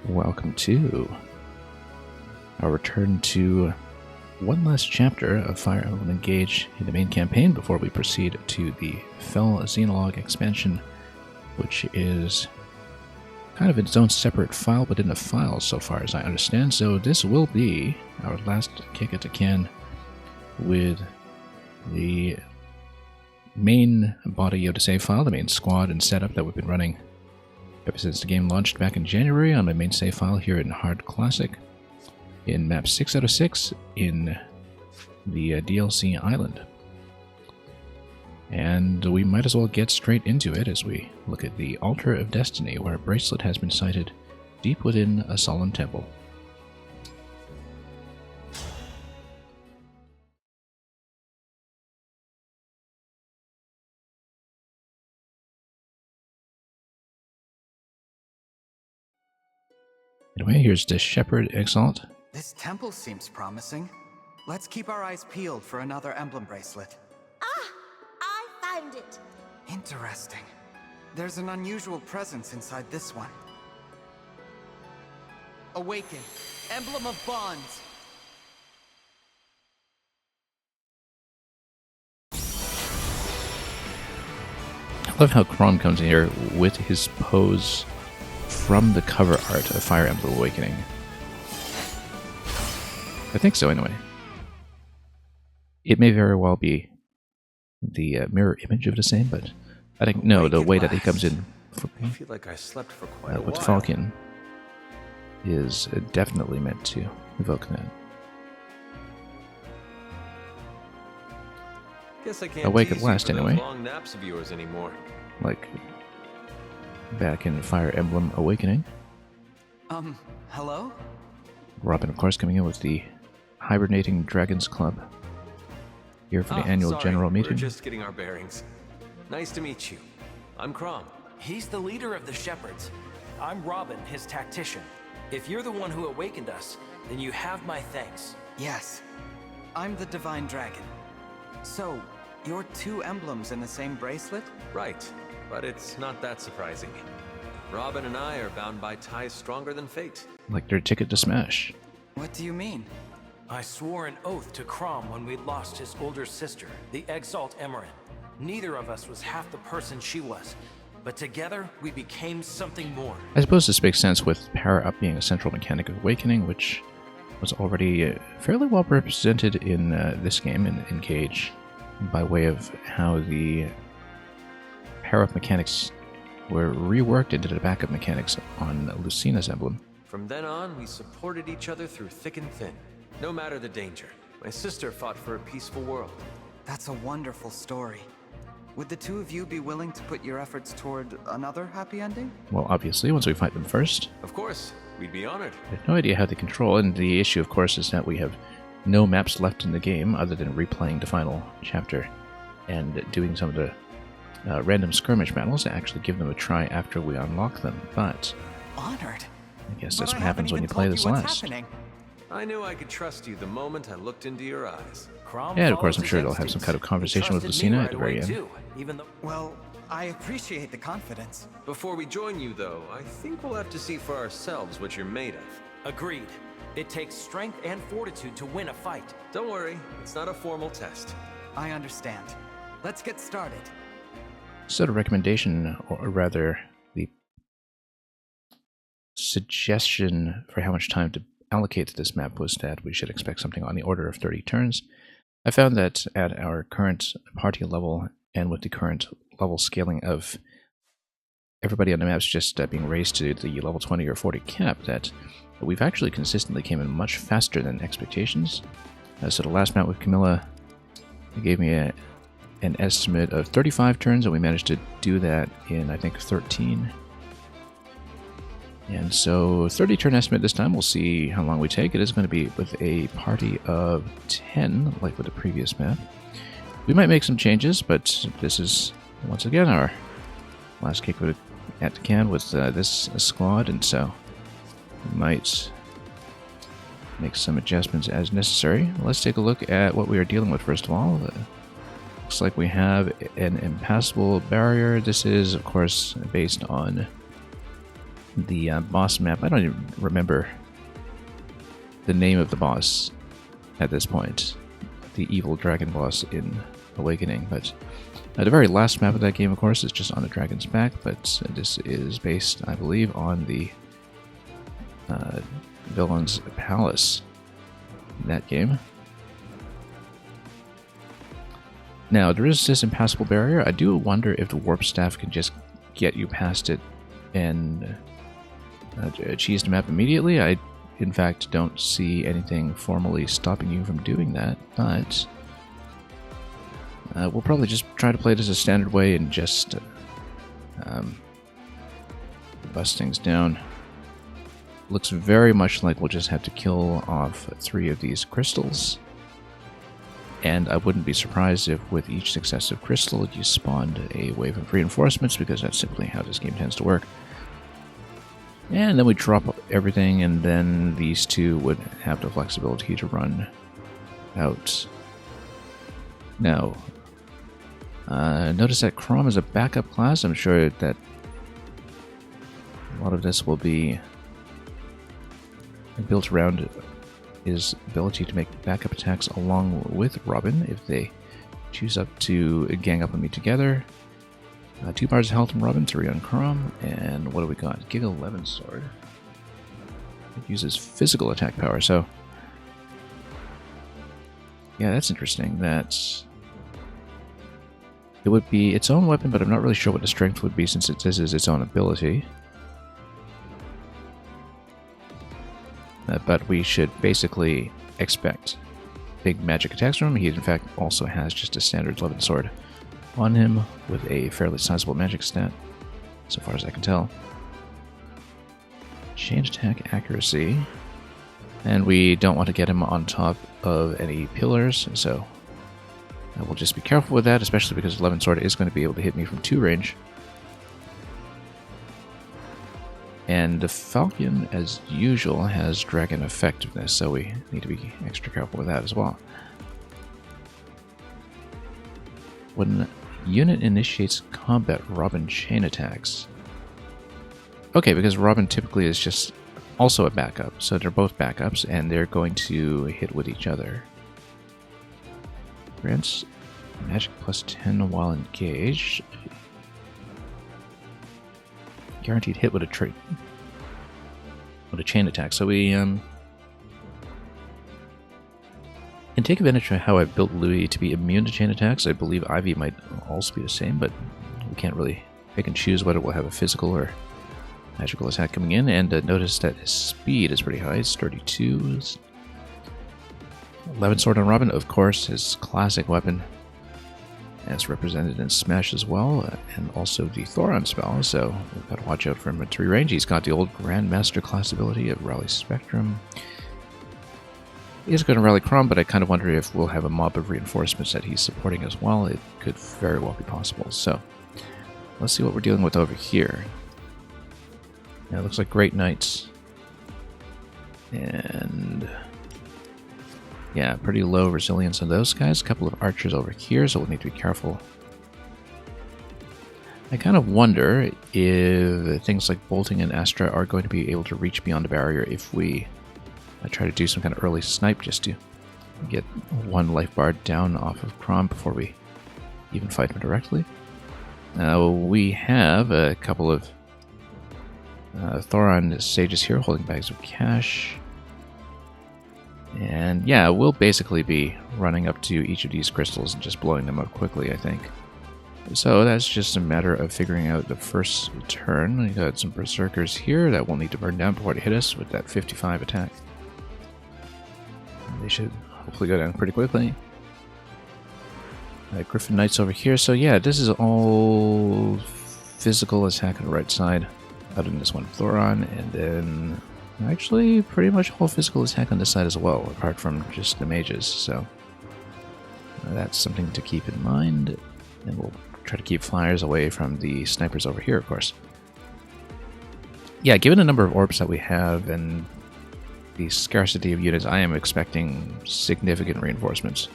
welcome to our return to one last chapter of Fire Emblem Engage in the main campaign before we proceed to the Fell Xenologue expansion, which is kind of its own separate file within a file so far as I understand. So this will be our last kick at the can with the main body of the save file, the main squad and setup that we've been running ever since the game launched back in January on my main save file here in Hard Classic, in map 6 out of 6 in the DLC Island. And we might as well get straight into it as we look at the Altar of Destiny, where a bracelet has been sighted deep within a solemn temple. Anyway, here's the Shepherd Exalt. This temple seems promising. Let's keep our eyes peeled for another emblem bracelet. Ah! I found it! Interesting. There's an unusual presence inside this one. Awaken, Emblem of Bonds. I love how Chrom comes in here with his pose from the cover art of Fire Emblem Awakening. I think so, anyway. It may very well be the mirror image of the same, but I think, no, the way that he comes in I feel like I slept for quite a with while. Falcon is definitely meant to evoke that. Guess I can't Awake at tease you last, for those anyway. long naps of yours anymore. Like back in Fire Emblem Awakening. Hello? Robin, of course, coming in with the Hibernating Dragons Club. Here for the annual sorry. general meeting. We're just getting our bearings. Nice to meet you. I'm Chrom. He's the leader of the Shepherds. I'm Robin, his tactician. If you're the one who awakened us, then you have my thanks. Yes. I'm the Divine Dragon. So, you're two emblems in the same bracelet? Right, but it's not that surprising. Robin and I are bound by ties stronger than fate. Like their ticket to Smash. What do you mean? I swore an oath to Chrom when we lost his older sister, the Exalt Emerin. Neither of us was half the person she was, but together we became something more. I suppose this makes sense with Power Up being a central mechanic of Awakening, which was already fairly well represented in this game, in Engage, by way of how the Power Up mechanics were reworked into the backup mechanics on Lucina's emblem. From then on, we supported each other through thick and thin, no matter the danger. My sister fought for a peaceful world. That's a wonderful story. Would the two of you be willing to put your efforts toward another happy ending? Well, obviously, once we fight them first. Of course, we'd be honored. I have no idea how they control, and the issue, of course, is that we have no maps left in the game other than replaying the final chapter and doing some of the random skirmish battles to actually give them a try after we unlock them. But Honored? I guess But that's I what happens haven't when you even play told this you what's last. happening. I knew I could trust you the moment I looked into your eyes. Chrom Yeah, and of course, follows I'm his sure they'll have some instincts. kind of He conversation with trusted me Lucina right at the very away, end. too, even though Well, I appreciate the confidence. Before we join you, though, I think we'll have to see for ourselves what you're made of. Agreed. It takes strength and fortitude to win a fight. Don't worry, it's not a formal test. I understand. Let's get started. So the recommendation, or rather the suggestion for how much time to allocate to this map, was that we should expect something on the order of 30 turns. I found that at our current party level and with the current level scaling of everybody on the maps just being raised to the level 20 or 40 cap, that we've actually consistently came in much faster than expectations. So the last map with Camilla gave me an estimate of 35 turns, and we managed to do that in, I think, 13. And so 30-turn estimate this time. We'll see how long we take. It is going to be with a party of 10, like with the previous map. We might make some changes, but this is, once again, our last kick at the can with this squad, and so we might make some adjustments as necessary. Let's take a look at what we are dealing with first of all. Looks like we have an impassable barrier. This is, of course, based on the boss map. I don't even remember the name of the boss at this point. The evil dragon boss in Awakening. But the very last map of that game, of course, is just on a dragon's back. But this is based, I believe, on the villain's palace in that game. Now, there is this impassable barrier. I do wonder if the warp staff can just get you past it and cheese the map immediately. I, in fact, don't see anything formally stopping you from doing that, but we'll probably just try to play it as a standard way and just bust things down. Looks very much like we'll just have to kill off 3 of these crystals. And I wouldn't be surprised if with each successive crystal you spawned a wave of reinforcements, because that's simply how this game tends to work. And then we drop everything, and then these 2 would have the flexibility to run out. Now, notice that Chrom is a backup class. I'm sure that a lot of this will be built around his ability to make backup attacks along with Robin if they choose up to gang up on me together. 2 bars of health from Robin, 3 on Chrom, and what do we got? Giga 11 sword. It uses physical attack power, so yeah, that's interesting. That's it would be its own weapon, but I'm not really sure what the strength would be since this is its own ability. But we should basically expect big magic attacks from him. He, in fact, also has just a standard 11 sword on him with a fairly sizable magic stat, so far as I can tell. Chain attack accuracy. And we don't want to get him on top of any pillars, so we'll just be careful with that, especially because 11 sword is going to be able to hit me from 2 range. And the Falcon, as usual, has dragon effectiveness, so we need to be extra careful with that as well. When a unit initiates combat, Robin chain attacks. Okay, because Robin typically is just also a backup, so they're both backups, and they're going to hit with each other. Grants magic plus 10 while engaged. Guaranteed hit with a trait. With a chain attack. So we can take advantage of how I built Louis to be immune to chain attacks. I believe Ivy might also be the same, but we can't really pick and choose whether we'll have a physical or magical attack coming in. And notice that his speed is pretty high. It's 32. 11 sword on Robin, of course, his classic weapon. As represented in Smash as well, and also the Thoron spell, so we've got to watch out for him at 3 range. He's got the old Grandmaster class ability of Rally Spectrum. He's going to rally Chrom, but I kind of wonder if we'll have a mob of reinforcements that he's supporting as well. It could very well be possible. So, let's see what we're dealing with over here. Now, it looks like Great Knights. And yeah, pretty low resilience on those guys. A couple of archers over here, so we'll need to be careful. I kind of wonder if things like Bolting and Astra are going to be able to reach beyond the barrier if we try to do some kind of early snipe just to get 1 life bar down off of Chrom before we even fight him directly. We have a couple of Thoron sages here holding bags of cash. And yeah, we'll basically be running up to each of these crystals and just blowing them up quickly, I think. So that's just a matter of figuring out the first turn. We got some berserkers here that we'll need to burn down before they hit us with that 55 attack. They should hopefully go down pretty quickly. Griffin Knights over here. So yeah, this is all physical attack on the right side, other than this one Thoron, and then actually pretty much all physical attack on this side as well, apart from just the mages. So that's something to keep in mind, and we'll try to keep flyers away from the snipers over here, of course. Yeah, given the number of orbs that we have and the scarcity of units, I am expecting significant reinforcements.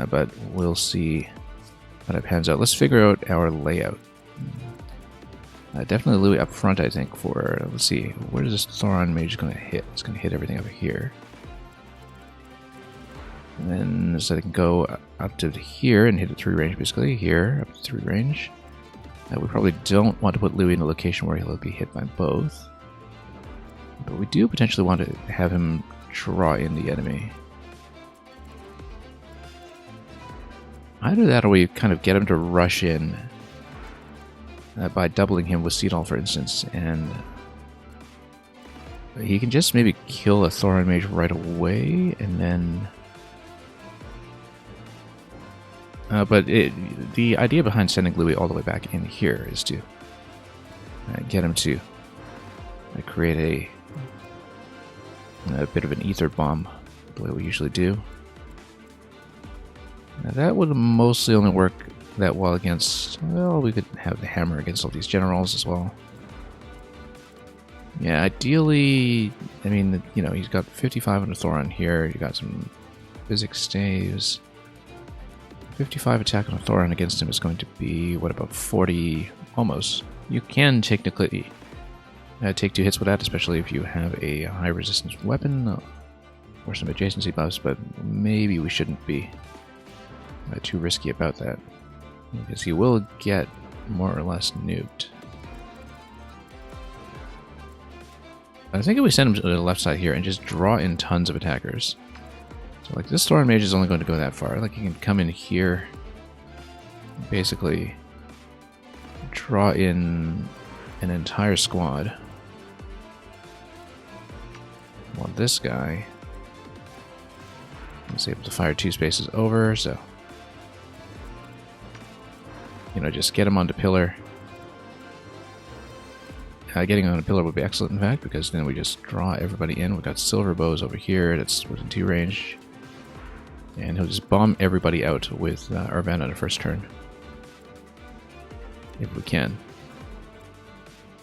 But we'll see how that pans out. Let's figure out our layout. Definitely Louis up front, I think, for... Let's see, where is this Thoron mage going to hit? It's going to hit everything over here. And then, so they can go up to here and hit at 3 range, basically. Here, up to 3 range. We probably don't want to put Louis in a location where he'll be hit by both. But we do potentially want to have him draw in the enemy. Either that or we kind of get him to rush in by doubling him with Seedall, for instance, and he can just maybe kill a Thoron mage right away, and then... but the idea behind sending Louis all the way back in here is to get him to create a bit of an ether bomb, the way we usually do. Now that would mostly only work that well against... Well, we could have the hammer against all these generals as well. Yeah, ideally... I mean, you know, he's got 55 on the Thoron here. You got some physics staves. 55 attack on a Thoron against him is going to be, what, about 40 almost. You can technically take 2 hits with that, especially if you have a high resistance weapon or some adjacency buffs, but maybe we shouldn't be too risky about that, because he will get more or less nuked. I think if we send him to the left side here and just draw in tons of attackers. So like this Thoron mage is only going to go that far. Like he can come in here, basically draw in an entire squad. While this guy is able to fire 2 spaces over, so... You know, just get him onto pillar. Getting on a pillar would be excellent, in fact, because then we just draw everybody in. We've got silver bows over here that's within 2 range. And he'll just bomb everybody out with Arvan on the first turn. If we can.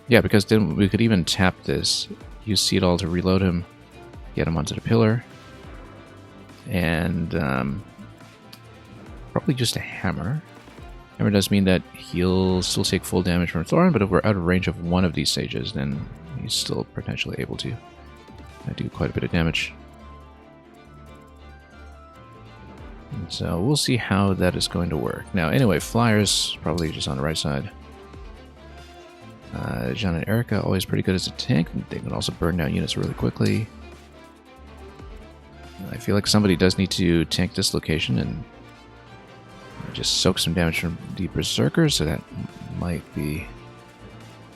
Yeah, because then we could even tap this, use Seedall to reload him, get him onto the pillar, and probably just a hammer. Hammer does mean that he'll still take full damage from Thoron, but if we're out of range of one of these sages, then he's still potentially able to do quite a bit of damage. And so we'll see how that is going to work. Now, anyway, flyers probably just on the right side. Jean and Erica always pretty good as a tank. They can also burn down units really quickly. I feel like somebody does need to tank this location and just soak some damage from the Berserkers, so that might be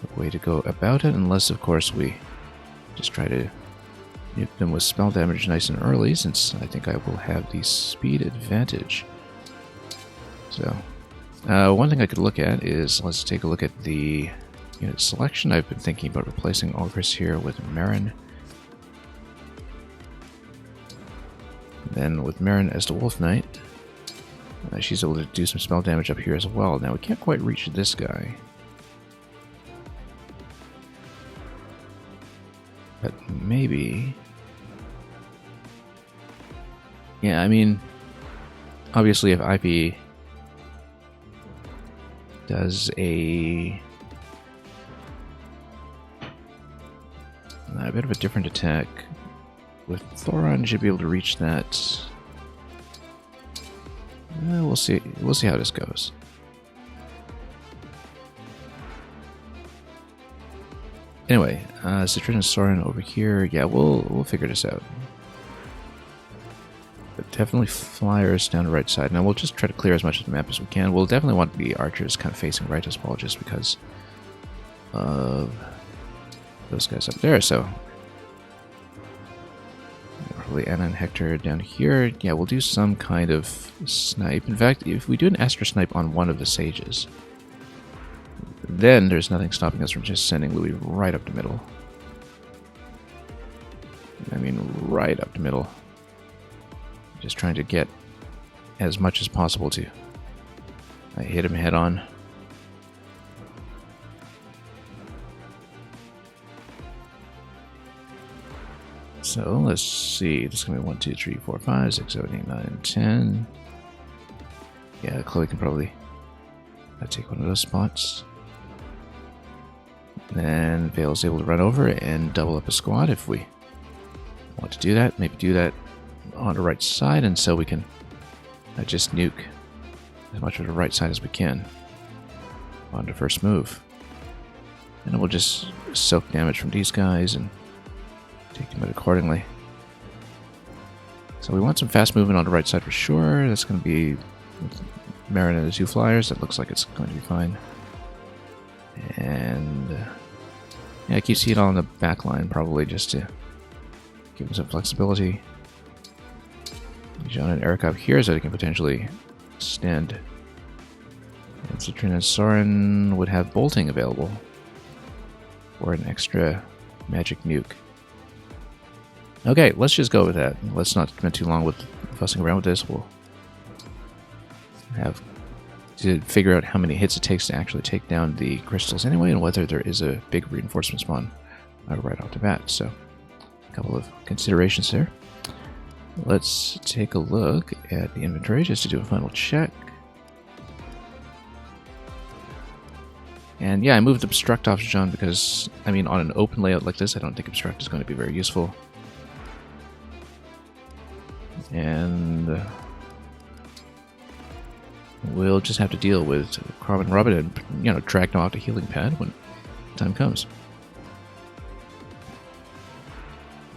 the way to go about it, unless, of course, we just try to nuke them with spell damage nice and early, since I think I will have the speed advantage. So, one thing I could look at is, let's take a look at the unit selection. I've been thinking about replacing Ogres here with Marin. Then with Marin as the Wolf Knight, she's able to do some spell damage up here as well. Now we can't quite reach this guy, but maybe... Yeah, I mean, obviously if IP does a bit of a different attack with Thoron, should be able to reach that. We'll see. We'll see how this goes. Anyway, Citrin and Soren over here. Yeah, we'll figure this out. But definitely flyers down the right side. Now we'll just try to clear as much of the map as we can. We'll definitely want the archers kind of facing right as well, just because of those guys up there. So probably Anna and Hector down here. Yeah, we'll do some kind of snipe. In fact, if we do an Astra snipe on one of the sages, then there's nothing stopping us from just sending Louis right up the middle. I mean, right up the middle. Just trying to get as much as possible to hit him head on. So let's see. This is going to be 1, 2, 3, 4, 5, 6, 7, 8, 9, 10. Yeah, Chloe can probably take one of those spots. Then Vale is able to run over and double up a squad if we want to do that. Maybe do that on the right side, and so we can just nuke as much of the right side as we can on the first move. And then we'll just soak damage from these guys and take them out accordingly. So we want some fast movement on the right side for sure. That's going to be Marin and the 2 flyers. That looks like it's going to be fine. And yeah, I keep seeing it on the back line probably just to give them some flexibility. John and Eric up here so they can potentially stand. And Citrine and Soren would have bolting available or an extra magic nuke. Okay, let's just go with that. Let's not spend too long with fussing around with this. We'll have to figure out how many hits it takes to actually take down the crystals anyway, and whether there is a big reinforcement spawn right off the bat. So, a couple of considerations there. Let's take a look at the inventory just to do a final check. And yeah, I moved Obstruct off John because, I mean, on an open layout like this, I don't think Obstruct is going to be very useful. And we'll just have to deal with Chrom and Robin and, you know, drag them off the healing pad when time comes.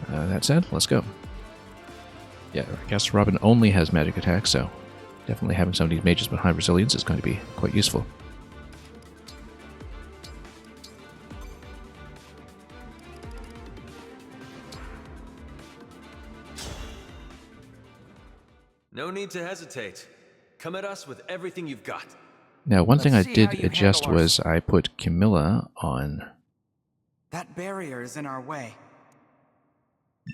That said, let's go. Yeah, I guess Robin only has magic attack, so definitely having some of these mages with high resilience is going to be quite useful. No need to hesitate. Come at us with everything you've got. Now, one thing I Let's see how did you adjust handle our- was I put Camilla on That barrier is in our way.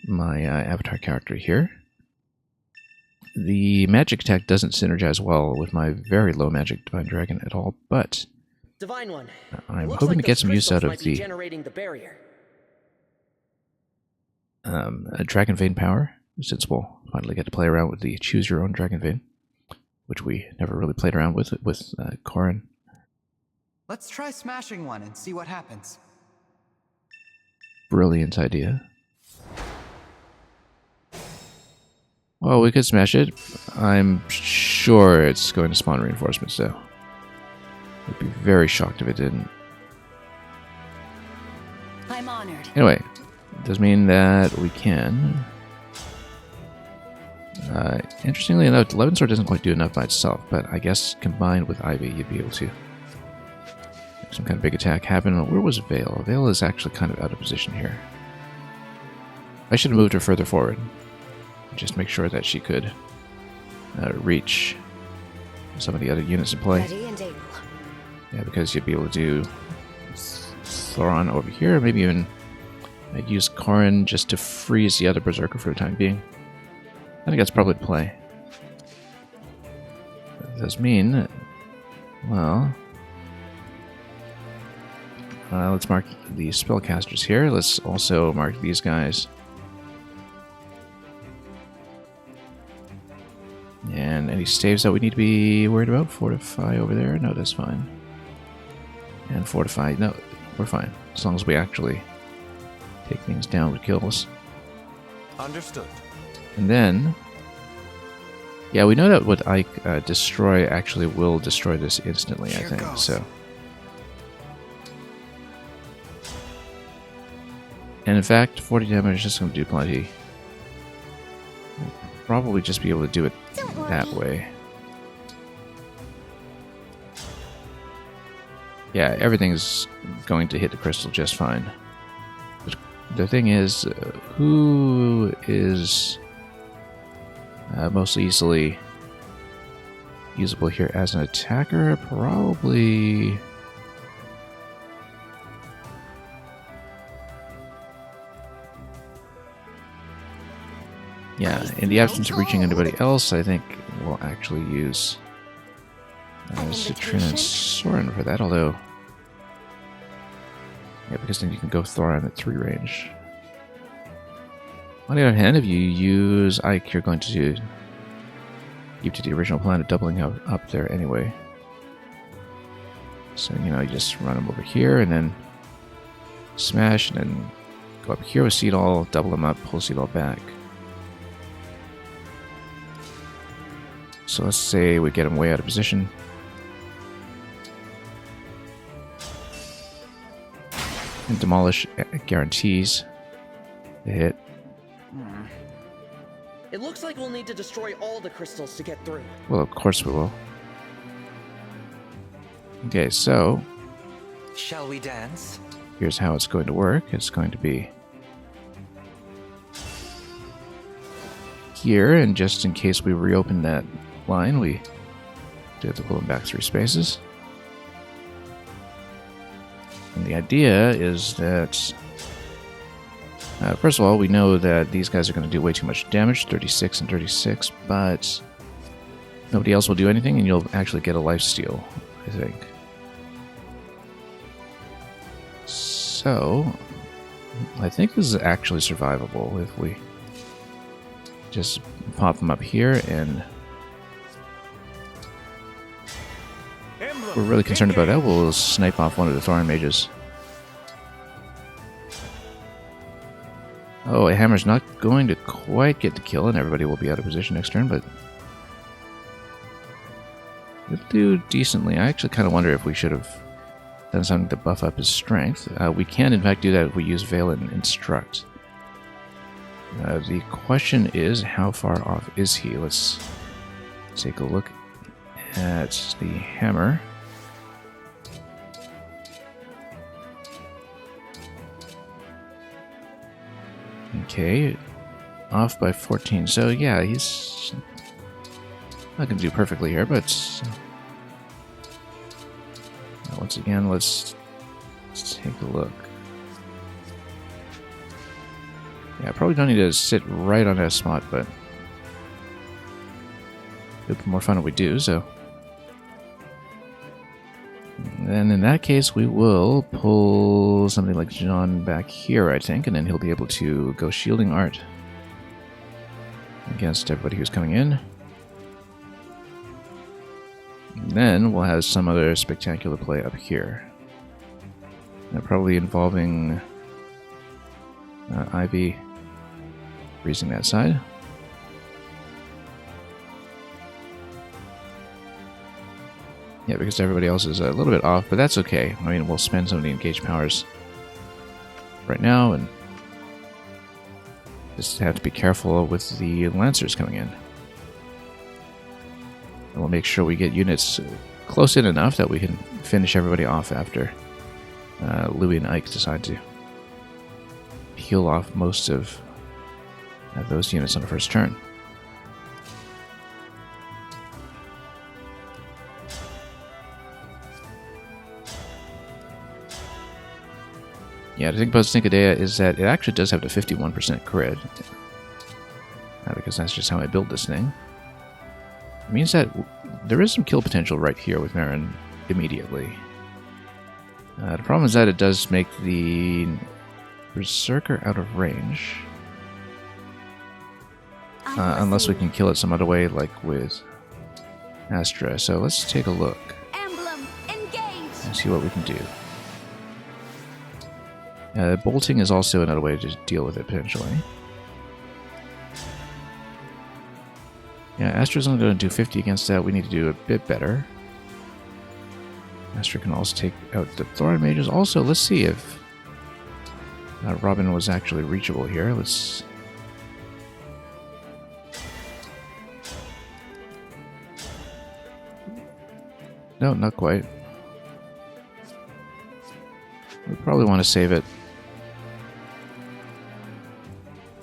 my avatar character here. The magic attack doesn't synergize well with my very low magic Divine Dragon at all, but Divine One. I'm Looks hoping like to get those some use out crystals of might be the generating the barrier. Dragon Vein power, since we'll finally get to play around with the Choose Your Own Dragon Vein, which we never really played around with Corin. Let's try smashing one and see what happens. Brilliant idea. Well, we could smash it. I'm sure it's going to spawn reinforcements, though. I'd be very shocked if it didn't. I'm honored. Anyway, it does mean that we can. Interestingly enough, Levin Sword doesn't quite do enough by itself, but I guess combined with Ivy, you'd be able to make some kind of big attack happen. Where was Vale? Vale is actually kind of out of position here. I should have moved her further forward. Just make sure that she could reach some of the other units in play. Ready and able. Yeah, because you'd be able to do Thoron over here, maybe even use Corin just to freeze the other Berserker for the time being. I think that's probably the play. That does mean, well, let's mark the spellcasters here. Let's also mark these guys. And any staves that we need to be worried about? Fortify over there? No, that's fine. And fortify, no, we're fine. As long as we actually take things down with kills. Understood. And then, yeah, we know that what Ike destroy actually will destroy this instantly, I Here think, goes. so. And in fact, 40 damage is just going to do plenty. We'll probably just be able to do it Don't that worry. way. Yeah, everything's going to hit the crystal just fine. But the thing is, who is most easily usable here as an attacker? Probably... Yeah, in the absence of reaching anybody else, I think we'll actually use Citrine and Soren for that, although... Yeah, because then you can go Thoron at 3 range. On the other hand, if you use Ike, you're going to keep to the original plan of doubling up there anyway. So, you know, you just run him over here, and then smash, and then go up here with Seed All, double them up, pull Seed All back. So let's say we get him way out of position. And Demolish guarantees the hit. It looks like we'll need to destroy all the crystals to get through. Well, of course we will. Okay, so Shall we dance? here's how it's going to work. It's going to be here, and just in case we reopen that line, we do have to pull them back 3 spaces. And the idea is that, first of all, we know that these guys are going to do way too much damage, 36 and 36, but nobody else will do anything, and you'll actually get a lifesteal, I think. So, I think this is actually survivable if we just pop them up here, and we're really concerned about that. We'll snipe off one of the Thorn Mages. Oh, a hammer's not going to quite get the kill, and everybody will be out of position next turn, but it'll do decently. I actually kind of wonder if we should have done something to buff up his strength. We can, in fact, do that if we use Veil and Instruct. The question is, how far off is he? Let's take a look at the hammer. Okay, off by 14. So yeah, he's not going to do perfectly here, but once again, let's take a look. Yeah, I probably don't need to sit right on that spot, but it'll be more fun if we do, so. And in that case, we will pull something like John back here, I think, and then he'll be able to go Shielding Art against everybody who's coming in. And then we'll have some other spectacular play up here. Probably involving Ivy freezing that side. Yeah, because everybody else is a little bit off, but that's okay. I mean, we'll spend some of the engaged powers right now, and just have to be careful with the Lancers coming in. And we'll make sure we get units close in enough that we can finish everybody off after Louis and Ike decide to peel off most of those units on the first turn. Yeah, the thing about Stinkadea is that it actually does have the 51% crit. Because that's just how I build this thing. It means that there is some kill potential right here with Marin immediately. The problem is that it does make the Berserker out of range. Unless we can kill it some other way, like with Astra. So let's take a look. Emblem, engage. And see what we can do. Bolting is also another way to deal with it, potentially. Yeah, Astra's only going to do 50 against that. We need to do a bit better. Astra can also take out the Thorn Mages. Also, let's see if Robin was actually reachable here. Let's... No, not quite. We probably want to save it.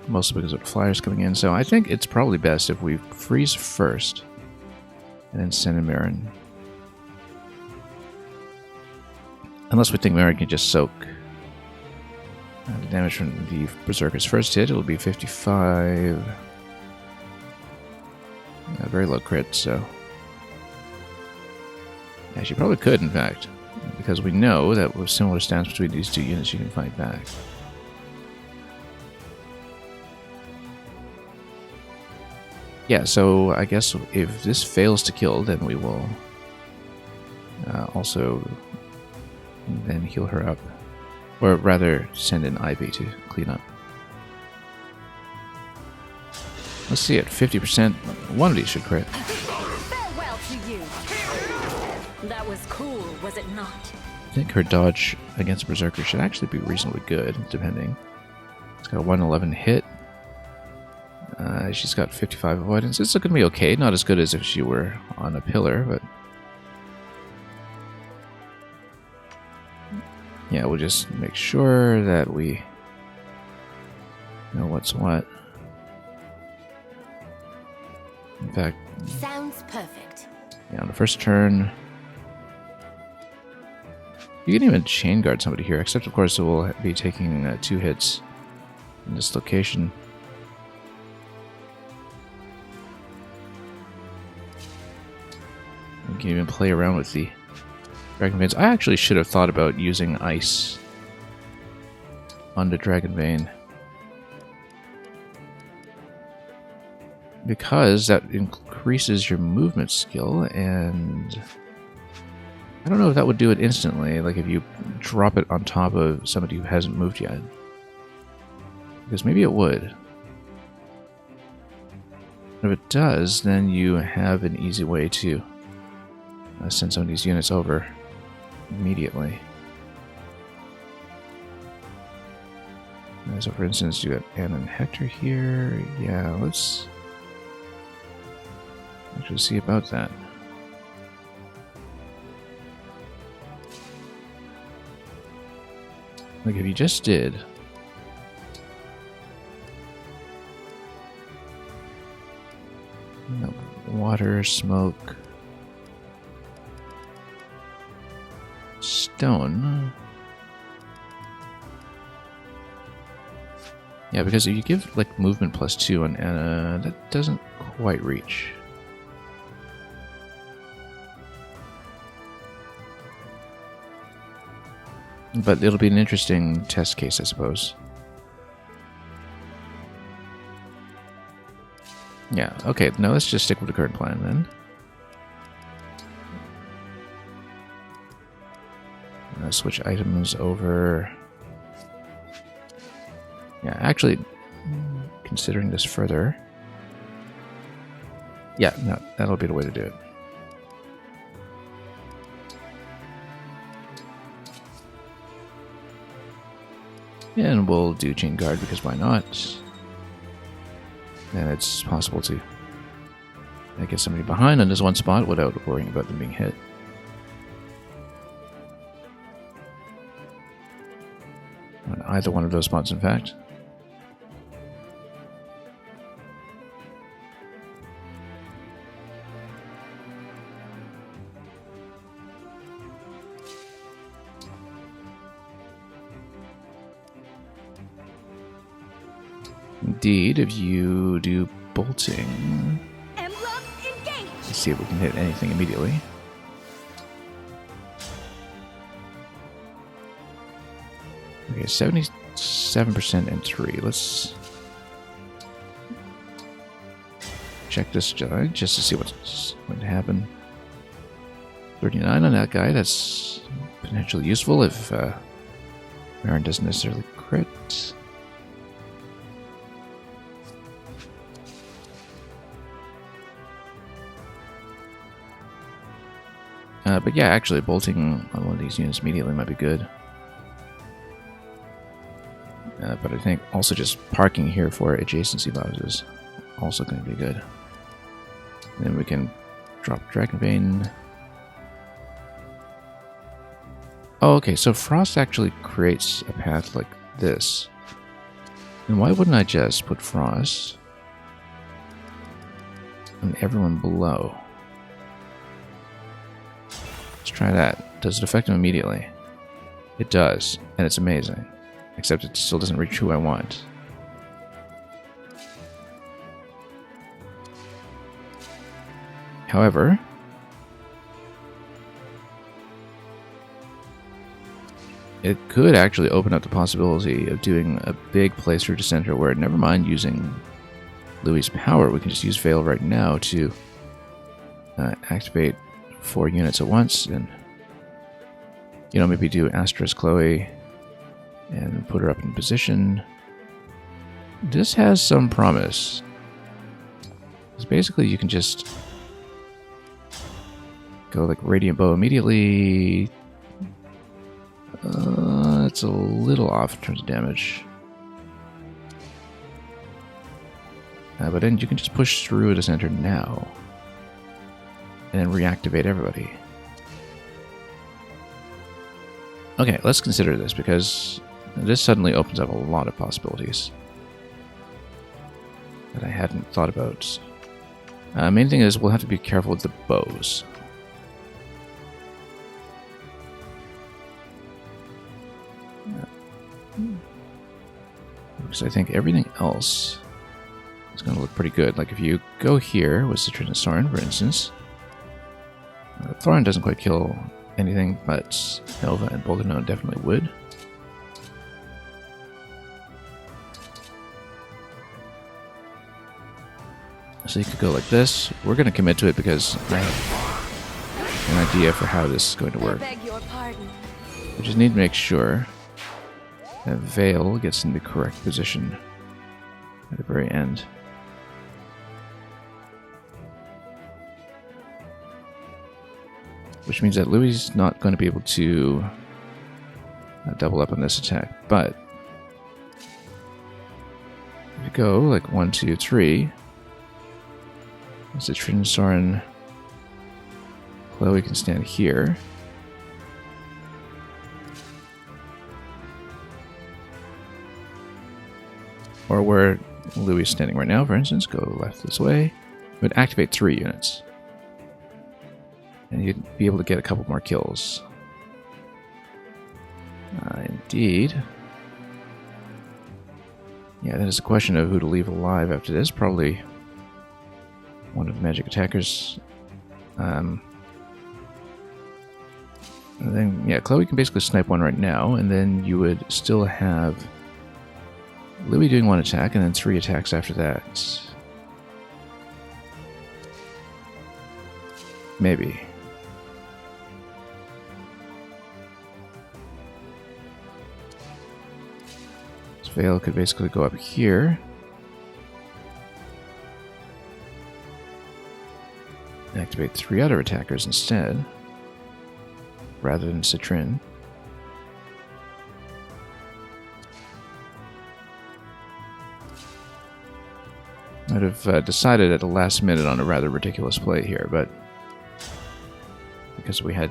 Mostly because of the flyers coming in. So I think it's probably best if we freeze first and then send in Marin. Unless we think Marin can just soak the damage from the Berserker's first hit. It'll be 55. Yeah, very low crit, so. Yeah, she probably could, in fact. Because we know that with similar stats between these two units, you can fight back. Yeah, so I guess if this fails to kill, then we will also then heal her up. Or rather, send in Ivy to clean up. Let's see it. 50%. One of these should crit. Farewell to you. That was cool, was it not? I think her dodge against Berserker should actually be reasonably good, depending. It's got a 111 hit. She's got 55 avoidance. It's going to be okay. Not as good as if she were on a pillar, but... yeah, we'll just make sure that we know what's what. In fact... sounds perfect. yeah, on the first turn... you can even chain guard somebody here, except of course it will be taking 2 hits in this location. You can even play around with the Dragon Veins. I actually should have thought about using ice on the Dragon Vein, because that increases your movement skill, and I don't know if that would do it instantly, like if you drop it on top of somebody who hasn't moved yet. Because maybe it would. If it does, then you have an easy way to send some of these units over immediately. So for instance, you got Anna and Hector here. Yeah, let's actually see about that. Like if you just did water, smoke, stone. Yeah, because if you give like movement +2 on Anna, that doesn't quite reach. But it'll be an interesting test case, I suppose. Yeah, okay, now let's just stick with the current plan then. Switch items over. Yeah, actually, considering this further. Yeah, no, that'll be the way to do it. And we'll do Chain Guard because why not? And it's possible to get somebody behind on this one spot without worrying about them being hit. On either one of those spots, in fact. Indeed, if you do bolting, Emblem engage. let's see if we can hit anything immediately. Okay, 77% and 3. Let's check this just to see what's going to happen. 39 on that guy. That's potentially useful if Marin doesn't necessarily crit. But yeah, actually bolting on one of these units immediately might be good. But I think also just parking here for adjacency buffs is also going to be good. And then we can drop Dragon Vein. Oh, okay, so Frost actually creates a path like this. And why wouldn't I just put Frost on everyone below? Let's try that. Does it affect him immediately? It does, and it's amazing. Except it still doesn't reach who I want. However, it could actually open up the possibility of doing a big place through to center where, never mind using Louis' power, we can just use Veil right now to activate 4 units at once, and maybe do Astra's Chloe And put her up in position. This has some promise. Because basically you can just go like Radiant Bow immediately. It's a little off in terms of damage. But then you can just push through the center now. And then reactivate everybody. Okay, let's consider this, because this suddenly opens up a lot of possibilities that I hadn't thought about. Main thing is we'll have to be careful with the bows. Because I think everything else is going to look pretty good. Like if you go here with Citrin and Soren, for instance, Thorin doesn't quite kill anything, but Nova and Bolganone definitely would. So you could go like this. We're going to commit to it because I have an idea for how this is going to work. I beg your pardon. We just need to make sure that Vale gets in the correct position at the very end. Which means that Louis is not going to be able to double up on this attack. But if you go like 1, 2, 3, Citrin, Soren, Chloe can stand here. Or where Louis is standing right now, for instance, go left this way. It would activate 3 units. And you'd be able to get a couple more kills. Indeed. Yeah, that is a question of who to leave alive after this. Probably one of the magic attackers. And then, yeah, Chloe can basically snipe one right now, and then you would still have Louis doing 1 attack, and then 3 attacks after that. Maybe. So Vale could basically go up here. Activate 3 other attackers instead, rather than Citrin. I'd have decided at the last minute on a rather ridiculous play here, but because we had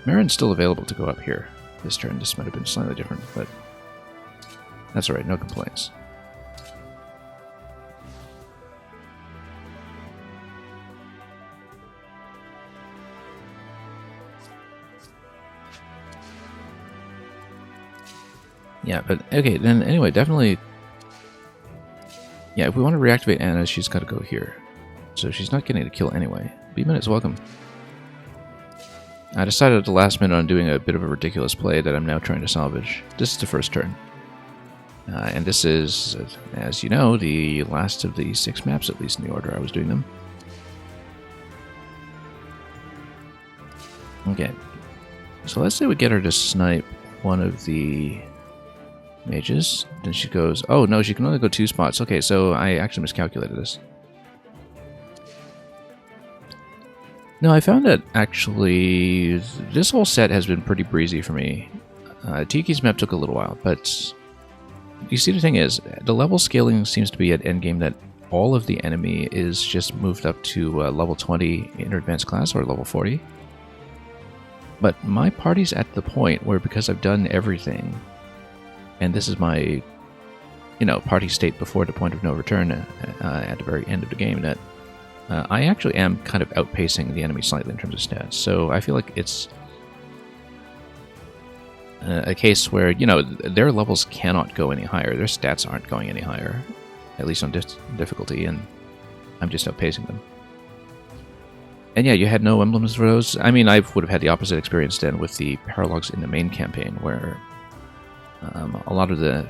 Marin still available to go up here this turn, this might have been slightly different, but that's alright, no complaints. Yeah, but okay, then anyway, definitely. Yeah, if we want to reactivate Anna, she's got to go here. So she's not getting a kill anyway. B-Minute's welcome. I decided at the last minute on doing a bit of a ridiculous play that I'm now trying to salvage. This is the first turn. And this is, as you know, the last of the 6 maps, at least in the order I was doing them. Okay. So let's say we get her to snipe one of the mages. Then she goes, oh no, she can only go 2 spots. Okay, so I actually miscalculated this. No, I found that actually this whole set has been pretty breezy for me. Tiki's map took a little while, but you see, the thing is, the level scaling seems to be at endgame that all of the enemy is just moved up to level 20 in advanced class or level 40. But my party's at the point where, because I've done everything, and this is my, party state before the point of no return at the very end of the game, that I actually am kind of outpacing the enemy slightly in terms of stats. So I feel like it's a case where, their levels cannot go any higher. Their stats aren't going any higher, at least on difficulty, and I'm just outpacing them. And yeah, you had no emblems for those. I mean, I would have had the opposite experience then with the Paralogues in the main campaign, where a lot of the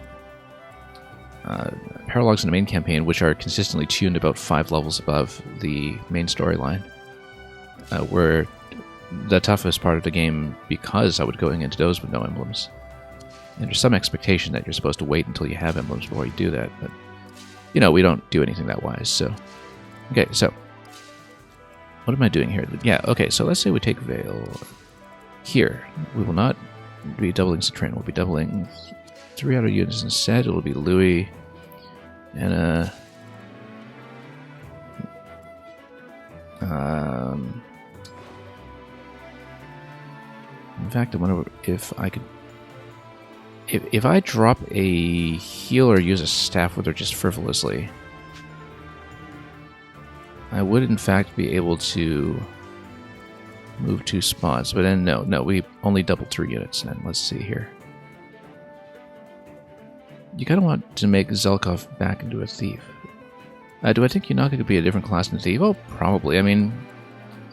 Paralogues in the main campaign, which are consistently tuned about 5 levels above the main storyline, were the toughest part of the game because I was going into those with no emblems. And there's some expectation that you're supposed to wait until you have emblems before you do that, but, you know, we don't do anything that wise, so... Okay, so... What am I doing here? Yeah, okay, so let's say we take Veil here. We will not be doubling Citrin. We'll be doubling 3 other units instead. It'll be Louis and in fact, I wonder if I could... If I drop a heal or use a staff with her just frivolously, I would in fact be able to move 2 spots, but then no, we only doubled 3 units then. Let's see here. You kind of want to make Zelkov back into a thief. Do I think Yunaka could be a different class than thief? Oh, probably. I mean,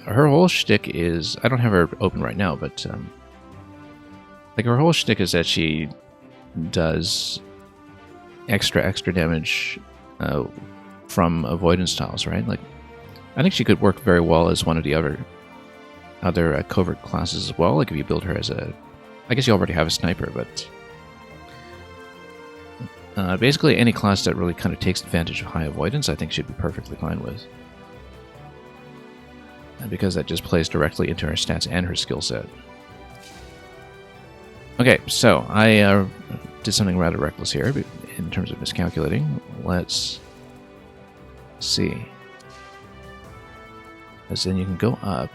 her whole shtick is... I don't have her open right now, but... like, her whole shtick is that she does extra damage from avoidance tiles, right? Like, I think she could work very well as one of the other covert classes as well. Like, if you build her as a... I guess you already have a sniper, but... basically, any class that really kind of takes advantage of high avoidance, I think she'd be perfectly fine with. Because that just plays directly into her stats and her skill set. Okay, so I did something rather reckless here in terms of miscalculating. Let's see. As then you can go up.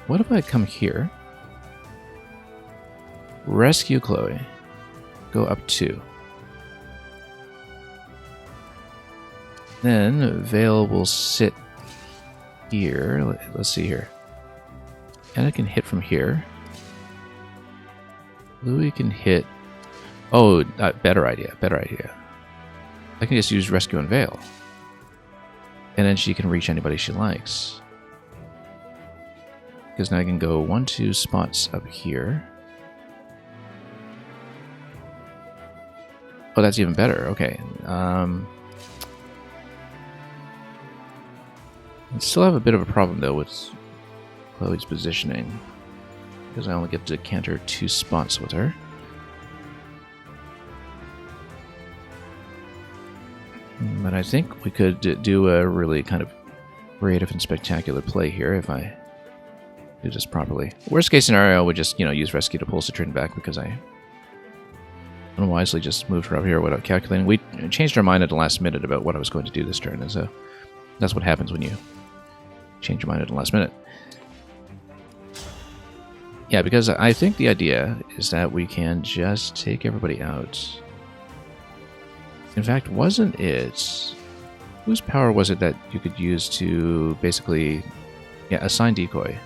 What if I come here? Rescue Chloe. Go up 2. Then Veil will sit here. Let's see here. And I can hit from here. Louis can hit... Oh, better idea. I can just use Rescue and Veil. And then she can reach anybody she likes. Because now I can go 1, 2 spots up here. Oh, that's even better. Okay. I still have a bit of a problem, though, with Chloe's positioning. Because I only get to canter 2 spots with her. But I think we could do a really kind of creative and spectacular play here if I do this properly. Worst case scenario, I would just, you know, use Rescue to pull Citrin back because I unwisely just moved her up here without calculating. We changed our mind at the last minute about what I was going to do this turn, and so that's what happens when you change your mind at the last minute. Yeah, because I think the idea is that we can just take everybody out. In fact, wasn't it... Whose power was it that you could use to basically... Yeah, assign decoy.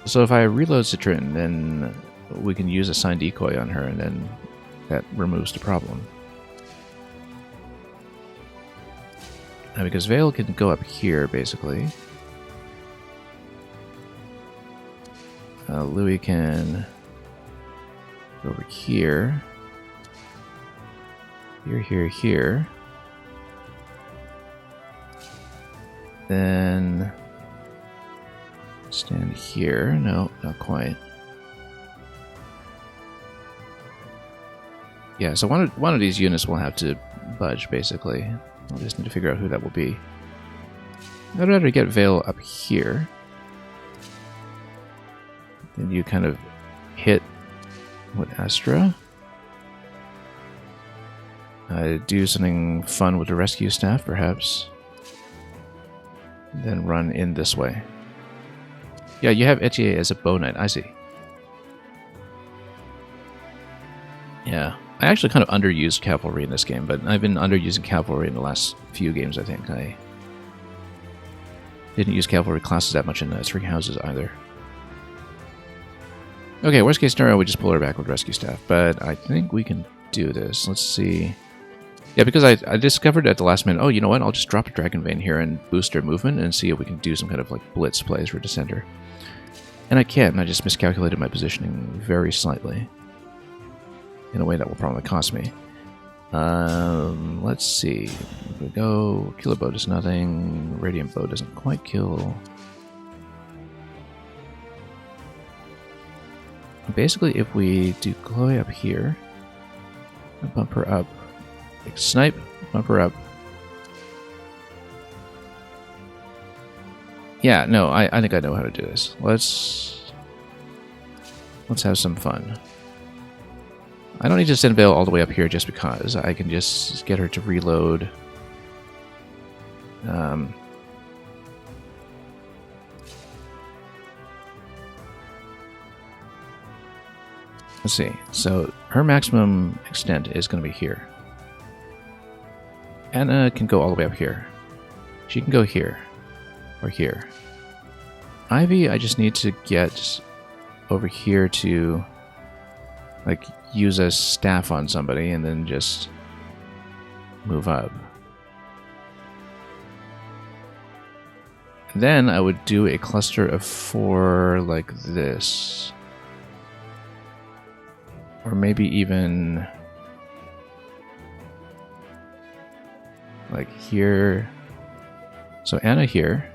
So if I reload Citrin, then we can use assign decoy on her, and then that removes the problem. Because Veil can go up here, basically. Louis can go over here. Here. Then stand here. No, not quite. Yeah, so one of these units will have to budge, basically. I'll just need to figure out who that will be. I'd rather get Veil up here. Then you kind of hit with Astra. Do something fun with the rescue staff, perhaps. Then run in this way. Yeah, you have Etier as a bow knight, I see. Yeah. I actually kind of underused cavalry in this game, but I've been underusing cavalry in the last few games, I think. I didn't use cavalry classes that much in Three Houses either. Okay, worst case scenario, we just pull her back with rescue staff, but I think we can do this. Let's see. Yeah, because I discovered at the last minute, oh, you know what, I'll just drop a Dragon Vein here and boost her movement and see if we can do some kind of like blitz plays for Descender. And I can't, I just miscalculated my positioning very slightly. In a way that will probably cost me. Let's see. If we go, Killer Bow does nothing. Radiant Bow doesn't quite kill. basically, if we do Chloe up here, bump her up, like snipe, bump her up. Yeah, no, I think I know how to do this. Let's have some fun. I don't need to send Veil all the way up here just because. I can just get her to reload. Let's see. So her maximum extent is going to be here. Anna can go all the way up here. She can go here. Or here. Ivy, I just need to get over here to like use a staff on somebody and then just move up. Then I would do a cluster of 4 like this. Or maybe even like here. So Anna here.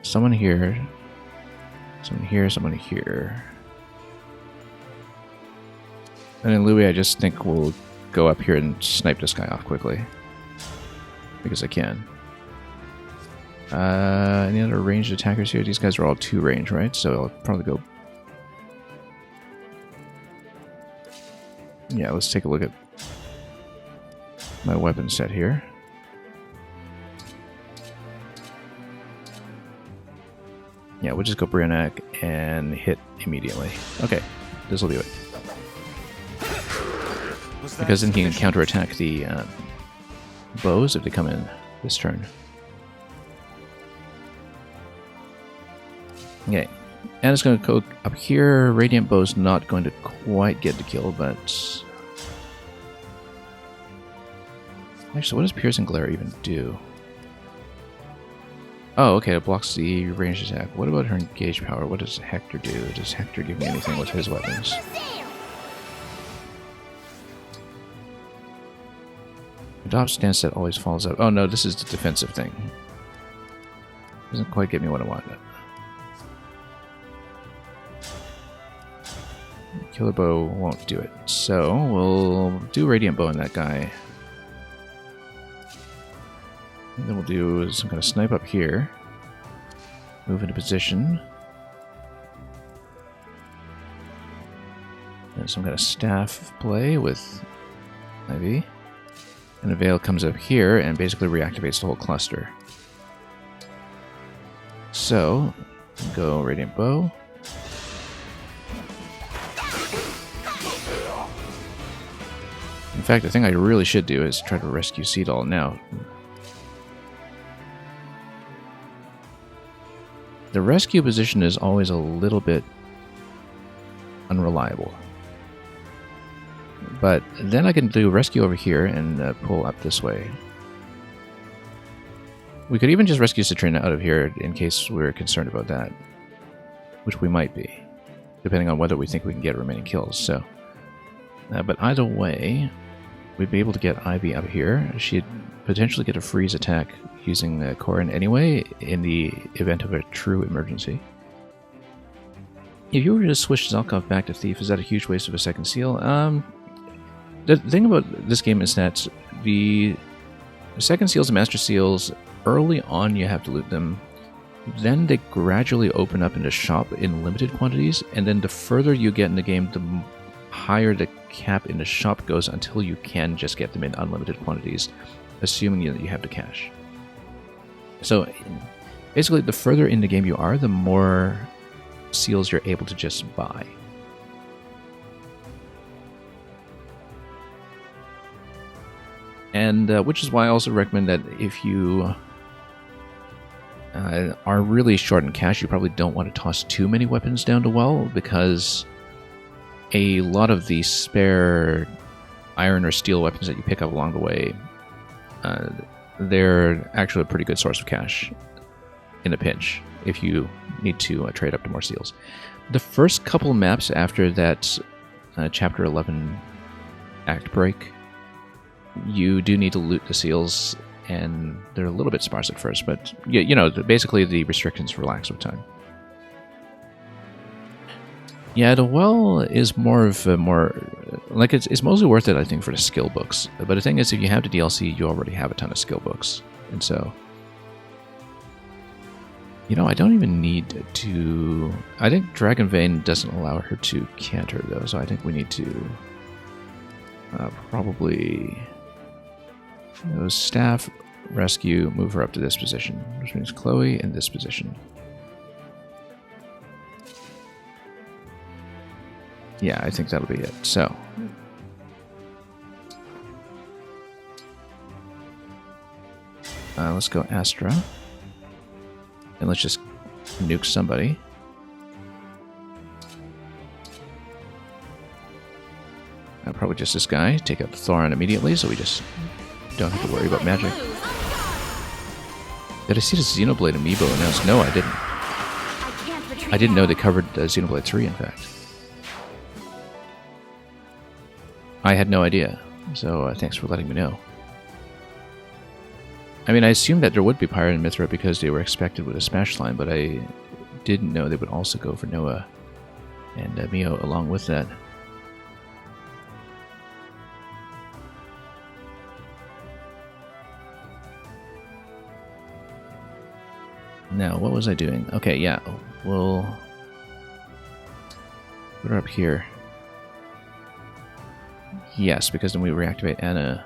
Someone here. Someone here, someone here. And then Louis, I just think we'll go up here and snipe this guy off quickly. Because I can. Any other ranged attackers here? These guys are all 2 range, right? So I'll probably go... Yeah, let's take a look at my weapon set here. Yeah, we'll just go Briannac and hit immediately. Okay, this will do it. Because then he can counterattack the bows if they come in this turn. Okay, and it's going to go up here. Radiant Bow's not going to quite get the kill, but... Actually, what does Piercing Glare even do? Oh, okay, it blocks the ranged attack. What about her engage power? What does Hector do? Does Hector give me anything with his weapons? Adopt stance that always falls out. Oh no, this is the defensive thing. Doesn't quite get me what I want. Killer Bow won't do it. So, we'll do Radiant Bow on that guy. And then we'll do some kind of snipe up here. Move into position. And some kind of staff play with Ivy. And a Veil comes up here and basically reactivates the whole cluster. So, go Radiant Bow. In fact, the thing I really should do is try to rescue Seedall now. The rescue position is always a little bit unreliable. But then I can do rescue over here and pull up this way. We could even just rescue Citrina out of here in case we're concerned about that. Which we might be, depending on whether we think we can get remaining kills. So, but either way, we'd be able to get Ivy up here. She'd potentially get a freeze attack using Corin anyway, in the event of a true emergency. If you were to switch Zelkov back to Thief, is that a huge waste of a second seal? The thing about this game is that the second seals and master seals, early on you have to loot them, then they gradually open up into shop in limited quantities, and then the further you get in the game, the higher the cap in the shop goes until you can just get them in unlimited quantities, assuming that you have the cash. So basically, the further in the game you are, the more seals you're able to just buy. And which is why I also recommend that if you are really short in cash, you probably don't want to toss too many weapons down the well, because a lot of the spare iron or steel weapons that you pick up along the way, they're actually a pretty good source of cash in a pinch if you need to trade up to more seals. The first couple maps after that Chapter 11 act break, you do need to loot the seals, and they're a little bit sparse at first, but you know, basically the restrictions relax with time. Yeah, the well is more of a like it's mostly worth it, I think, for the skill books. But the thing is, if you have the DLC, you already have a ton of skill books, and so I don't even need to. I think Dragon Vein doesn't allow her to canter though, so I think we need to probably staff, rescue, move her up to this position, which means Chloe in this position. Yeah, I think that'll be it. So, let's go Astra. And let's just nuke somebody. Probably just this guy. Take out Thoron immediately, so we just don't have to worry about magic. Did I see the Xenoblade amiibo announced? No, I didn't. I didn't know they covered Xenoblade 3, in fact. I had no idea, so thanks for letting me know. I mean, I assumed that there would be Pyra and Mithra because they were expected with a Smash line, but I didn't know they would also go for Noah and Mio along with that. Now, what was I doing? Okay, yeah, we'll put her up here. Yes, because then we reactivate Anna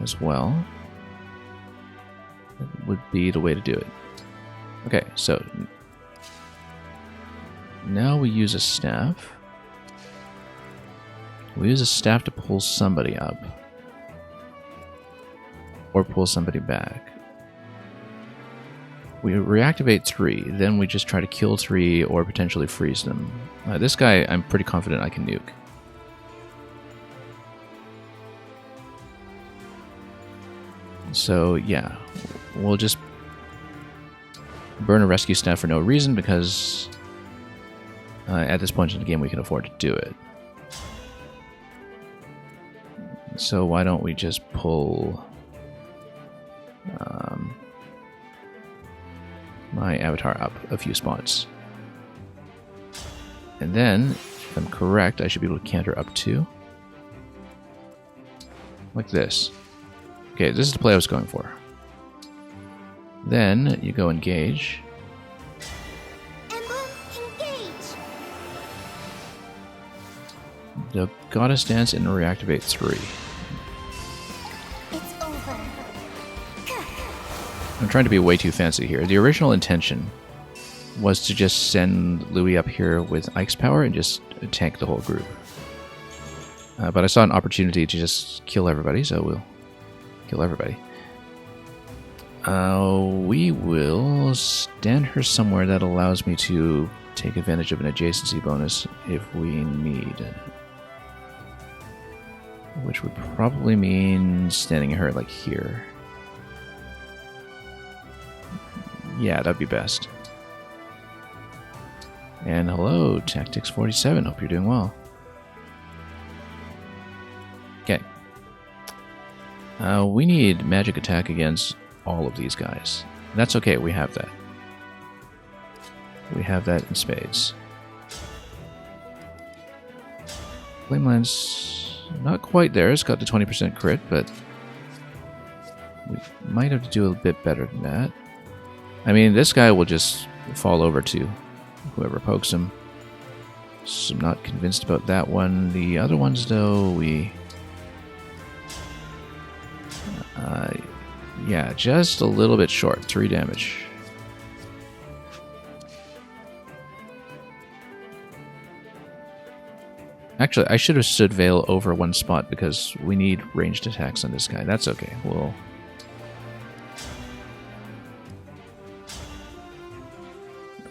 as well. That would be the way to do it. Okay, so now we use a staff. We use a staff to pull somebody up. Or pull somebody back. We reactivate 3, then we just try to kill 3 or potentially freeze them. This guy, I'm pretty confident I can nuke. So, yeah, we'll just burn a rescue staff for no reason because at this point in the game we can afford to do it. So why don't we just pull my avatar up a few spots. And then, if I'm correct, I should be able to canter up too. Like this. Okay, this is the play I was going for. Then you go engage. Emblem, engage. The Goddess Dance and reactivate 3. It's over. I'm trying to be way too fancy here. The original intention was to just send Louis up here with Ike's power and just tank the whole group. But I saw an opportunity to just kill everybody, so we'll kill everybody. We will stand her somewhere that allows me to take advantage of an adjacency bonus if we need. Which would probably mean standing her like here. Yeah, that'd be best. And hello, Tactics 47. Hope you're doing well. Okay. We need magic attack against all of these guys. That's okay, we have that. We have that in spades. Flameline's not quite there. It's got the 20% crit, but we might have to do a bit better than that. I mean, this guy will just fall over to whoever pokes him. So I'm not convinced about that one. The other ones, though, yeah, just a little bit short. 3 damage. Actually, I should have stood Veil over one spot because we need ranged attacks on this guy. That's okay. We'll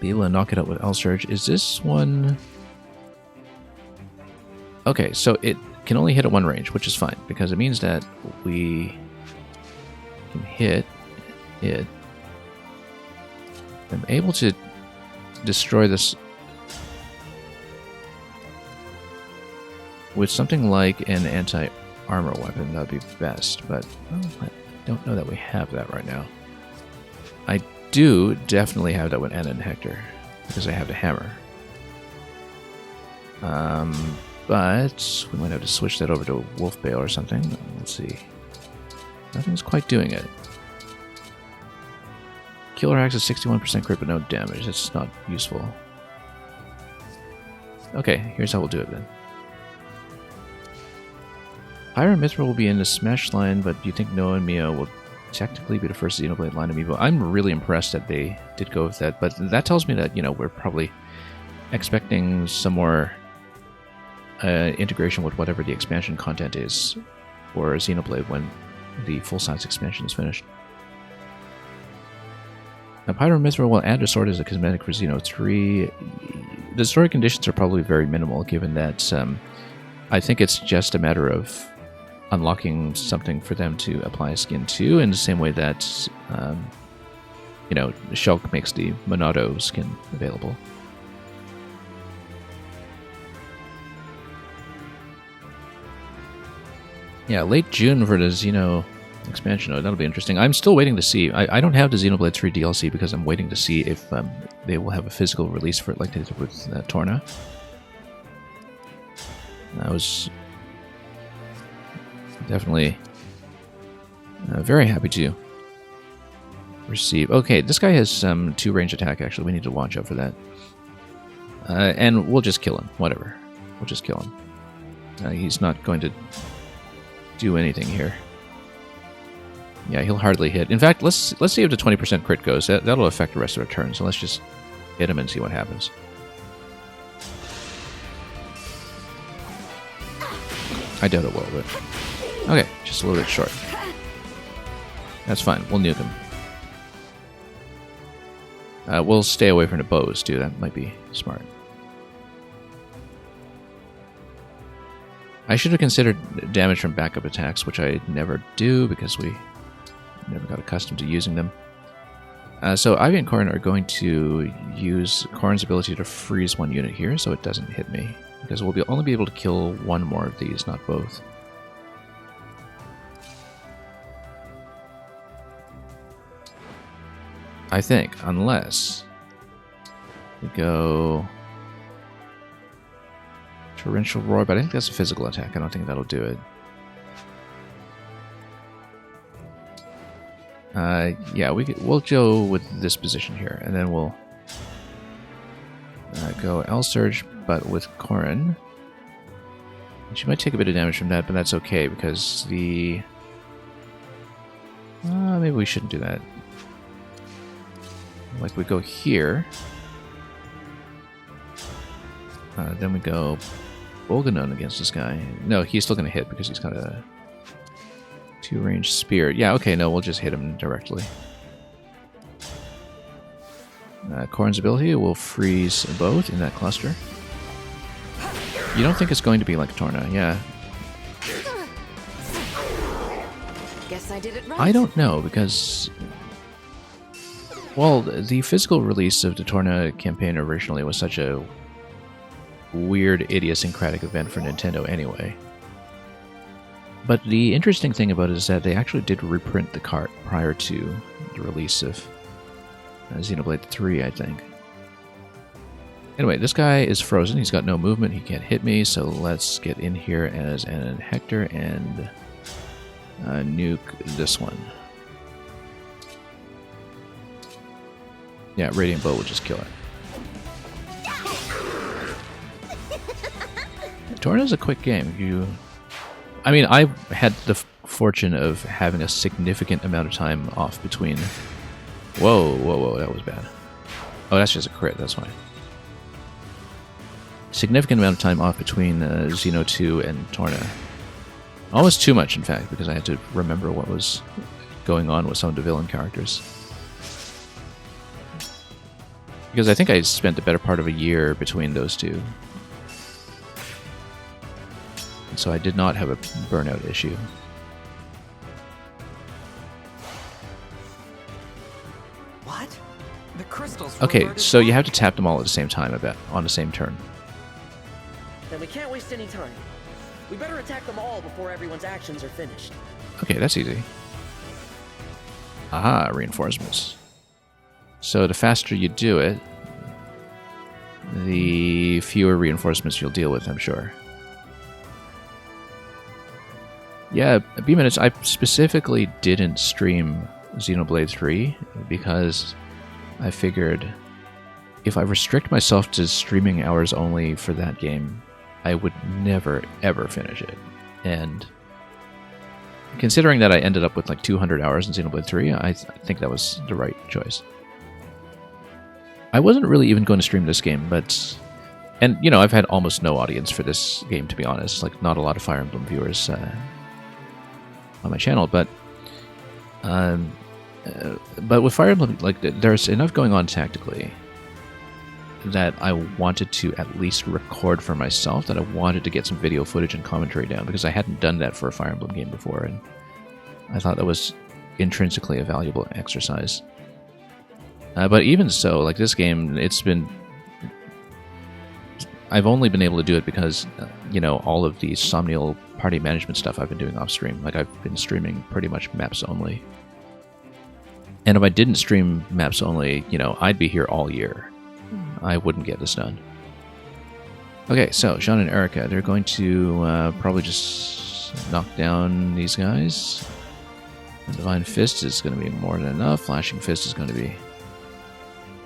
be able to knock it out with L-Surge. Is this one... Okay, so it can only hit at one range, which is fine, because it means that we can hit it. I'm able to destroy this with something like an anti-armor weapon. That would be best, but I don't know that we have that right now. I do definitely have that with Anna and Hector, because I have the hammer. But we might have to switch that over to Wolf Bale or something. Let's see. Nothing's quite doing it. Killer Axe is 61% crit, but no damage. It's not useful. Okay, here's how we'll do it then. Pyra and Mithra will be in the Smash line, but do you think Noah and Mia will technically be the first Xenoblade line amiibo? I'm really impressed that they did go with that, but that tells me that, you know, we're probably expecting some more integration with whatever the expansion content is for Xenoblade when the full-size expansion is finished. Now, Pyra and Mithra will add a sword as a cosmetic for Xeno 3. The story conditions are probably very minimal, given that I think it's just a matter of unlocking something for them to apply skin to, in the same way that, you know, Shulk makes the Monado skin available. Yeah, late June for the Xeno expansion. That'll be interesting. I'm still waiting to see. I don't have the Xenoblade 3 DLC because I'm waiting to see if they will have a physical release for it like they did with Torna. I was definitely very happy to receive. Okay, this guy has 2 range attack, actually. We need to watch out for that. And we'll just kill him. Whatever. We'll just kill him. He's not going to do anything here. Yeah, he'll hardly hit. In fact, let's see if the 20% crit goes. That'll affect the rest of our turn, so let's just hit him and see what happens. I doubt it will, but... Okay, just a little bit short. That's fine, we'll nuke him. We'll stay away from the bows, too. That might be smart. I should have considered damage from backup attacks, which I never do because we never got accustomed to using them. So Ivy and Corrin are going to use Corrin's ability to freeze one unit here so it doesn't hit me, because we'll only be able to kill one more of these, not both. I think, unless we go Torrential Roar, but I think that's a physical attack. I don't think that'll do it. Yeah, we'll go with this position here, and then we'll go L-Surge, but with Corrin. She might take a bit of damage from that, but that's okay, because the... maybe we shouldn't do that. Like, we go here. Then we go Bolganon against this guy. No, he's still going to hit because he's got a 2-range spear. Yeah, okay, no, we'll just hit him directly. Corrin's ability will freeze both in that cluster. You don't think it's going to be like Torna, yeah. Guess I did it right. I don't know, because... Well, the physical release of the Torna campaign originally was such a weird, idiosyncratic event for Nintendo anyway. But the interesting thing about it is that they actually did reprint the cart prior to the release of Xenoblade 3, I think. Anyway, this guy is frozen. He's got no movement. He can't hit me, so let's get in here as an Hector and nuke this one. Yeah, Radiant Bow will just kill it. Torna's a quick game. I mean, I had the fortune of having a significant amount of time off between... Whoa, that was bad. Oh, that's just a crit, that's fine. Significant amount of time off between Xeno 2 and Torna. Almost too much, in fact, because I had to remember what was going on with some of the villain characters. Because I think I spent the better part of a year between those two. And so I did not have a burnout issue. What? The crystals. Okay, reverted so you back. have to tap them all at the same time, I bet, on the same turn. Then we can't waste any time. We better attack them all before everyone's actions are finished. Okay, that's easy. Aha, reinforcements. So the faster you do it, the fewer reinforcements you'll deal with, I'm sure. Yeah, B-Minutes, I specifically didn't stream Xenoblade 3 because I figured if I restrict myself to streaming hours only for that game, I would never, ever finish it. And considering that I ended up with like 200 hours in Xenoblade 3, I think that was the right choice. I wasn't really even going to stream this game, but... And, you know, I've had almost no audience for this game, to be honest. Like, not a lot of Fire Emblem viewers on my channel, but with Fire Emblem, like, there's enough going on tactically that I wanted to at least record for myself, that I wanted to get some video footage and commentary down, because I hadn't done that for a Fire Emblem game before, and I thought that was intrinsically a valuable exercise. But even so, like, this game, I've only been able to do it because, you know, all of the Somnial party management stuff I've been doing off stream. Like, I've been streaming pretty much maps only. And if I didn't stream maps only, you know, I'd be here all year. I wouldn't get this done. Okay, so Jean and Erica, they're going to probably just knock down these guys. The Divine Fist is going to be more than enough. Flashing Fist is going to be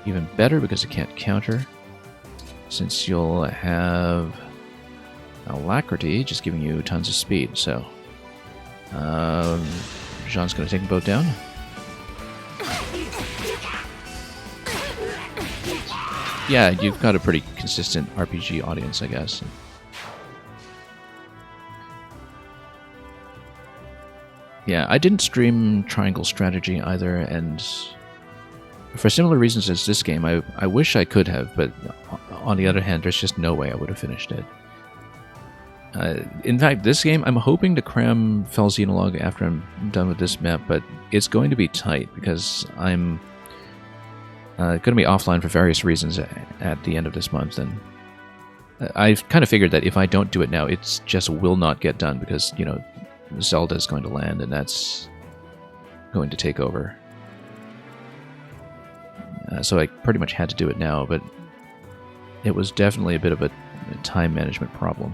even better because it can't counter. Since you'll have Alacrity, just giving you tons of speed. So, Jean's going to take them both down. Yeah, you've got a pretty consistent RPG audience, I guess. Yeah, I didn't stream Triangle Strategy either, and for similar reasons as this game, I wish I could have, but on the other hand, there's just no way I would have finished it. In fact, this game, I'm hoping to cram Fell Xenologue after I'm done with this map, but it's going to be tight because I'm going to be offline for various reasons at the end of this month, and I've kind of figured that if I don't do it now, it just will not get done because, you know, Zelda is going to land, and that's going to take over. So I pretty much had to do it now, but it was definitely a bit of a time management problem.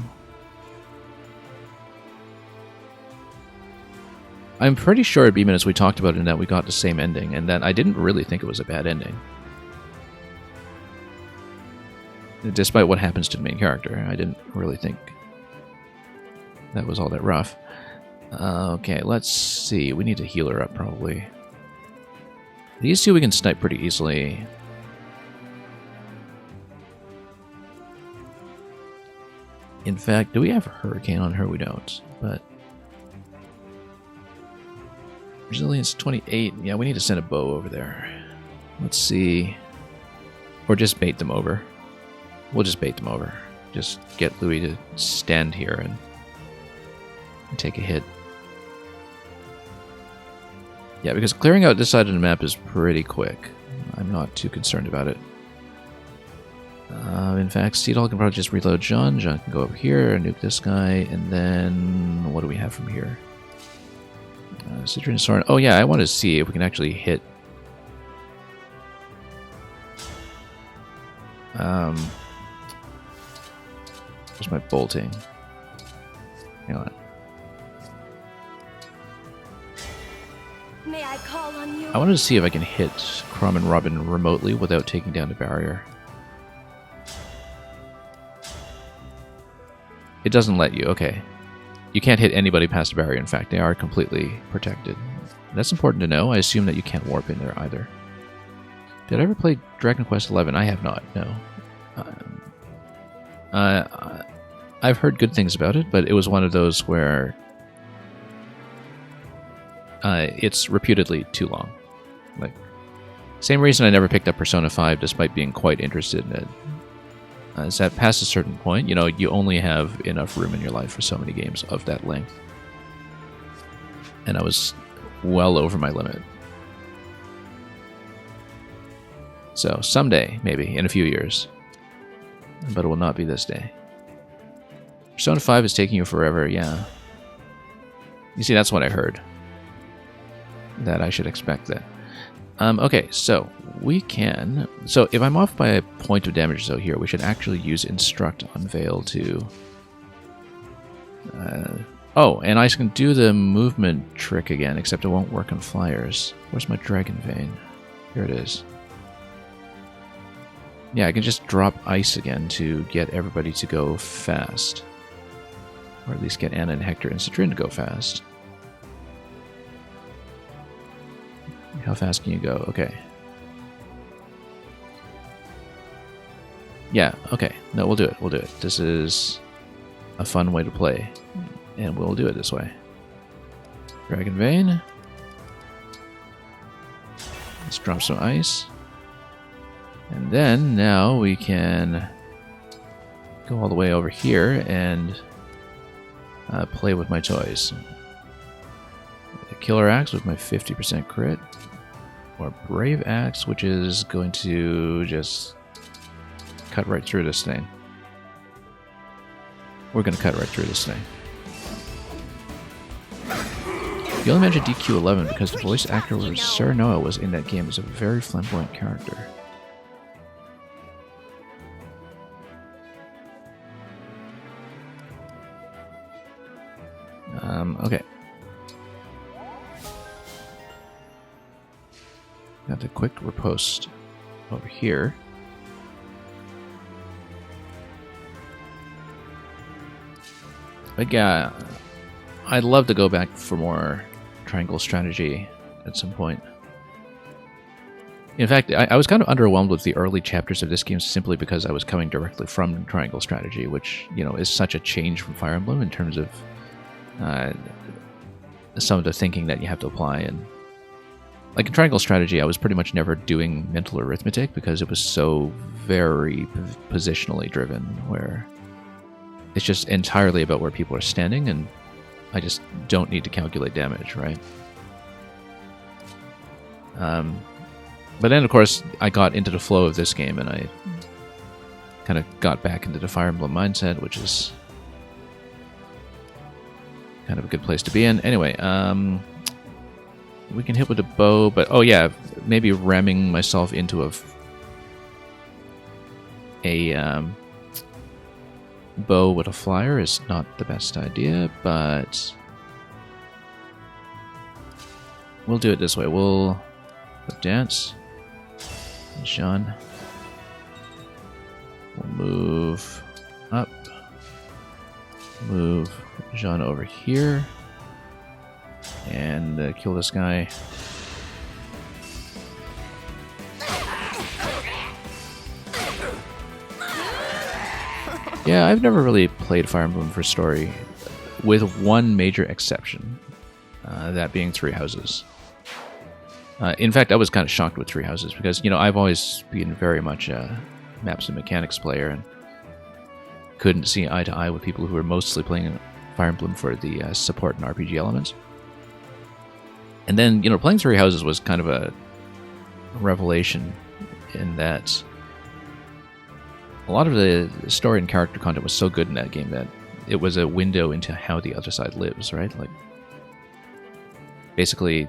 I'm pretty sure at B-Minutes we talked about it and that we got the same ending, and that I didn't really think it was a bad ending. Despite what happens to the main character, I didn't really think that was all that rough. Okay, let's see. We need to heal her up, probably. These two we can snipe pretty easily. In fact, do we have Hurricane on her? We don't, but... Resilience 28. Yeah, we need to send a bow over there. Let's see. Or just bait them over. We'll just bait them over. Just get Louis to stand here and take a hit. Yeah, because clearing out this side of the map is pretty quick. I'm not too concerned about it. In fact, Seedall can probably just reload Jean. Jean can go over here and nuke this guy. And then, what do we have from here? Citron Soren. Oh yeah, I want to see if we can actually hit... Where's my bolting? Hang on. May I call on you? I wanted to see if I can hit Chrom and Robin remotely without taking down the barrier. It doesn't let you, okay. You can't hit anybody past the barrier, in fact. They are completely protected. That's important to know. I assume that you can't warp in there either. Did I ever play Dragon Quest XI? I have not, no. I've heard good things about it, but it was one of those where it's reputedly too long. Like, same reason I never picked up Persona 5 despite being quite interested in it. Is that past a certain point, you know, you only have enough room in your life for so many games of that length. And I was well over my limit. So, someday, maybe, in a few years. But it will not be this day. Persona 5 is taking you forever, yeah. You see, that's what I heard. That I should expect that. Okay, so, we can... So if I'm off by a point of damage so here, we should actually use Instruct on Veil to... oh, and I can do the movement trick again, except it won't work on flyers. Where's my Dragon Vein? Here it is. Yeah, I can just drop Ice again to get everybody to go fast. Or at least get Anna and Hector and Citrin to go fast. How fast can you go? Okay. Yeah, okay. No, we'll do it. We'll do it. This is a fun way to play. And we'll do it this way. Dragon Vein. Let's drop some ice. And then, now we can go all the way over here and play with my toys. A Killer Axe with my 50% crit. Or Brave Axe, which is going to just cut right through this thing. We're going to cut right through this thing. You only mentioned DQ11 because the voice actor where Sir Noah was in that game is a very flamboyant character. Okay. Got the quick riposte over here. But yeah, I'd love to go back for more triangle strategy at some point. In fact, I was kind of underwhelmed with the early chapters of this game simply because I was coming directly from triangle strategy, which, you know, is such a change from Fire Emblem in terms of some of the thinking that you have to apply. And like in triangle strategy, I was pretty much never doing mental arithmetic because it was so very positionally driven, where it's just entirely about where people are standing, and I just don't need to calculate damage, right? But then, of course, I got into the flow of this game, and I kind of got back into the Fire Emblem mindset, which is kind of a good place to be in. Anyway, we can hit with a bow, but oh yeah, maybe ramming myself into a bow with a flyer is not the best idea, but we'll do it this way. We'll dance. Jean. We'll move up. Move Jean over here. And kill this guy. Yeah, I've never really played Fire Emblem for story, with one major exception, that being Three Houses. In fact, I was kind of shocked with Three Houses because, you know, I've always been very much a maps and mechanics player and couldn't see eye to eye with people who were mostly playing Fire Emblem for the support and RPG elements. And then, you know, playing Three Houses was kind of a revelation in that a lot of the story and character content was so good in that game that it was a window into how the other side lives, right? Like, basically,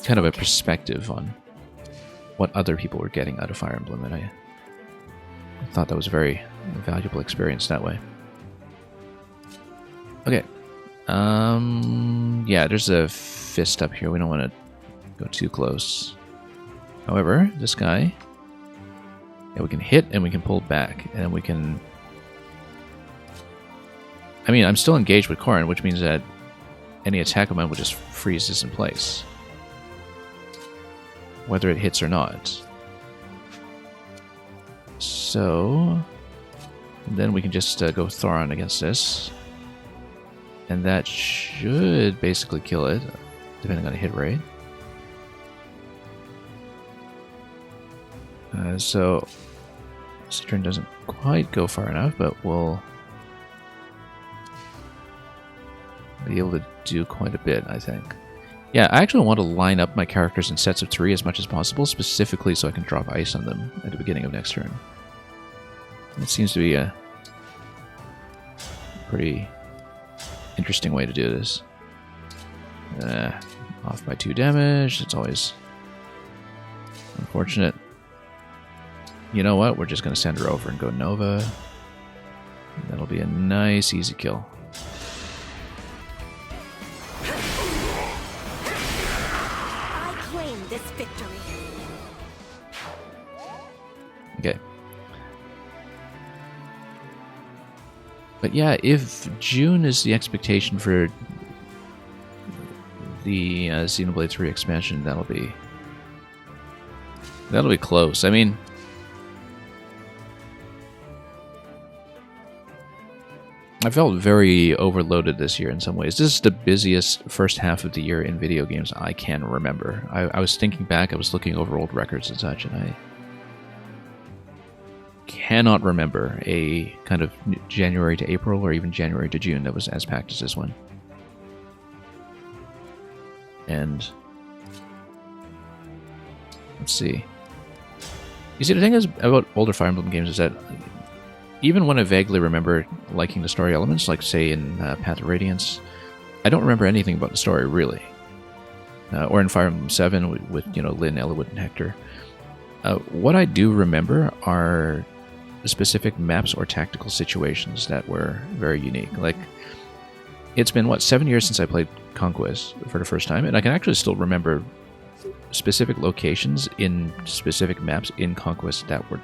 kind of a perspective on what other people were getting out of Fire Emblem, and I thought that was a very valuable experience that way. Okay. Yeah, there's a fist up here. We don't want to go too close. However, this guy... yeah, we can hit and we can pull back, and we can... I mean, I'm still engaged with Corrin, which means that any attack of mine will just freeze this in place, whether it hits or not. So... then we can just go Thoron against this. And that should basically kill it, depending on a hit rate. So... Citrin doesn't quite go far enough, but we'll be able to do quite a bit, I think. Yeah, I actually want to line up my characters in sets of 3 as much as possible, specifically so I can drop ice on them at the beginning of next turn. That seems to be a pretty interesting way to do this. Off by 2 damage, it's always unfortunate. you know what? We're just going to send her over and go Nova. That'll be a nice, easy kill. I claim this victory. Okay. But yeah, if June is the expectation for the Xenoblade 3 expansion, that'll be close. I mean, I felt very overloaded this year in some ways. This is the busiest first half of the year in video games I can remember. I was thinking back, I was looking over old records and such, and I cannot remember a kind of January to April or even January to June that was as packed as this one. And let's see. You see, the thing is about older Fire Emblem games is that even when I vaguely remember liking the story elements, like say in Path of Radiance, I don't remember anything about the story really. Or in Fire Emblem 7 with Lyn, Eliwood, and Hector. What I do remember are specific maps or tactical situations that were very unique. Like, it's been 7 years since I played Conquest for the first time, and I can actually still remember specific locations in specific maps in Conquest that were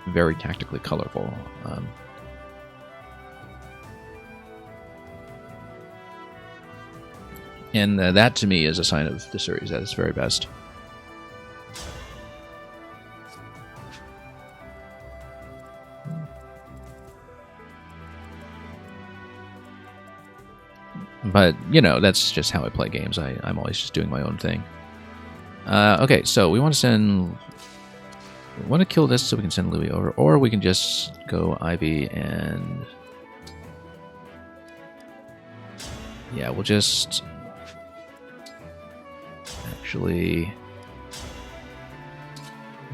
very tactically colorful. And that to me is a sign of the series at its very best. But, that's just how I play games. I'm always just doing my own thing. Okay, so we want to kill this so we can send Louis over, or we can just go Ivy and... Yeah, we'll just... Actually...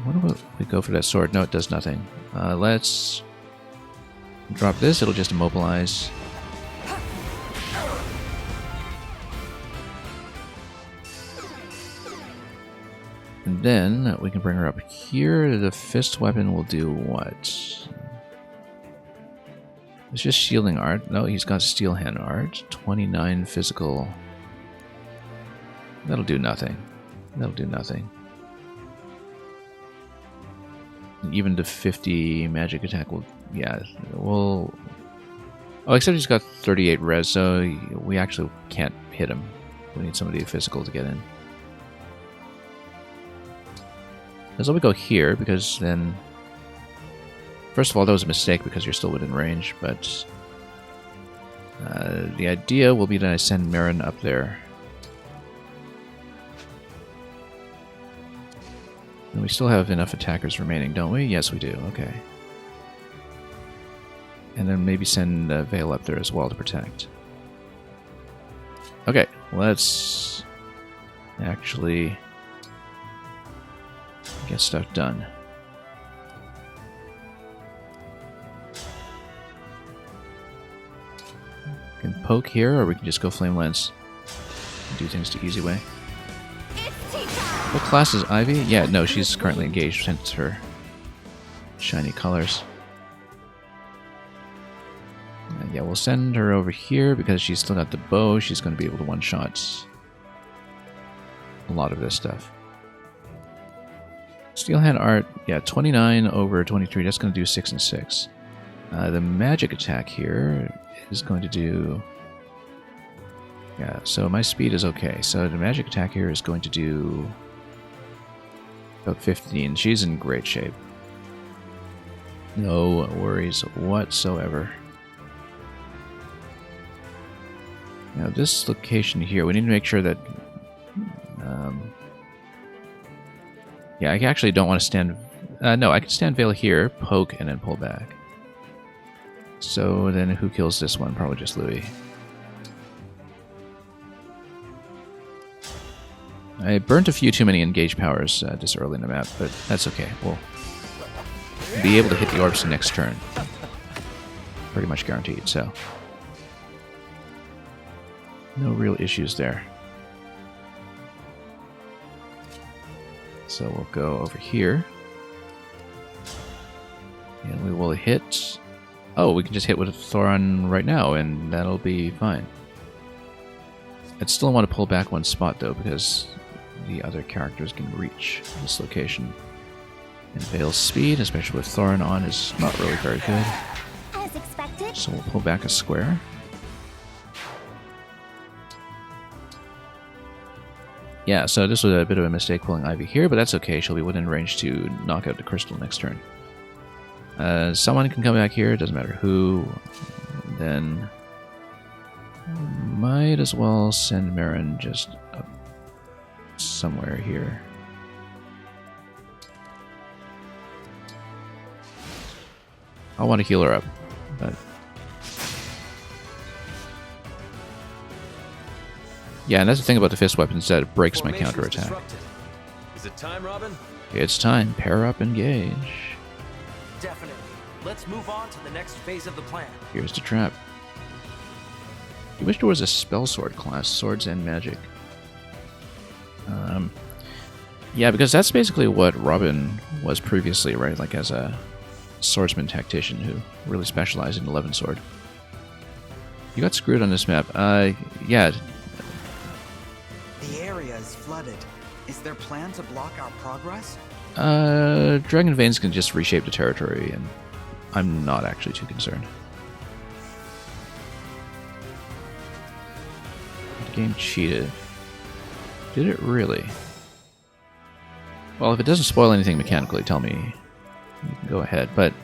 What about we go for that sword? No, it does nothing. Let's drop this, it'll just immobilize. And then we can bring her up here. The fist weapon will do what? It's just shielding art. No, he's got steel hand art. 29 physical. That'll do nothing. That'll do nothing. Even the 50 magic attack will... Yeah, we'll... Oh, except he's got 38 res, so we actually can't hit him. We need somebody physical to get in. So we go here, because then... First of all, that was a mistake, because you're still within range, but... the idea will be that I send Marin up there. And we still have enough attackers remaining, don't we? Yes, we do. Okay. And then maybe send Vale up there as well to protect. Okay, let's actually get stuff done. We can poke here, or we can just go Flame Lance and do things the easy way. What class is Ivy? Yeah, no, she's currently engaged since her shiny colors. And yeah, we'll send her over here because she's still got the bow. She's going to be able to one-shot a lot of this stuff. Steelhand art, yeah, 29 over 23. That's going to do 6 and 6. The magic attack here is going to do... Yeah, so my speed is okay. So the magic attack here is going to do about 15. She's in great shape. No worries whatsoever. Now this location here, we need to make sure that... yeah, I actually don't want to stand... no, I can stand Vale here, poke, and then pull back. So then who kills this one? Probably just Louis. I burnt a few too many engage powers this early in the map, but that's okay. We'll be able to hit the orbs next turn. Pretty much guaranteed, so... No real issues there. So we'll go over here. And we will hit... Oh, we can just hit with Thoron right now, and that'll be fine. I'd still want to pull back one spot, though, because the other characters can reach this location. And Vale's speed, especially with Thoron on, is not really very good. As expected. So we'll pull back a square. Yeah, so this was a bit of a mistake pulling Ivy here, but that's okay. She'll be within range to knock out the crystal next turn. Someone can come back here, doesn't matter who. Then might as well send Marin just up somewhere here. I want to heal her up, but yeah, and that's the thing about the fist weapons, that it breaks my counterattack. Disrupted. Is it time, Robin? It's time. Pair up, engage. Definitely. Let's move on to the next phase of the plan. Here's the trap. You wish there was a spell sword class, swords and magic. Yeah, because that's basically what Robin was previously, right? Like as a swordsman tactician who really specialized in 11 sword. You got screwed on this map. Yeah. The area is flooded. Is there plan to block our progress? Dragon Veins can just reshape the territory, and I'm not actually too concerned. The game cheated. Did it really? Well, if it doesn't spoil anything mechanically, tell me. You can go ahead, but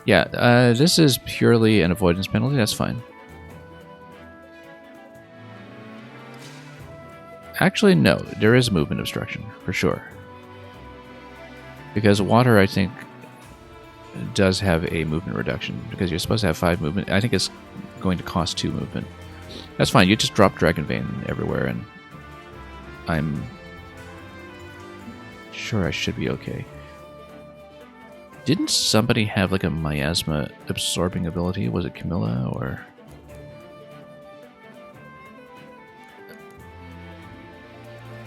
yeah, this is purely an avoidance penalty. That's fine. Actually, no. There is movement obstruction, for sure. Because water, I think, does have a movement reduction. Because you're supposed to have 5 movement. I think it's going to cost 2 movement. That's fine. You just drop Dragon Vein everywhere, and I'm sure I should be okay. Didn't somebody have like a miasma absorbing ability? Was it Camilla or...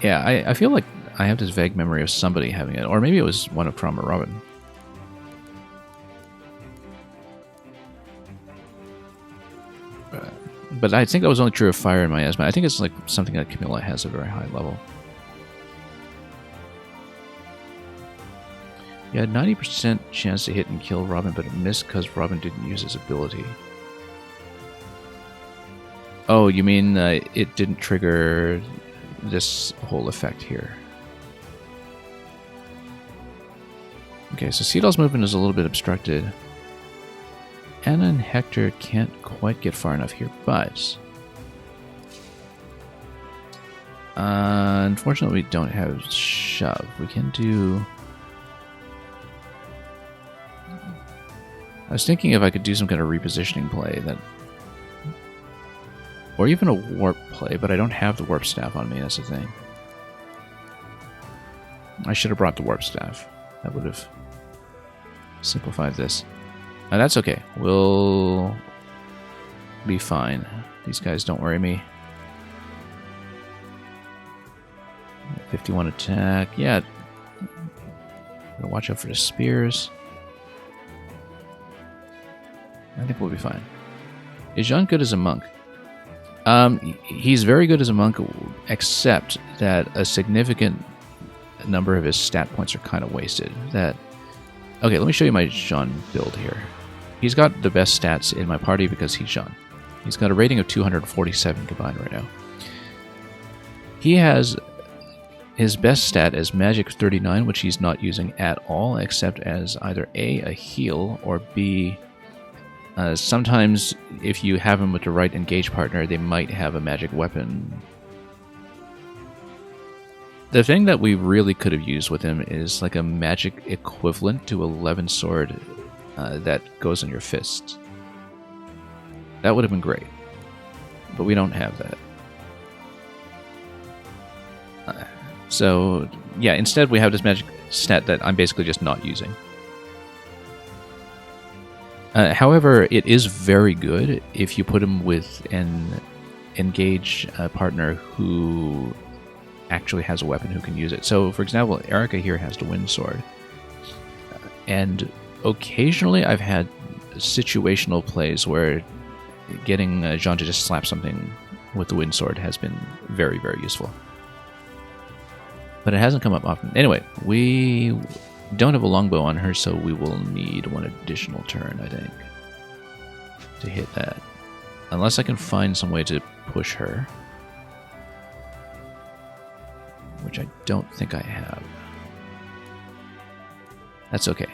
Yeah, I feel like I have this vague memory of somebody having it. Or maybe it was one of Chrom or Robin. But I think that was only true of Fire and Miasma. I think it's like something that Camilla has at a very high level. Yeah, 90% chance to hit and kill Robin, but it missed because Robin didn't use his ability. Oh, you mean it didn't trigger this whole effect here. Okay, so Seedall's movement is a little bit obstructed. Anna and Hector can't quite get far enough here, but... unfortunately, we don't have Shove. We can do... I was thinking if I could do some kind of repositioning play that... Or even a warp play, but I don't have the warp staff on me, that's the thing. I should have brought the warp staff. That would have simplified this. That's okay. We'll be fine. These guys don't worry me. 51 attack. Yeah. Gotta watch out for the spears. I think we'll be fine. Is Jean good as a monk? He's very good as a monk, except that a significant number of his stat points are kind of wasted. Okay, let me show you my Jean build here. He's got the best stats in my party because he's Jean. He's got a rating of 247 combined right now. He has his best stat as Magic 39, which he's not using at all, except as either A, a heal, or B, sometimes if you have him with the right engage partner, they might have a magic weapon. The thing that we really could have used with him is like a magic equivalent to 11 sword that goes on your fist. That would have been great. But we don't have that. So, yeah, instead we have this magic stat that I'm basically just not using. However, it is very good if you put him with an engage partner who actually has a weapon who can use it. So, for example, Erica here has the wind sword. And occasionally I've had situational plays where getting Jean to just slap something with the wind sword has been very, very useful. But it hasn't come up often. Anyway, we don't have a longbow on her, so we will need one additional turn, I think, to hit that. Unless I can find some way to push her. Which I don't think I have. That's okay.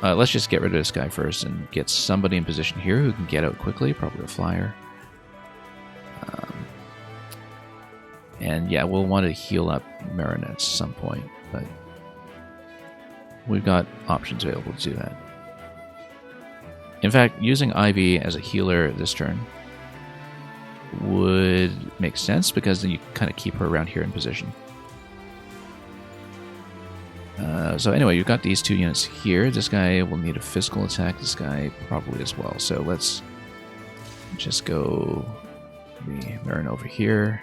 Let's just get rid of this guy first and get somebody in position here who can get out quickly, probably a flyer. And yeah, we'll want to heal up Marin at some point, but we've got options available to do that. In fact, using Ivy as a healer this turn would make sense, because then you kind of keep her around here in position. So anyway, you've got these two units here. This guy will need a physical attack. This guy probably as well. So let's just go the Marin over here.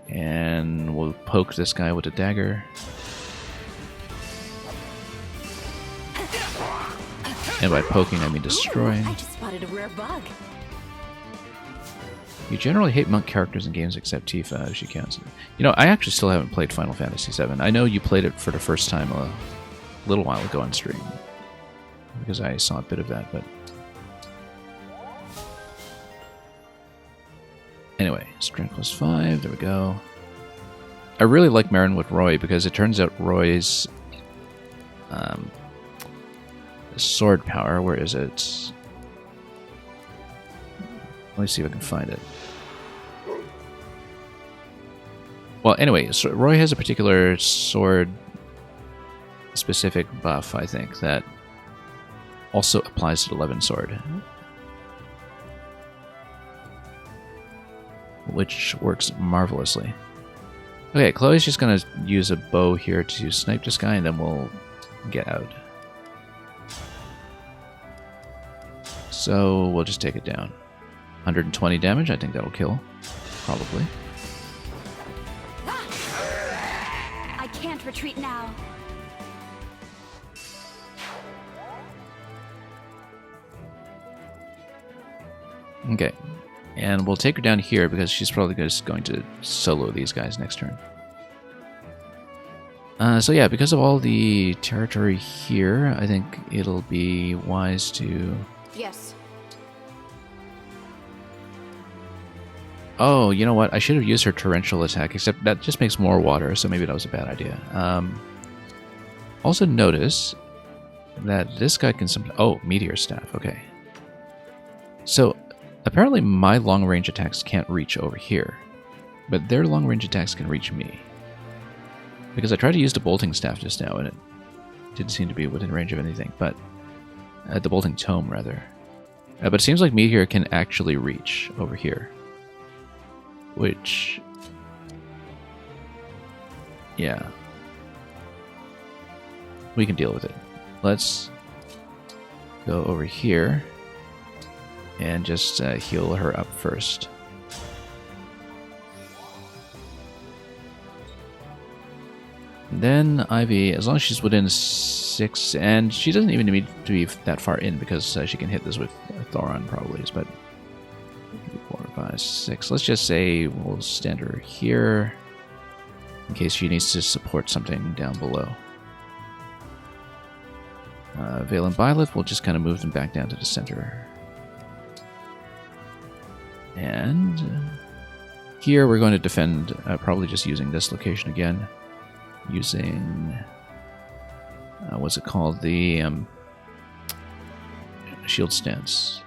And we'll poke this guy with a dagger. And by poking, I mean destroying. I just spotted a rare bug. You generally hate monk characters in games except Tifa, if she counts. You know, I actually still haven't played Final Fantasy VII. I know you played it for the first time a little while ago on stream, because I saw a bit of that, but... Anyway, strength plus 5, there we go. I really like Marin with Roy, because it turns out Roy's sword power, where is it? Let me see if I can find it. Well, anyway, so Roy has a particular sword-specific buff, I think, that also applies to the Levin sword, which works marvelously. Okay, Chloe's just going to use a bow here to snipe this guy, and then we'll get out. So we'll just take it down. 120 damage, I think that'll kill. Probably. I can't retreat now. Okay. And we'll take her down here, because she's probably just going to solo these guys next turn. So yeah, because of all the territory here, I think it'll be wise to... Yes. Oh, you know what? I should have used her torrential attack, except that just makes more water, so maybe that was a bad idea. Also notice that this guy can... Oh, meteor staff, okay. So, apparently my long-range attacks can't reach over here, but their long-range attacks can reach me. Because I tried to use the bolting staff just now, and it didn't seem to be within range of anything, but... the bolting tome, rather. But it seems like meteor can actually reach over here. Which... yeah. We can deal with it. Let's go over here and just heal her up first. Then Ivy, as long as she's within 6, and she doesn't even need to be that far in, because she can hit this with Thoron probably, but 4, 5, 6. Let's just say we'll stand her here in case she needs to support something down below. Vale and Byleth, we'll just kind of move them back down to the center. And here we're going to defend, probably just using this location again. Using, what's it called? The shield stance.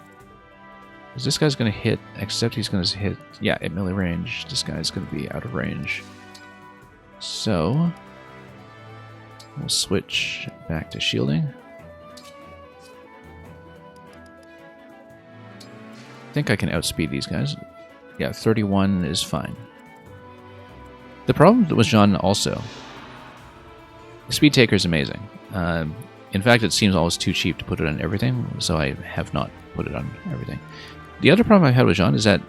Because this guy's going to hit, except he's going to hit, yeah, at melee range. This guy's going to be out of range. So, we'll switch back to shielding. I think I can outspeed these guys. Yeah, 31 is fine. The problem with Jean also, Speed Taker is amazing. In fact, it seems almost too cheap to put it on everything, so I have not put it on everything. The other problem I had with Jean is that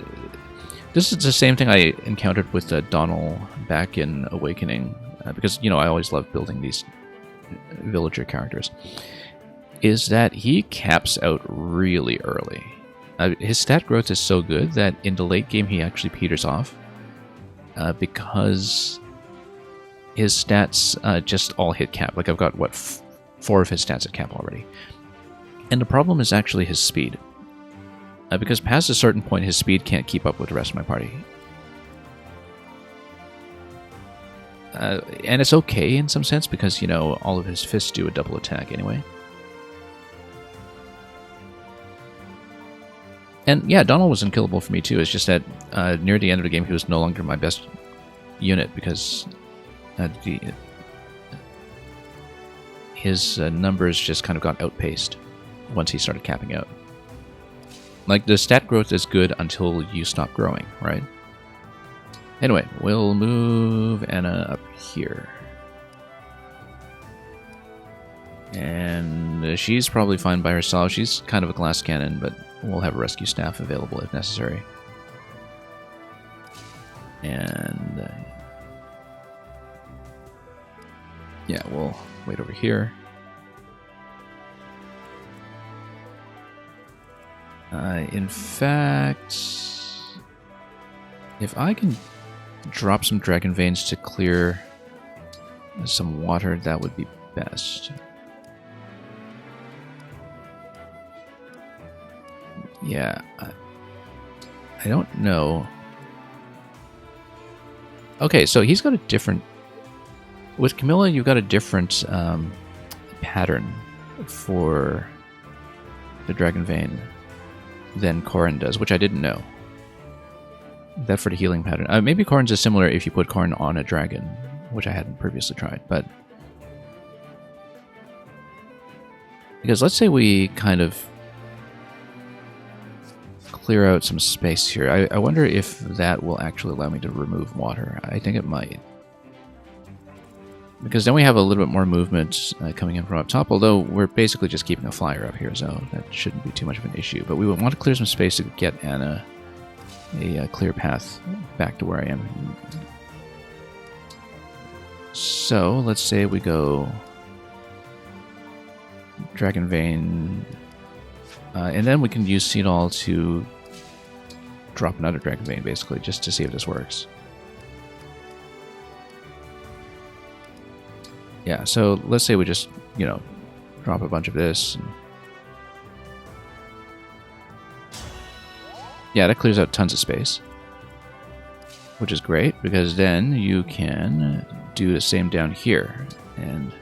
this is the same thing I encountered with Donald back in Awakening, because, you know, I always love building these villager characters, is that he caps out really early. His stat growth is so good that in the late game he actually peters off because his stats just all hit cap. Like I've got, what, 4 of his stats at cap already. And the problem is actually his speed. Because past a certain point his speed can't keep up with the rest of my party. And it's okay in some sense because, you know, all of his fists do a double attack anyway. And yeah, Donald was unkillable for me too. It's just that near the end of the game he was no longer my best unit because his numbers just kind of got outpaced once he started capping out. Like, the stat growth is good until you stop growing, right? Anyway, we'll move Anna up here. And she's probably fine by herself. She's kind of a glass cannon, but we'll have a rescue staff available if necessary. And yeah, we'll wait over here. In fact, if I can drop some dragon veins to clear some water, that would be best. Yeah, I don't know. Okay, so he's got a different... With Camilla, you've got a different pattern for the dragon vein than Corrin does, which I didn't know. That for the healing pattern. Maybe Corrin's is similar if you put Corrin on a dragon, which I hadn't previously tried, but... Because let's say we kind of clear out some space here. I wonder if that will actually allow me to remove water. I think it might. Because then we have a little bit more movement coming in from up top, although we're basically just keeping a flyer up here, so that shouldn't be too much of an issue. But we would want to clear some space to get Anna a clear path back to where I am. So, let's say we go Dragon Vein, and then we can use Seedall to drop another Dragon Vein, basically, just to see if this works. Yeah, so let's say we just, you know, drop a bunch of this. And yeah, that clears out tons of space. Which is great, because then you can do the same down here. And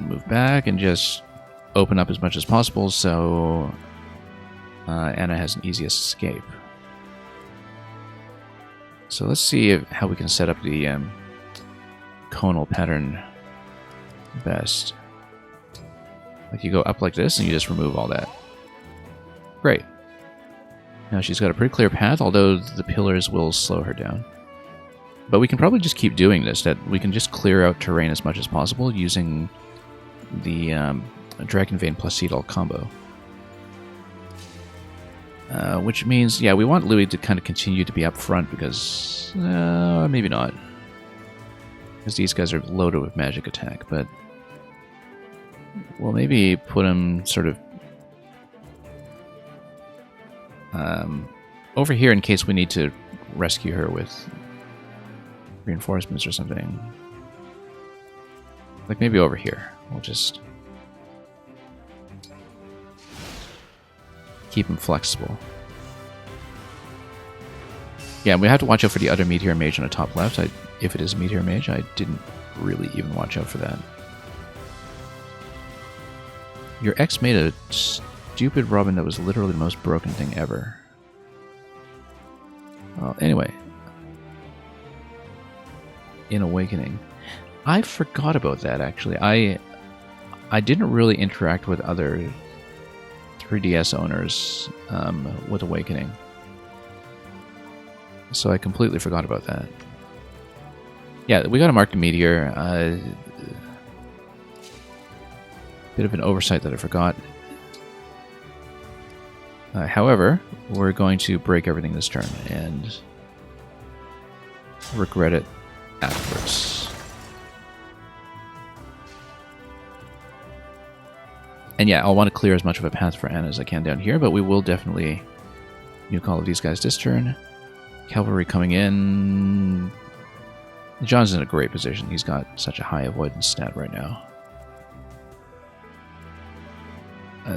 move back and just open up as much as possible so Anna has an easy escape. So let's see how we can set up the conal pattern best. Like you go up like this and you just remove all that. Great. Now she's got a pretty clear path, although the pillars will slow her down. But we can probably just keep doing this, that we can just clear out terrain as much as possible using the Dragon Vein plus Seedall combo. Which means, yeah, we want Louis to kind of continue to be up front because... maybe not. Because these guys are loaded with magic attack, but... We'll maybe put him sort of... over here in case we need to rescue her with reinforcements or something. Like maybe over here. We'll just... keep him flexible. Yeah, and we have to watch out for the other Meteor Mage on the top left. If it is a Meteor Mage, I didn't really even watch out for that. Your ex made a stupid Robin that was literally the most broken thing ever. Well, anyway. In Awakening. I forgot about that, actually. I didn't really interact with other 3DS owners with Awakening. So I completely forgot about that. Yeah, we got to mark the meteor. Bit of an oversight that I forgot. However, we're going to break everything this turn, and regret it afterwards. And yeah, I'll want to clear as much of a path for Anna as I can down here, but we will definitely nuke all of these guys this turn. Cavalry coming in. John's in a great position. He's got such a high avoidance stat right now.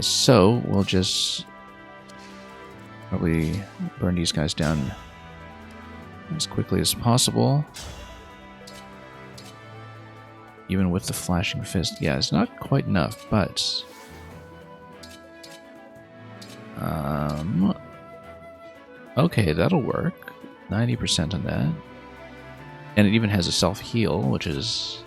So we'll just probably burn these guys down as quickly as possible. Even with the flashing fist. Yeah, it's not quite enough, but... okay, that'll work. 90% on that. And it even has a self-heal, which is...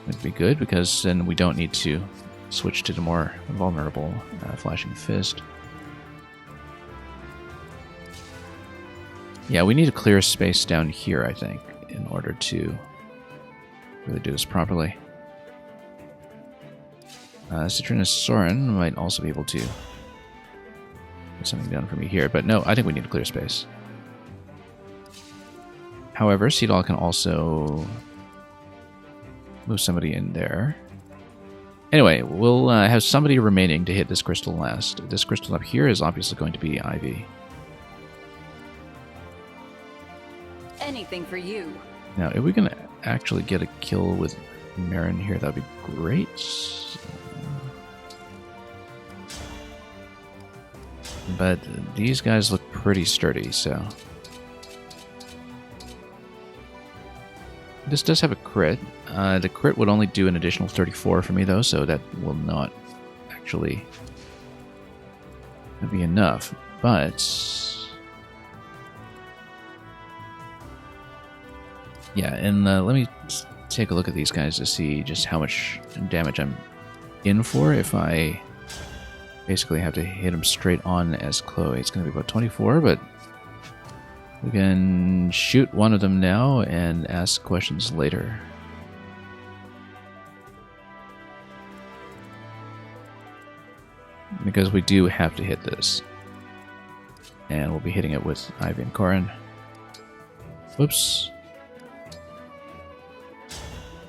would be good, because then we don't need to switch to the more vulnerable flashing fist. Yeah, we need to clear space down here, I think, in order to really do this properly. Citrinus Soren might also be able to get something done for me here, but no, I think we need to clear space. However, Seedall can also move somebody in there. Anyway, we'll have somebody remaining to hit this crystal last. This crystal up here is obviously going to be Ivy. Anything for you. Now, if we can actually get a kill with Marin here, that would be great. But these guys look pretty sturdy, so... This does have a crit. The crit would only do an additional 34 for me, though, so that will not actually be enough. But... yeah, and let me take a look at these guys to see just how much damage I'm in for if I basically have to hit them straight on as Chloe. It's going to be about 24, but we can shoot one of them now and ask questions later. Because we do have to hit this. And we'll be hitting it with Ivy and Corin. Whoops.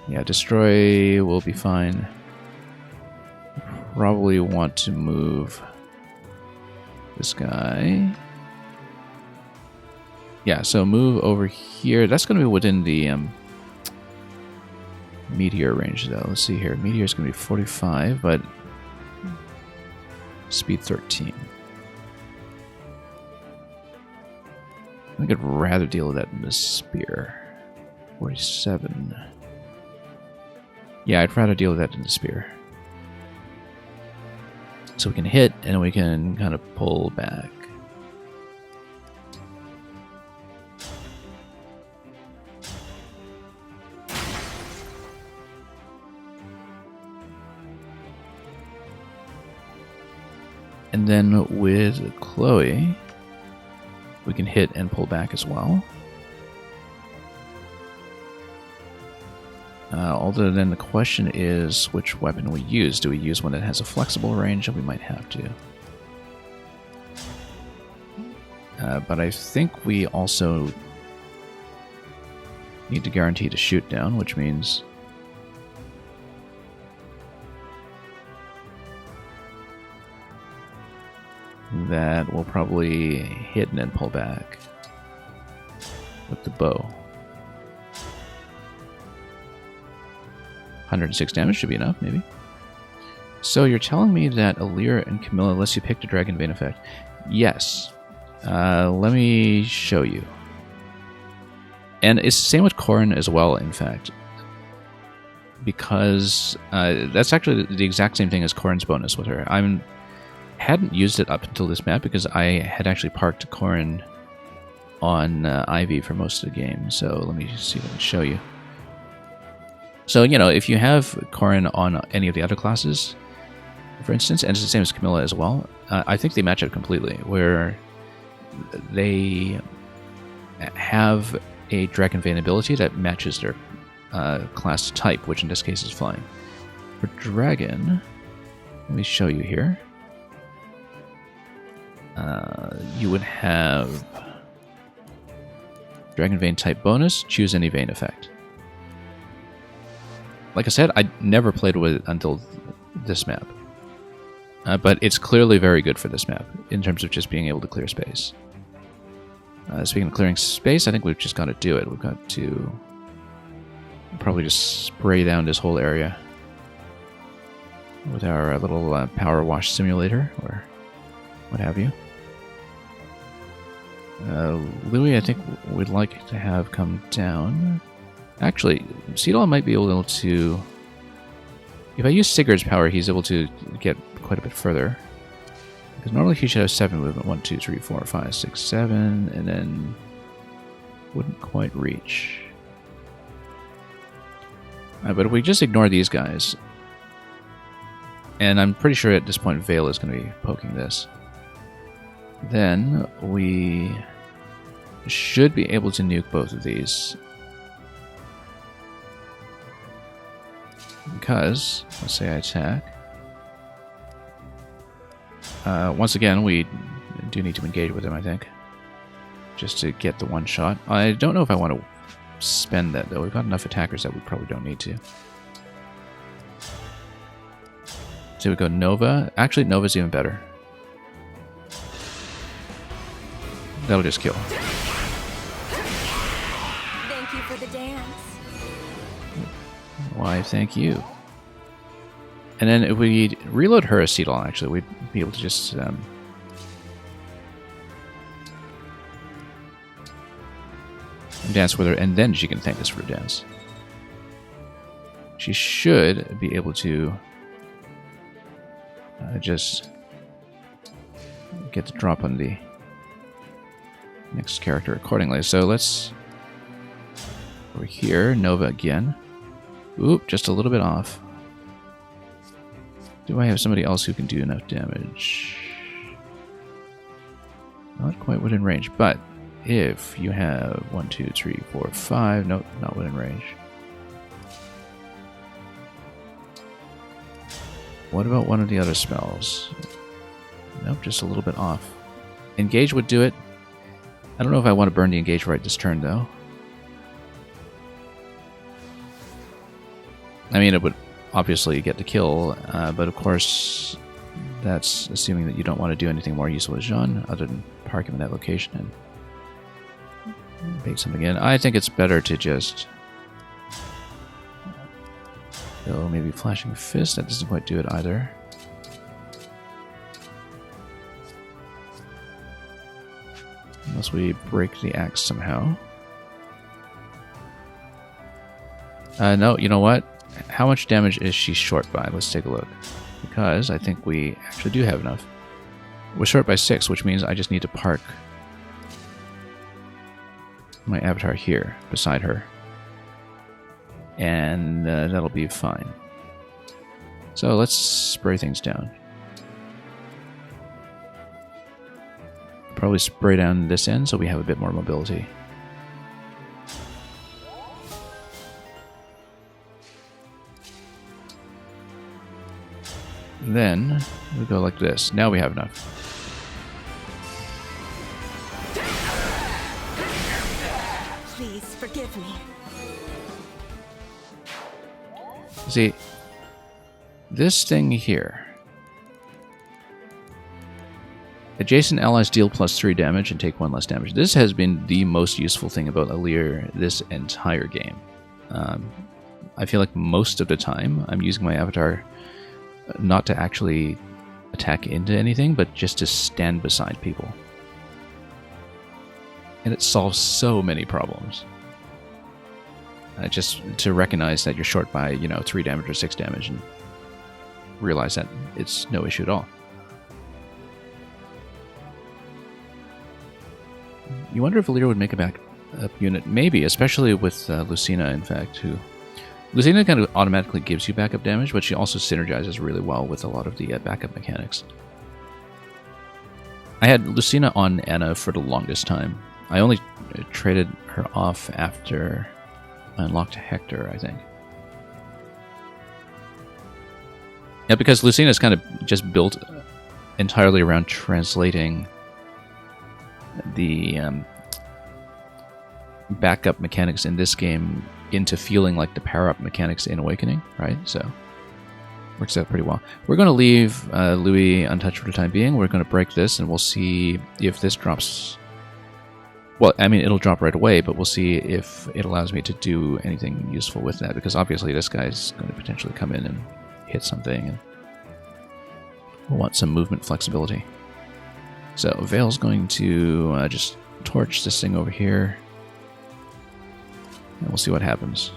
Yeah, destroy will be fine. Probably want to move this guy. Yeah, so move over here. That's going to be within the meteor range, though. Let's see here. Meteor is going to be 45, but speed 13. I think I'd rather deal with that than the spear. 47. Yeah, I'd rather deal with that than the spear. So we can hit, and we can kind of pull back. And then with Chloe, we can hit and pull back as well. Although then the question is which weapon we use. Do we use one that has a flexible range? And we might have to. But I think we also need to guarantee to shoot down, which means that we'll probably hit and then pull back with the bow. 106 damage should be enough, maybe. So you're telling me that Alira and Camilla lets you pick the Dragon Vein effect? Yes. Let me show you. And it's the same with Corin as well, in fact. Because that's actually the exact same thing as Corin's bonus with her. I hadn't used it up until this map because I had actually parked Corin on Ivy for most of the game. So let me see if I can show you. So, you know, if you have Corin on any of the other classes, for instance, and it's the same as Camilla as well, I think they match up completely, where they have a Dragon Vein ability that matches their class type, which in this case is flying. For Dragon, let me show you here. You would have Dragon Vein type bonus, choose any vein effect. Like I said, I never played with it until this map. But it's clearly very good for this map, in terms of just being able to clear space. Speaking of clearing space, I think we've just got to do it. We've got to probably just spray down this whole area with our little power wash simulator, or what have you. Louis, I think we'd like to have come down. Actually, Seedall might be able to... If I use Sigurd's power, he's able to get quite a bit further. Because normally he should have 7 movement. 1, 2, 3, 4, 5, 6, 7, and then wouldn't quite reach. But if we just ignore these guys, and I'm pretty sure at this point Vale is going to be poking this, then we should be able to nuke both of these. Because, let's say I attack. Once again, we do need to engage with him, I think. Just to get the one shot. I don't know if I want to spend that, though. We've got enough attackers that we probably don't need to. So we go Nova. Actually, Nova's even better. That'll just kill. Thank you for the dance. Why, thank you. And then if we reload her as Seedall, actually, we'd be able to just... dance with her, and then she can thank us for a dance. She should be able to just get the drop on the next character accordingly. So let's... Over here, Nova again. Oop, just a little bit off. Do I have somebody else who can do enough damage? Not quite within range, but if you have 1, 2, 3, 4, 5, nope, not within range. What about one of the other spells? Nope, just a little bit off. Engage would do it. I don't know if I want to burn the engage right this turn, though. I mean, it would obviously get the kill, but of course, that's assuming that you don't want to do anything more useful with Jean, other than park him in that location and bait something in. I think it's better to just... Oh, maybe Flashing Fist, that doesn't quite do it either. Unless we break the axe somehow. No, you know what? How much damage is she short by? Let's take a look. Because I think we actually do have enough. We're short by 6, which means I just need to park my avatar here, beside her. And that'll be fine. So let's spray things down. Probably spray down this end so we have a bit more mobility. Then we go like this. Now we have enough. Please forgive me. See, this thing here. Adjacent allies deal +3 damage and take 1 less damage. This has been the most useful thing about Alir this entire game. I feel like most of the time I'm using my avatar not to actually attack into anything, but just to stand beside people. And it solves so many problems. Just to recognize that you're short by, 3 damage or 6 damage and realize that it's no issue at all. You wonder if Alir would make a backup unit. Maybe, especially with Lucina, in fact, who... Lucina kind of automatically gives you backup damage, but she also synergizes really well with a lot of the backup mechanics. I had Lucina on Anna for the longest time. I only traded her off after I unlocked Hector, I think. Yeah, because Lucina is kind of just built entirely around translating the backup mechanics in this game into feeling like the power-up mechanics in Awakening, right? So works out pretty well. We're going to leave Louis untouched for the time being. We're going to break this, and we'll see if this drops... Well, I mean, it'll drop right away, but we'll see if it allows me to do anything useful with that, because obviously this guy's going to potentially come in and hit something, and we'll want some movement flexibility. So Vale's going to just torch this thing over here, and we'll see what happens.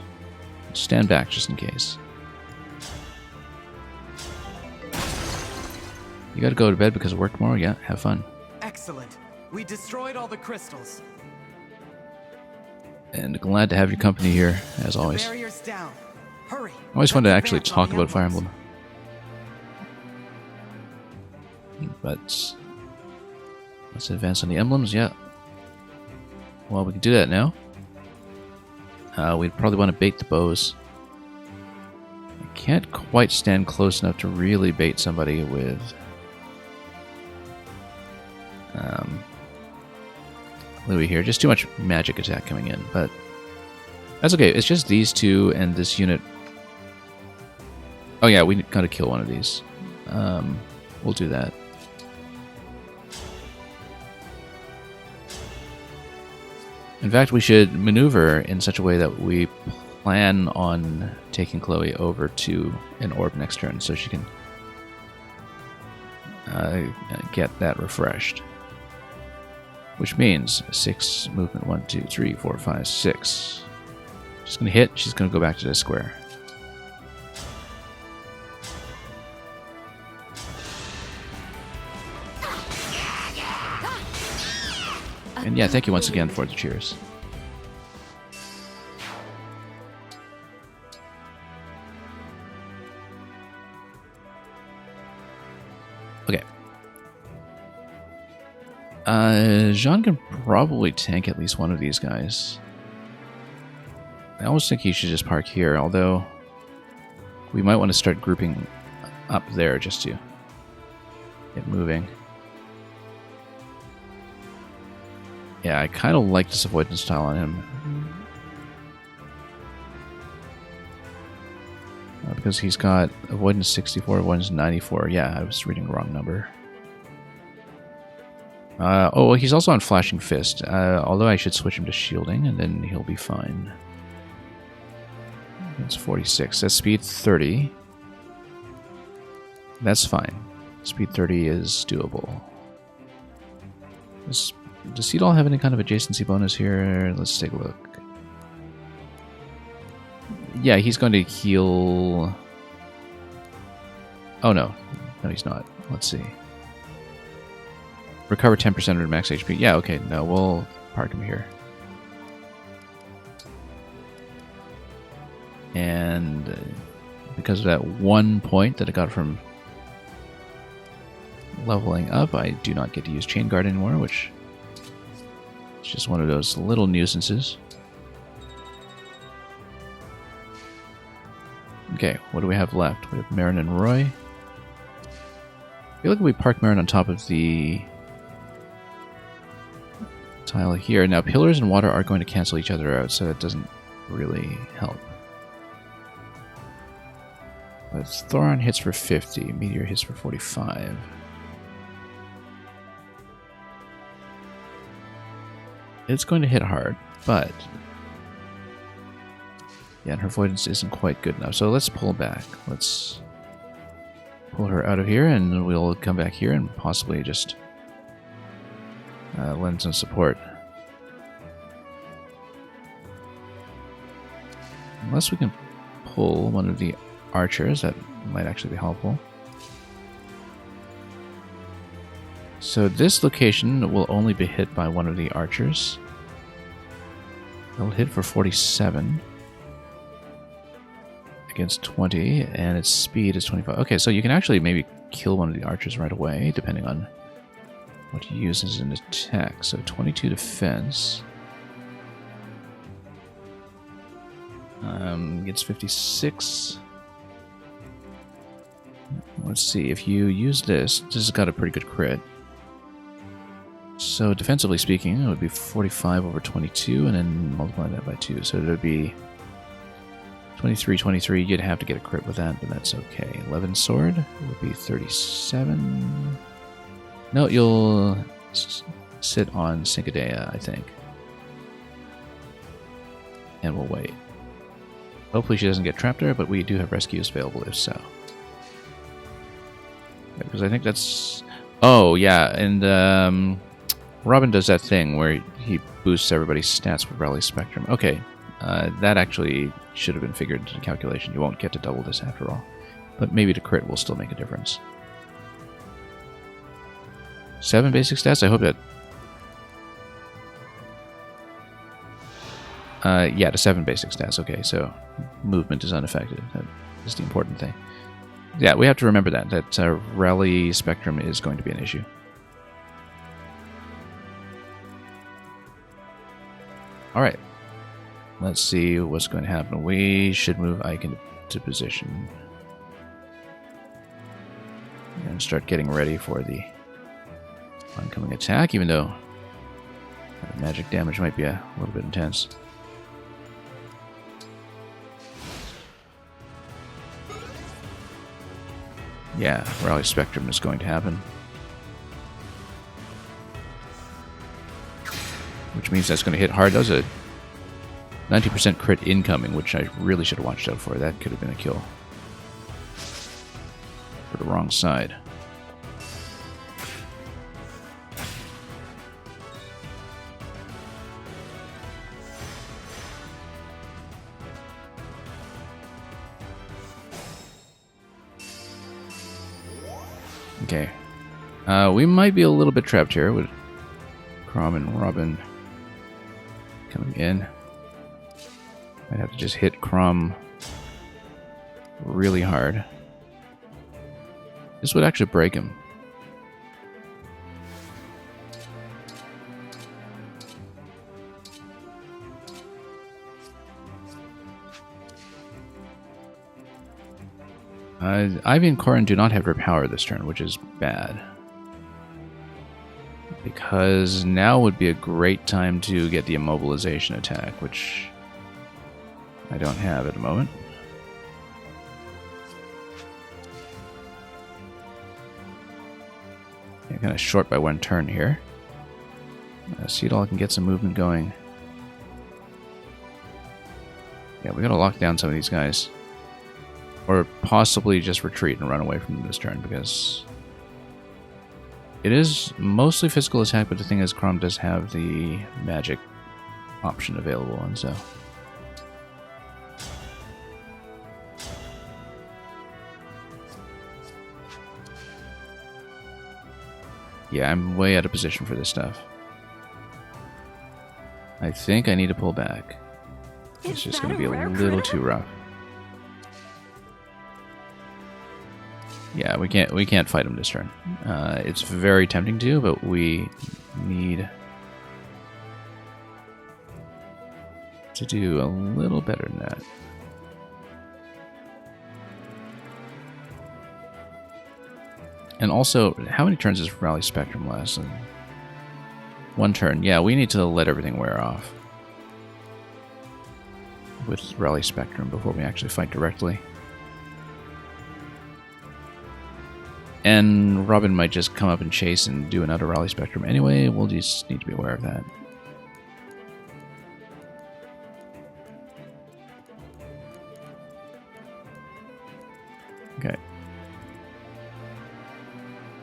Stand back just in case. You gotta go to bed because of work tomorrow? Yeah, have fun. Excellent. We destroyed all the crystals. And glad to have your company here, as always. The barrier's down. Hurry. Always fun to Let's actually advance on talk the about Fire emblems. Emblem. But let's advance on the emblems, yeah. Well, we can do that now. We'd probably want to bait the bows. I can't quite stand close enough to really bait somebody with... Louis here. Just too much magic attack coming in, but that's okay. It's just these two and this unit. Oh yeah, we gotta kill one of these. We'll do that. In fact, we should maneuver in such a way that we plan on taking Chloe over to an orb next turn so she can get that refreshed. Which means 6 movement, 1, 2, 3, 4, 5, 6. She's going to hit, she's going to go back to this square. And yeah, thank you once again for the cheers. Okay. Jean can probably tank at least one of these guys. I almost think he should just park here, although we might want to start grouping up there just to get moving. Yeah, I kind of like this avoidance style on him. Because he's got avoidance 64, avoidance 94. Yeah, I was reading the wrong number. Oh, he's also on Flashing Fist, although I should switch him to shielding, and then he'll be fine. It's 46. That's speed 30. That's fine. Speed 30 is doable. Does Seedall have any kind of adjacency bonus here? Let's take a look. Yeah, he's going to heal... Oh, no. No, he's not. Let's see. Recover 10% of max HP. Yeah, okay. No, we'll park him here. And because of that 1 point that I got from leveling up, I do not get to use Chain Guard anymore, which is just one of those little nuisances. Okay, what do we have left? We have Marin and Roy. I feel like we park Marin on top of the tile here. Now, pillars and water are going to cancel each other out, so that doesn't really help. But Thoron hits for 50, Meteor hits for 45. It's going to hit hard, but... yeah, and her avoidance isn't quite good enough, so let's pull back. Let's pull her out of here, and we'll come back here and possibly just lend some support. Unless we can pull one of the archers, that might actually be helpful. So this location will only be hit by one of the archers. It'll hit for 47 against 20, and its speed is 25. Okay, so you can actually maybe kill one of the archers right away, depending on what he uses in attack. So 22 defense. Gets 56. Let's see, if you use this, this has got a pretty good crit. So defensively speaking, it would be 45 over 22, and then multiply that by 2. So it would be 23, 23. You'd have to get a crit with that, but that's okay. 11 sword would be 37. No, you'll sit on Cincadea, I think. And we'll wait. Hopefully she doesn't get trapped there, but we do have rescues available if so. Because I think that's... Oh, yeah, and Robin does that thing where he boosts everybody's stats with Rally Spectrum. Okay, that actually should have been figured into the calculation. You won't get to double this after all. But maybe the crit will still make a difference. 7 basic stats? I hope that... yeah, the 7 basic stats. Okay, so movement is unaffected. That is the important thing. Yeah, we have to remember that Rally Spectrum is going to be an issue. Alright. Let's see what's going to happen. We should move Ike into position. And start getting ready for the oncoming attack, even though magic damage might be a little bit intense. Yeah, Rally Spectrum is going to happen. Which means that's going to hit hard. That was a 90% crit incoming, which I really should have watched out for. That could have been a kill. For the wrong side. Okay. We might be a little bit trapped here with Chrom and Robin coming in. Might have to just hit Chrom really hard. This would actually break him. Ivy and Corin do not have their power this turn, which is bad. Because now would be a great time to get the immobilization attack, which I don't have at the moment. Yeah, kind of short by 1 turn here. Seedall can get some movement going. Yeah, we gotta lock down some of these guys. Or possibly just retreat and run away from them this turn, because it is mostly physical attack, but the thing is, Chrom does have the magic option available, and so... Yeah, I'm way out of position for this stuff. I think I need to pull back. It's just going to be a little too rough. Yeah, we can't fight him this turn. It's very tempting to, but we need to do a little better than that. And also, how many turns does Rally Spectrum last? 1 turn. Yeah, we need to let everything wear off with Rally Spectrum before we actually fight directly. And Robin might just come up and chase and do another Rally Spectrum anyway. We'll just need to be aware of that. Okay.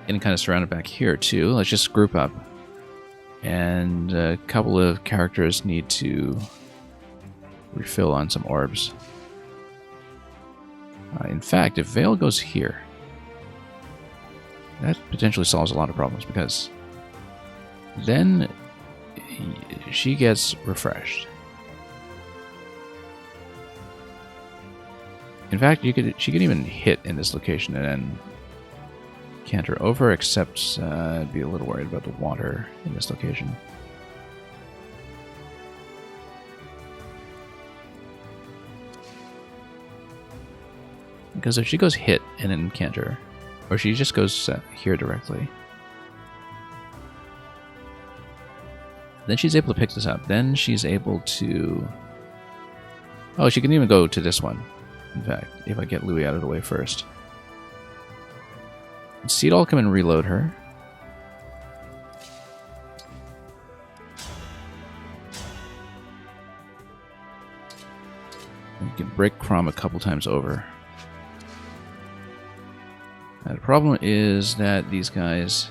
Getting kind of surrounded back here too. Let's just group up. And a couple of characters need to refill on some orbs. In fact, if Vale goes here, that potentially solves a lot of problems, because then she gets refreshed. In fact, she could even hit in this location and then canter over, except I'd be a little worried about the water in this location. Because if she goes hit and then canter, or she just goes here directly. Then she's able to pick this up. Then she's able to... Oh, she can even go to this one. In fact, if I get Louis out of the way first. Seedall come and reload her. You can break Chrom a couple times over. Now, the problem is that these guys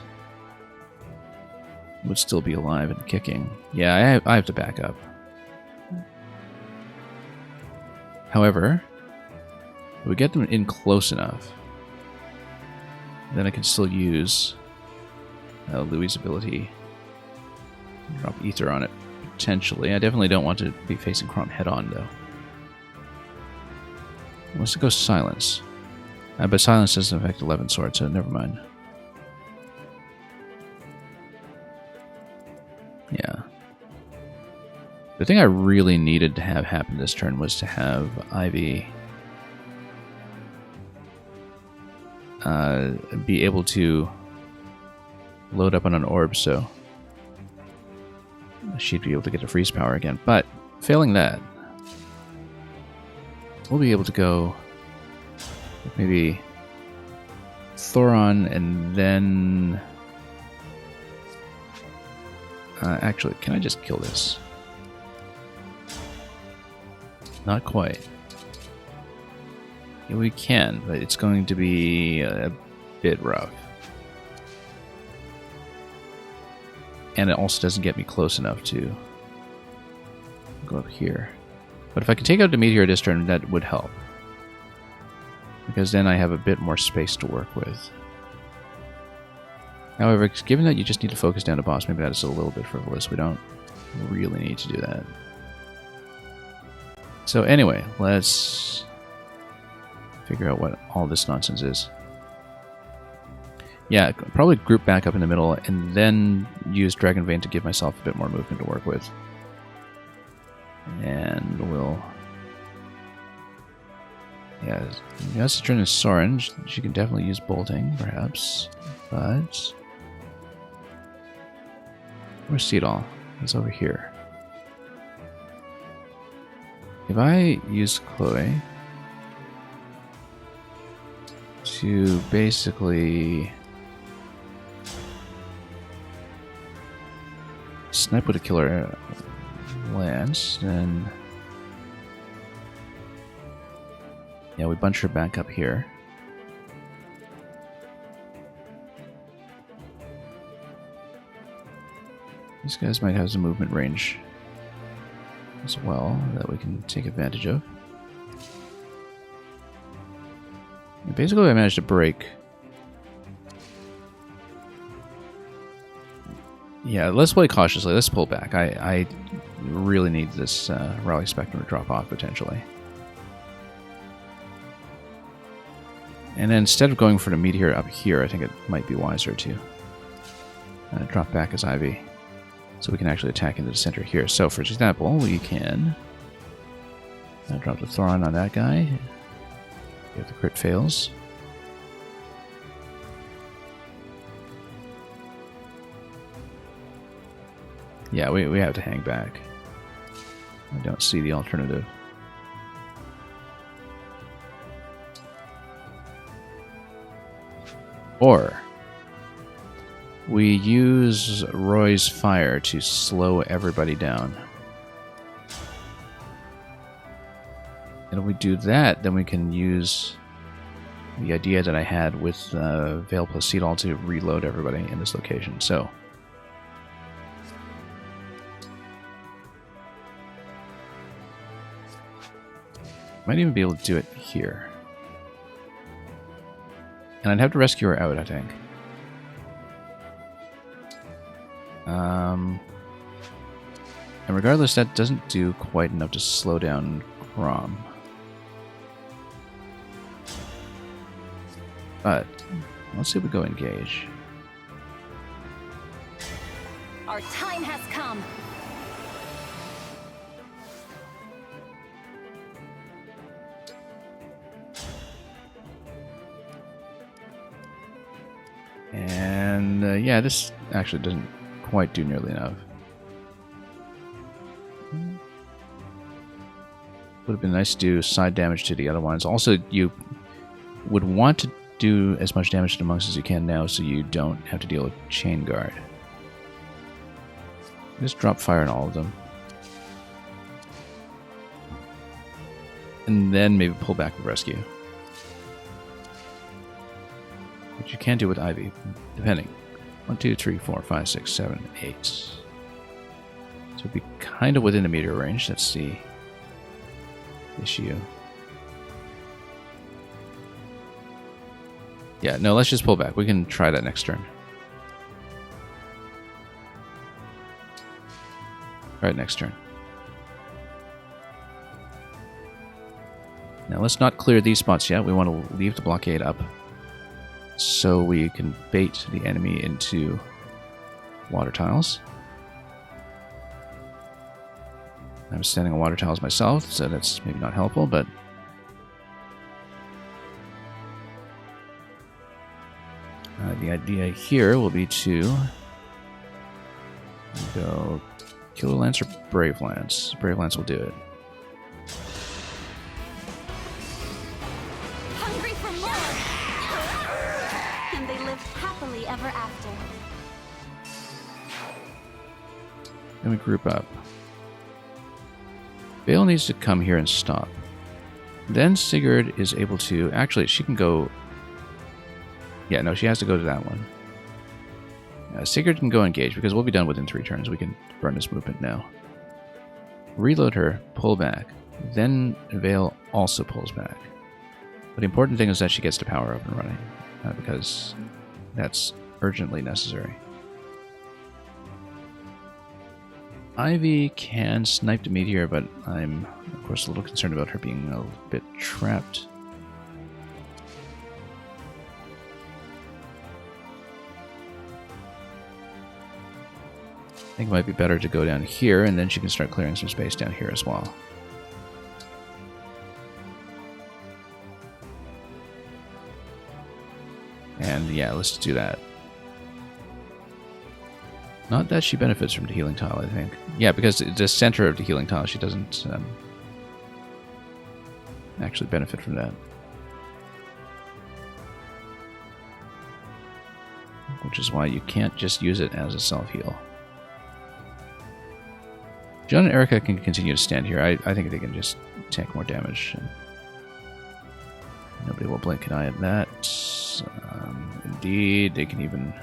would still be alive and kicking. Yeah, I have to back up. However, if we get them in close enough, then I can still use Louis' ability. Drop Ether on it, potentially. I definitely don't want to be facing Chrom head-on, though. Let's go Silence. But Silence doesn't affect 11 swords, so never mind. Yeah. The thing I really needed to have happen this turn was to have Ivy be able to load up on an orb, so she'd be able to get a freeze power again. But failing that, we'll be able to go with maybe Thoron and then... actually, can I just kill this? Not quite. Yeah, we can, but it's going to be a bit rough. And it also doesn't get me close enough to go up here. But if I can take out the meteor this turn, that would help. Because then I have a bit more space to work with. However, given that you just need to focus down the boss, maybe that is a little bit frivolous. We don't really need to do that. So anyway, let's figure out what all this nonsense is. Yeah, probably group back up in the middle and then use Dragon Vein to give myself a bit more movement to work with. And we'll... Yeah, Yas's turn is Soren. She can definitely use bolting, perhaps. But... Where's Seedall? He's over here. If I use Chloe to basically snipe with a killer lance, then yeah, we bunch her back up here. These guys might have some movement range as well that we can take advantage of. And basically, I managed to break. Yeah, let's play cautiously. Let's pull back. I really need this Raleigh Spectrum to drop off potentially. And then instead of going for the meteor up here, I think it might be wiser to drop back as Ivy. So we can actually attack into the center here. So, for example, we can drop the Thoron on that guy. If the crit fails. Yeah, we have to hang back. I don't see the alternative. Or we use Roy's fire to slow everybody down. And if we do that, then we can use the idea that I had with Veil plus Seedall to reload everybody in this location. So might even be able to do it here. And I'd have to rescue her out, I think. And regardless, that doesn't do quite enough to slow down Chrom. But let's see if we go engage. Our time has come. And yeah, this actually doesn't quite do nearly enough. Would have been nice to do side damage to the other ones. Also, you would want to do as much damage to the monks as you can now so you don't have to deal with chain guard. Just drop fire on all of them. And then maybe pull back with rescue. Which you can do with Ivy, depending. 1, 2, 3, 4, 5, 6, 7, 8. So it'd be kind of within the meteor range. That's the issue. Yeah, no, let's just pull back. We can try that next turn. Alright, next turn. Now let's not clear these spots yet. We want to leave the blockade up so we can bait the enemy into water tiles. I'm standing on water tiles myself, so that's maybe not helpful, but the idea here will be to go Killer Lance or Brave Lance. Brave Lance will do it. Hungry for more! And they lived happily ever after. Then we group up. Vale needs to come here and stop. Then Sigurd is able to... Actually, she can go... Yeah, no, she has to go to that one. Sigurd can go engage, because we'll be done within 3 turns. We can burn this movement now. Reload her, pull back. Then Vale also pulls back. But the important thing is that she gets to power up and running, because that's urgently necessary. Ivy can snipe the meteor, but I'm, of course, a little concerned about her being a little bit trapped. I think it might be better to go down here, and then she can start clearing some space down here as well. And yeah, let's do that. Not that she benefits from the healing tile, I think. Yeah, because the center of the healing tile, she doesn't actually benefit from that. Which is why you can't just use it as a self-heal. John and Erica can continue to stand here. I think they can just tank more damage. And nobody will blink an eye at that. Indeed, they can even...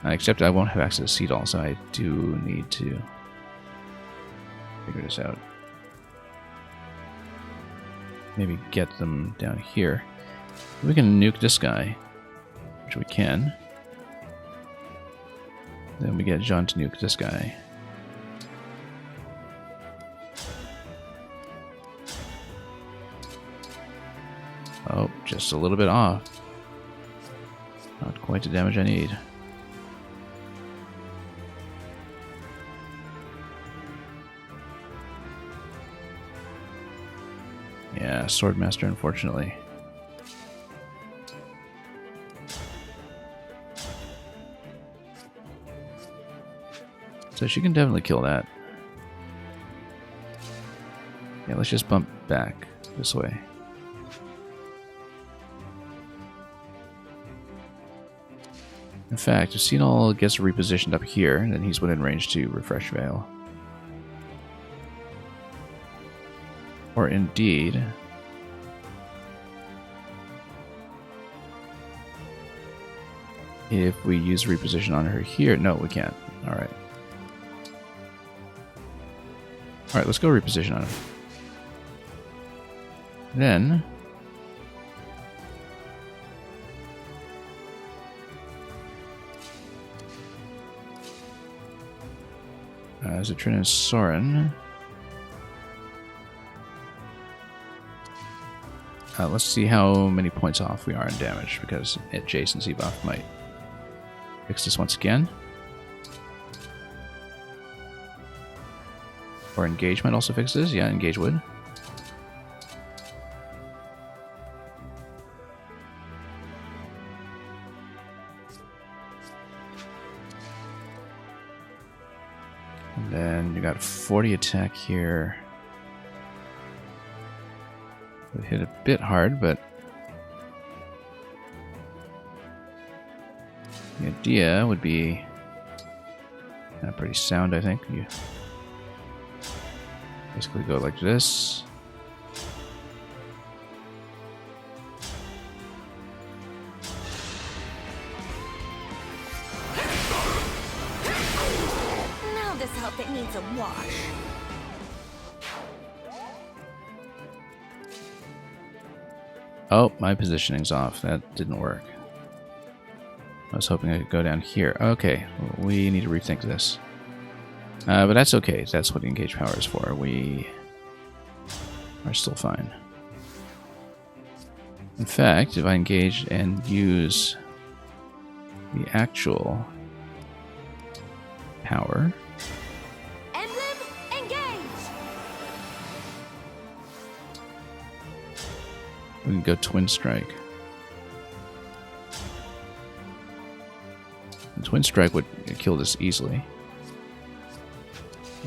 Except I won't have access to Seed All, so I do need to figure this out. Maybe get them down here. We can nuke this guy, which we can. Then we get John to nuke this guy. Oh, just a little bit off. Not quite the damage I need. Yeah, Swordmaster, unfortunately. So she can definitely kill that. Yeah, let's just bump back this way. In fact, if Senol gets repositioned up here, then he's within range to refresh Vale. Or indeed... if we use reposition on her here... No, we can't. Alright. Alright, let's go reposition on her. Then... Zitrin and Soren. Let's see how many points off we are in damage, because Jason's debuff might fix this once again. Or Engage might also fix this. Yeah, Engage would. And then you got 40 attack here. Would hit a bit hard, but the idea would be pretty sound, I think. You basically go like this. Now this outfit needs a wash. Oh, my positioning's off. That didn't work. I was hoping I could go down here. Okay, we need to rethink this. But that's okay. That's what the engage power is for. We are still fine. In fact, if I engage and use the actual power... Emblem, engage! We can go Twin Strike. And Twin Strike would kill this easily.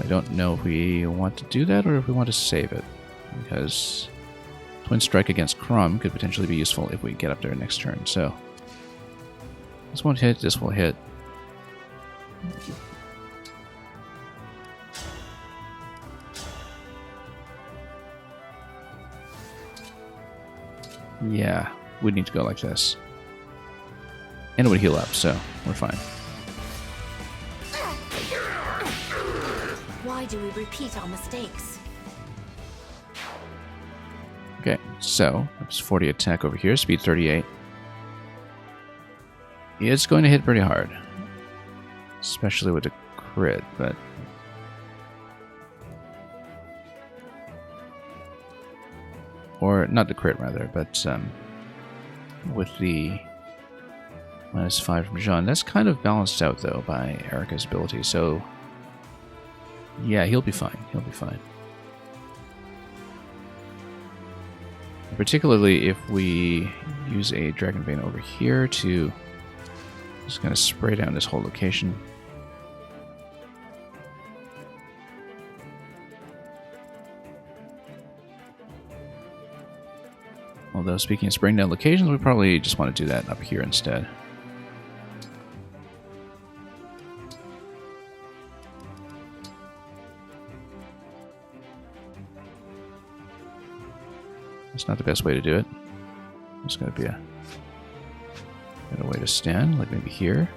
I don't know if we want to do that or if we want to save it. Because Twin Strike against Chrom could potentially be useful if we get up there next turn. So this won't hit, this will hit. Yeah, we'd need to go like this. And it would heal up, so we're fine. Why do we repeat our mistakes? Okay, so it's 40 attack over here, speed 38. It's going to hit pretty hard. Especially with the crit, but... Or, not the crit, rather, but with the -5 from Jean. That's kind of balanced out, though, by Erica's ability, so... Yeah, he'll be fine. He'll be fine. Particularly if we use a Dragon Vein over here to just kind of spray down this whole location. Although, speaking of spraying down locations, we probably just want to do that up here instead. It's not the best way to do it. There's got to be a better way to stand, like maybe here.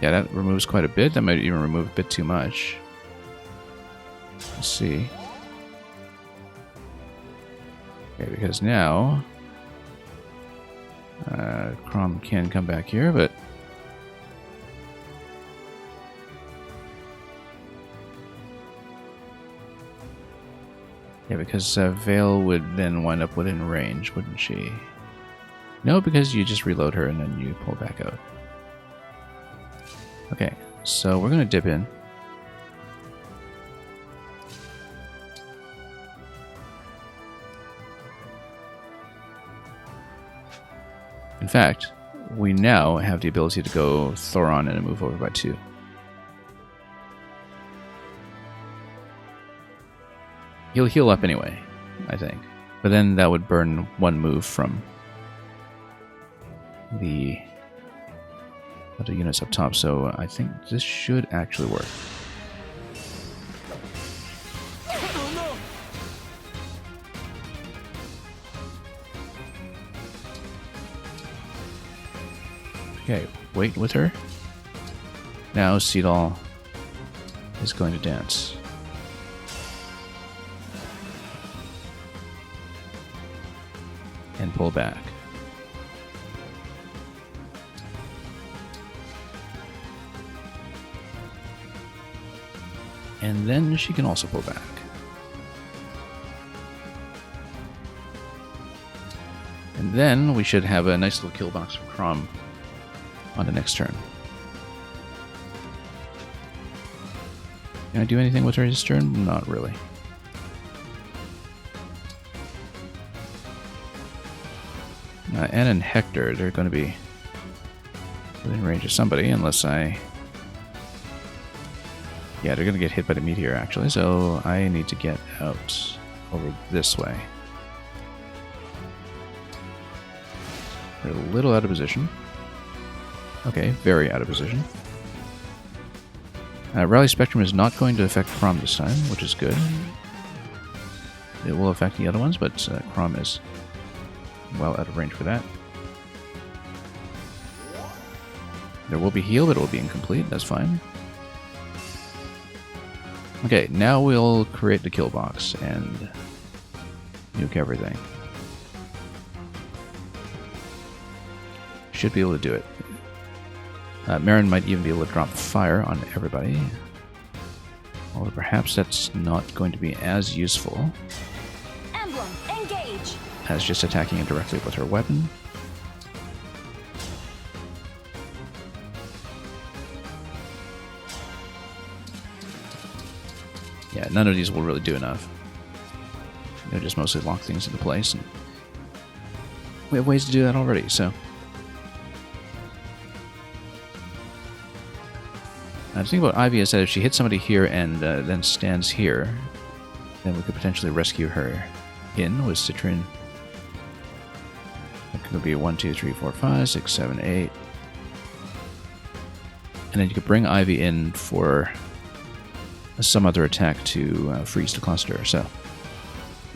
Yeah, that removes quite a bit. That might even remove a bit too much. Let's see. Okay, because now Chrom can come back here, but yeah, because Vale would then wind up within range, wouldn't she? No, because you just reload her and then you pull back out. Okay, so we're going to dip in. In fact, we now have the ability to go Thoron and a move over by 2. He'll heal up anyway, I think. But then that would burn 1 move from the other units up top, so I think this should actually work. Okay, wait with her. Now Seedall is going to dance. And pull back. And then she can also pull back. And then we should have a nice little kill box from Chrom on the next turn. Can I do anything with her this turn? Not really. Anna and Hector, they're going to be within range of somebody, unless I... Yeah, they're going to get hit by the meteor, actually, so I need to get out over this way. They're a little out of position. Okay, very out of position. Rally Spectrum is not going to affect Chrom this time, which is good. It will affect the other ones, but Chrom is well out of range for that. There will be heal, but it will be incomplete. That's fine. Okay, now we'll create the kill box and nuke everything. Should be able to do it. Marin might even be able to drop fire on everybody. Although perhaps that's not going to be as useful Emblem, engage! as just attacking it directly with her weapon. Yeah, none of these will really do enough. They'll just mostly lock things into place, and we have ways to do that already, so... The thing about Ivy is that if she hits somebody here and then stands here, then we could potentially rescue her in with Citrine. That could be 1, 2, 3, 4, 5, 6, 7, 8. And then you could bring Ivy in for some other attack to freeze the cluster. So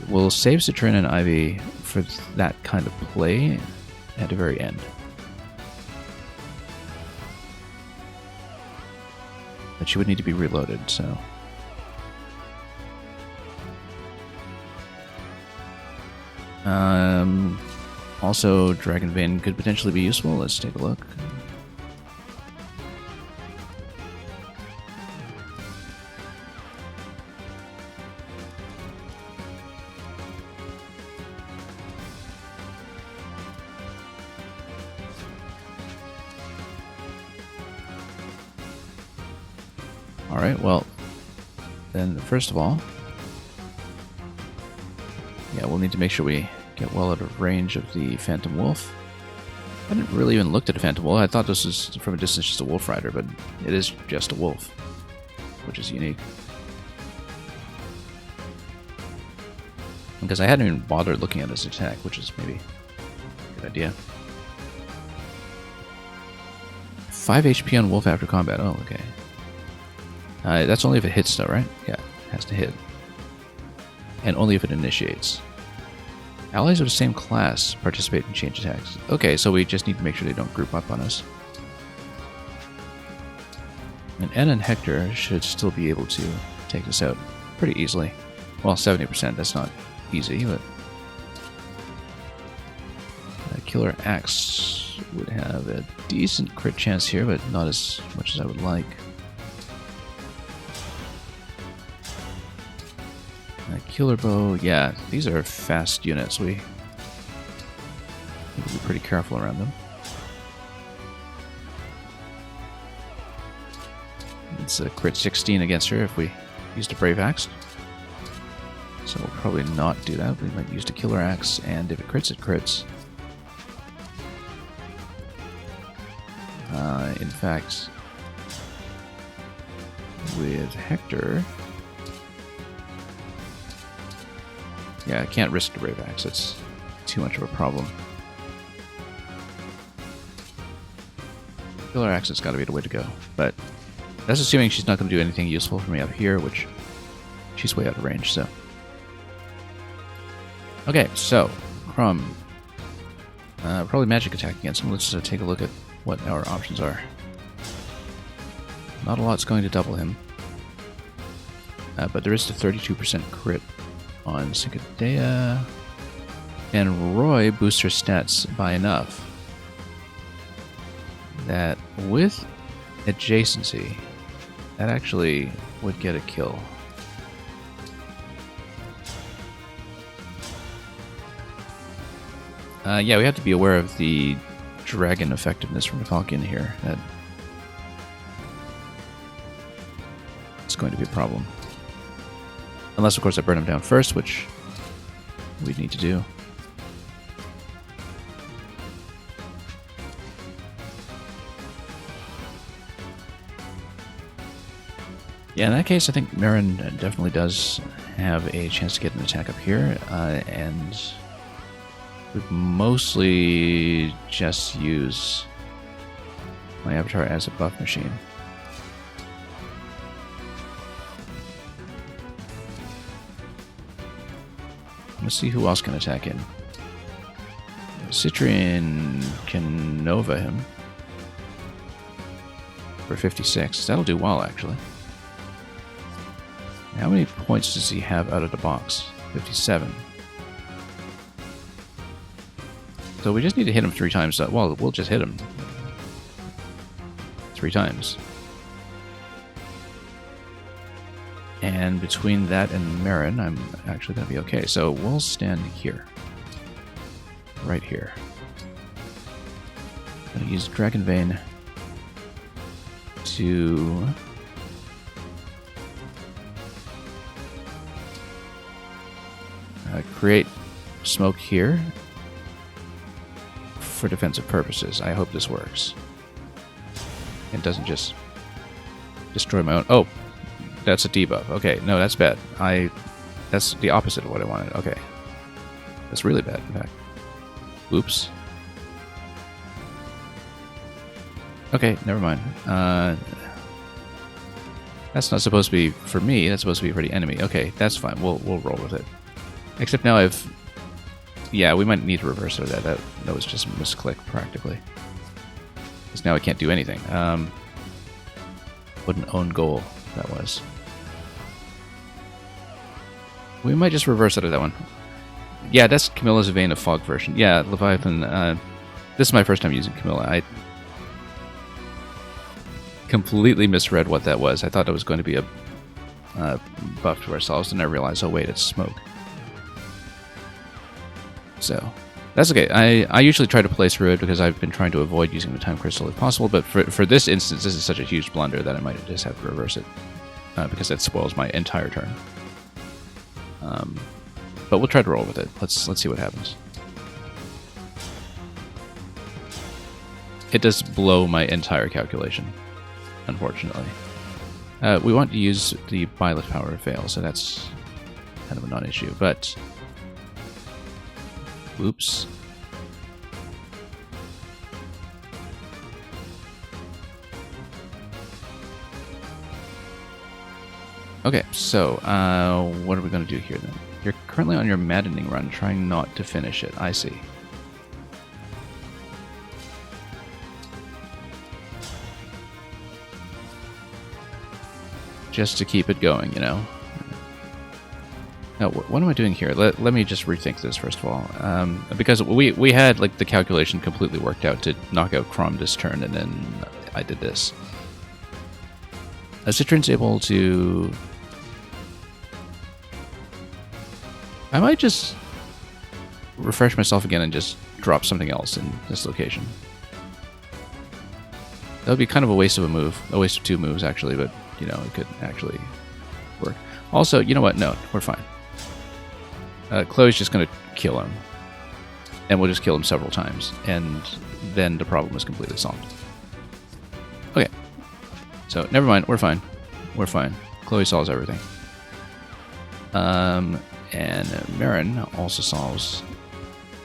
we'll save Citrine and Ivy for that kind of play at the very end. But she would need to be reloaded, so... Also, Dragon Vein could potentially be useful. Let's take a look. Alright, well, then first of all, yeah, we'll need to make sure we get well out of range of the Phantom Wolf. I didn't really even look at the Phantom Wolf. I thought this was from a distance just a Wolf Rider, but it is just a wolf, which is unique. Because I hadn't even bothered looking at his attack, which is maybe a good idea. 5 HP on Wolf after combat. Oh, okay. That's only if it hits, though, right? Yeah, it has to hit. And only if it initiates. Allies of the same class participate in change attacks. Okay, so we just need to make sure they don't group up on us. And Anna and Hector should still be able to take this out pretty easily. Well, 70%, that's not easy, but... Killer Axe would have a decent crit chance here, but not as much as I would like. Killer Bow, yeah, these are fast units. We need to be pretty careful around them. It's a crit 16 against her if we used a Brave Axe. So we'll probably not do that. We might use the Killer Axe, and if it crits, it crits. In fact, with Hector... Yeah, I can't risk the Brave Axe. It's too much of a problem. Killer Axe has got to be the way to go. But that's assuming she's not going to do anything useful for me up here, which she's way out of range, so. Okay, so, Chrom. Probably magic attack against him. Let's take a look at what our options are. Not a lot's going to double him. But there is the 32% crit on Cincadea, and Roy boosts her stats by enough that with adjacency, that actually would get a kill. Yeah, we have to be aware of the dragon effectiveness from the Falcon here. That it's going to be a problem. Unless, of course, I burn him down first, which we'd need to do. Yeah, in that case, I think Marin definitely does have a chance to get an attack up here, and would mostly just use my avatar as a buff machine. Let's see who else can attack in. Citrian can Nova him for 56. That'll do well, actually. How many points does he have out of the box? 57. So we just need to hit him 3 times. Well, we'll just hit him 3 times. And between that and Marin, I'm actually going to be okay. So we'll stand here. Right here. I'm going to use Dragon Vein to... create smoke here for defensive purposes. I hope this works. It doesn't just destroy my own... Oh! That's a debuff. Okay, no, that's bad. That's the opposite of what I wanted. Okay. That's really bad, in fact. Oops. Okay, never mind. That's not supposed to be for me. That's supposed to be for the enemy. Okay, that's fine. We'll roll with it. Except now I've... Yeah, we might need to reverse that. That was just a misclick, practically. Because now I can't do anything. What an own goal that was. We might just reverse out of that one. Yeah, that's Camilla's Vein of Fog version. Yeah, Leviathan. This is my first time using Camilla. I completely misread what that was. I thought it was going to be a buff to ourselves, and I realized, oh wait, it's smoke. So, that's okay. I usually try to play through it because I've been trying to avoid using the Time Crystal if possible, but for this instance, this is such a huge blunder that I might just have to reverse it, because that spoils my entire turn. But we'll try to roll with it. Let's see what happens. It does blow my entire calculation, unfortunately. We want to use the Byleth power to fail, so that's kind of a non-issue, but... Oops. Okay, so what are we going to do here then? You're currently on your maddening run, trying not to finish it. I see. Just to keep it going, you know. Now, what am I doing here? Let me just rethink this first of all, because we had like the calculation completely worked out to knock out Chrom this turn, and then I did this. Citrin's able to. I might just refresh myself again and just drop something else in this location. That would be kind of a waste of a move, a waste of 2 moves actually, but you know it could actually work. Also, you know what? No, we're fine. Chloe's just going to kill him. And we'll just kill him several times. And then the problem is completely solved. Okay. So, never mind. We're fine. We're fine. Chloe solves everything. And Marin also solves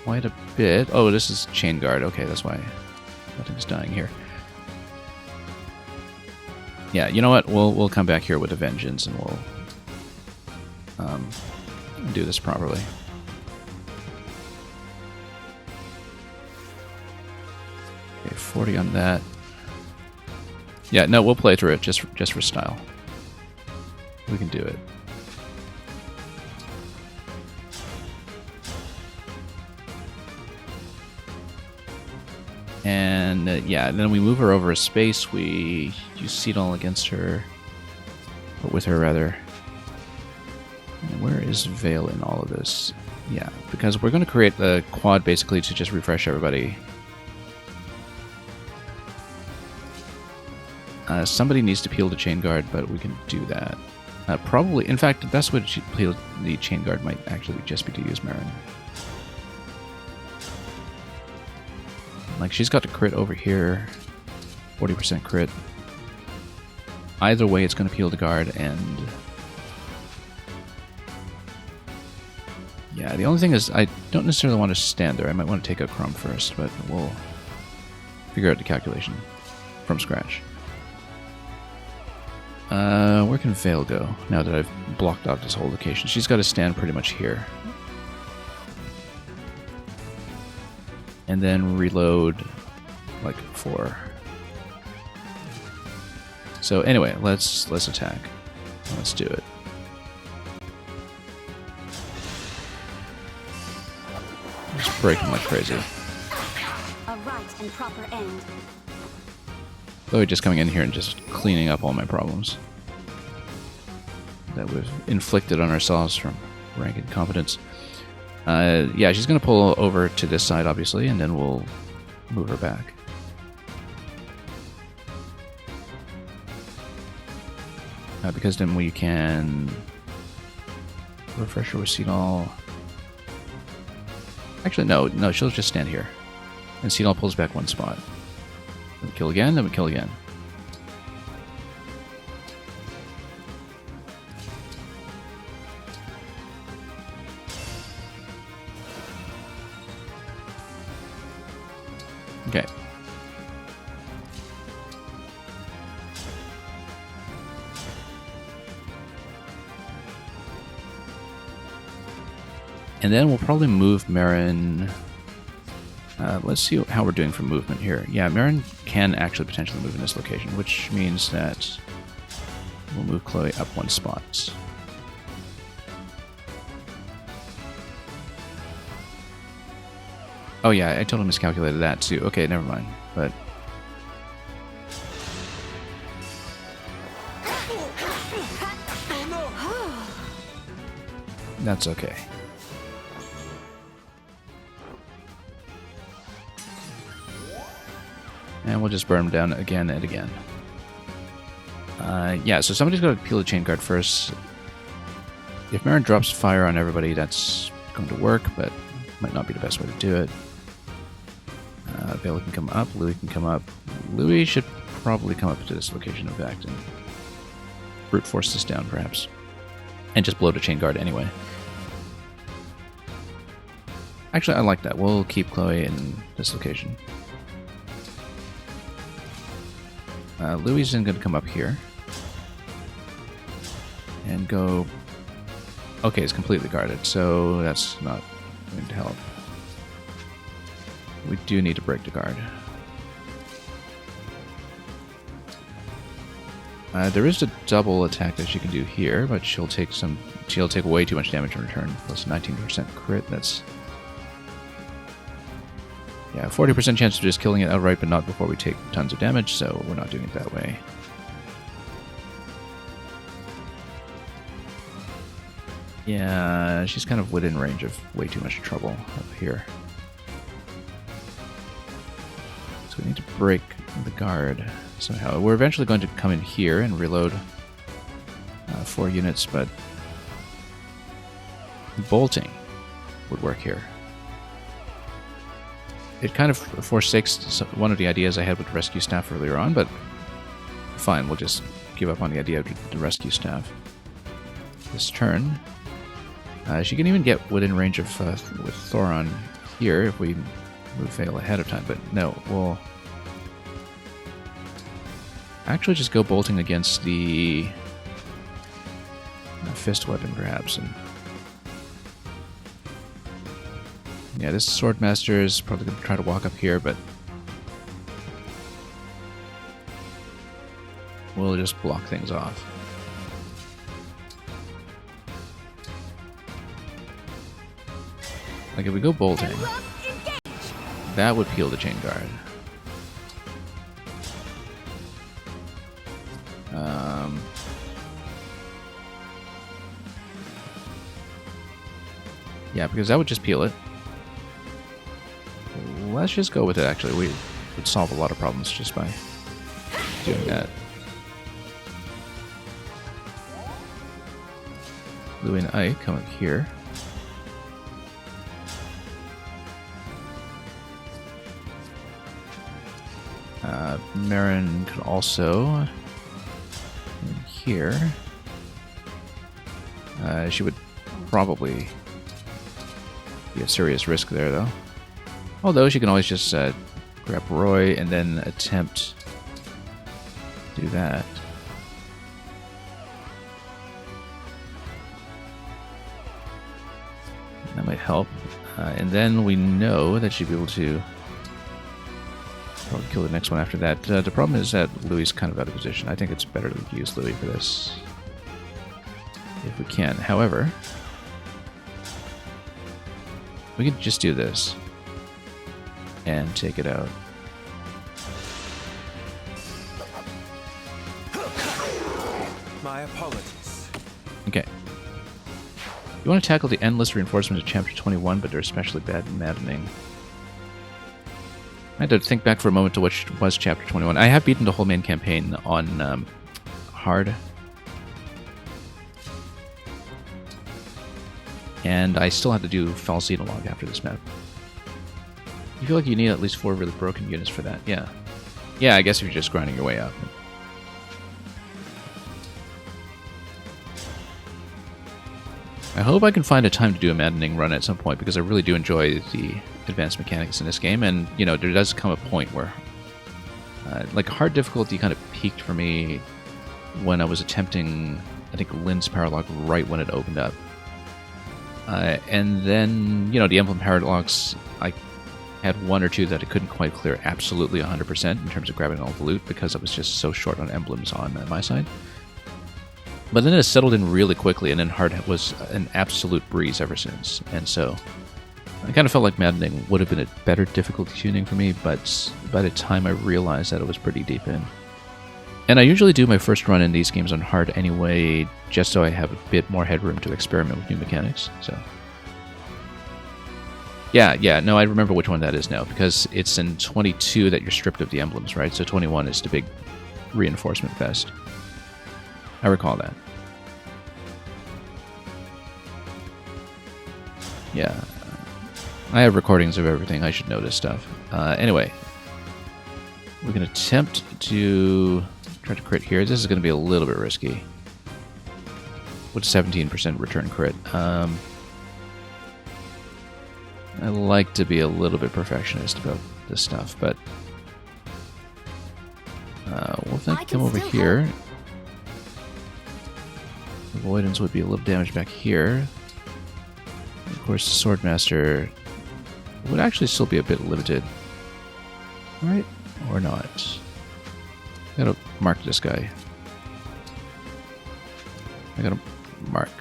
quite a bit. Oh, this is Chain Guard. Okay, that's why nothing's dying here. Yeah, you know what? We'll come back here with a vengeance and we'll... do this properly. Okay, 40 on that. Yeah, no, we'll play through it just for style. We can do it. And yeah, then we move her over a space. We use Seedall against her, or with her rather. And where is Veil in all of this? Yeah, because we're going to create the quad basically to just refresh everybody. Somebody needs to peel the Chain Guard, but we can do that. Probably, in fact, the best way to peel the Chain Guard might actually just be to use Marin. Like, she's got a crit over here. 40% crit. either way, it's going to peel the guard, and yeah, the only thing is I don't necessarily want to stand there. I might want to take out Chrom first, but we'll figure out the calculation from scratch. Where can Vale go now that I've blocked off this whole location? She's got to stand pretty much here. And then reload like 4. So anyway, let's attack. Let's do it. Just break them like crazy. A right and proper end. Chloe just coming in here and just cleaning up all my problems that we've inflicted on ourselves from rank incompetence. Yeah, she's going to pull over to this side, obviously, and then we'll move her back. Because then we can refresh her with Seagull. Actually, no, she'll just stand here. And Seagull pulls back 1 spot. Then we kill again, then we kill again. Okay. And then we'll probably move Marin. Let's see how we're doing for movement here. Yeah, Marin can actually potentially move in this location, which means that we'll move Chloe up 1 spot. Oh yeah, I totally miscalculated that too. Okay, never mind. But that's okay. And we'll just burn them down again and again. Yeah, so somebody's got to peel the chain guard first. If Marin drops fire on everybody, that's going to work, but might not be the best way to do it. Vale can come up, Louis can come up. Louis should probably come up to this location, in fact, and brute force this down, perhaps. And just blow the chain guard anyway. Actually, I like that. We'll keep Chloe in this location. Louis is going to come up here. And go... Okay, it's completely guarded, so that's not going to help. We do need to break the guard. There is a double attack that she can do here, but she'll take way too much damage in return. Plus 19% crit, that's... Yeah, 40% chance of just killing it outright, but not before we take tons of damage, so we're not doing it that way. Yeah, she's kind of within range of way too much trouble up here. So we need to break the guard somehow. We're eventually going to come in here and reload 4 units, but bolting would work here. It kind of forsakes one of the ideas I had with rescue staff earlier on, but fine, we'll just give up on the idea of the rescue staff. This turn, she can even get within range of with Thoron here if we move Vale ahead of time, but no, we'll actually just go bolting against the fist weapon, perhaps. And yeah, this Swordmaster is probably going to try to walk up here, but we'll just block things off. Like if we go bolting, that would peel the chain guard. Yeah, because that would just peel it. Let's just go with it, actually. We would solve a lot of problems just by doing that. Louis and Ike come up here. Marin can also here. She would probably be a serious risk there, though. Although she can always just grab Roy and then attempt to do that. That might help. And then we know that she'd be able to probably kill the next one after that. The problem is that Louis is kind of out of position. I think it's better to use Louis for this. If we can. However, we can just do this and take it out. My apologies. Okay. You want to tackle the endless reinforcements of Chapter 21, but they're especially bad and maddening. I had to think back for a moment to which was Chapter 21. I have beaten the whole main campaign on hard. And I still have to do Fel Xenologue after this map. You feel like you need at least 4 really broken units for that. Yeah. Yeah, I guess if you're just grinding your way up. I hope I can find a time to do a maddening run at some point, because I really do enjoy the advanced mechanics in this game, and, you know, there does come a point where, like, hard difficulty kind of peaked for me when I was attempting, I think, Lynn's Paralogue right when it opened up. And then, you know, the Emblem Paralogues, I had 1 or 2 that I couldn't quite clear absolutely 100% in terms of grabbing all the loot, because I was just so short on emblems on my side. But then it settled in really quickly, and then hard was an absolute breeze ever since. And so I kind of felt like maddening would have been a better difficulty tuning for me, but by the time I realized that, it was pretty deep in. And I usually do my first run in these games on hard anyway, just so I have a bit more headroom to experiment with new mechanics. So yeah, no, I remember which one that is now, because it's in 22 that you're stripped of the emblems, right? So 21 is the big reinforcement fest. I recall that. Yeah. I have recordings of everything. I should know this stuff. Anyway. We can attempt to try to crit here. This is going to be a little bit risky. With 17% return crit. I like to be a little bit perfectionist about this stuff, but we'll come over here. Avoidance would be a little damage back here. Of course, the Swordmaster would actually still be a bit limited. Right? Or not. Gotta mark this guy. I gotta mark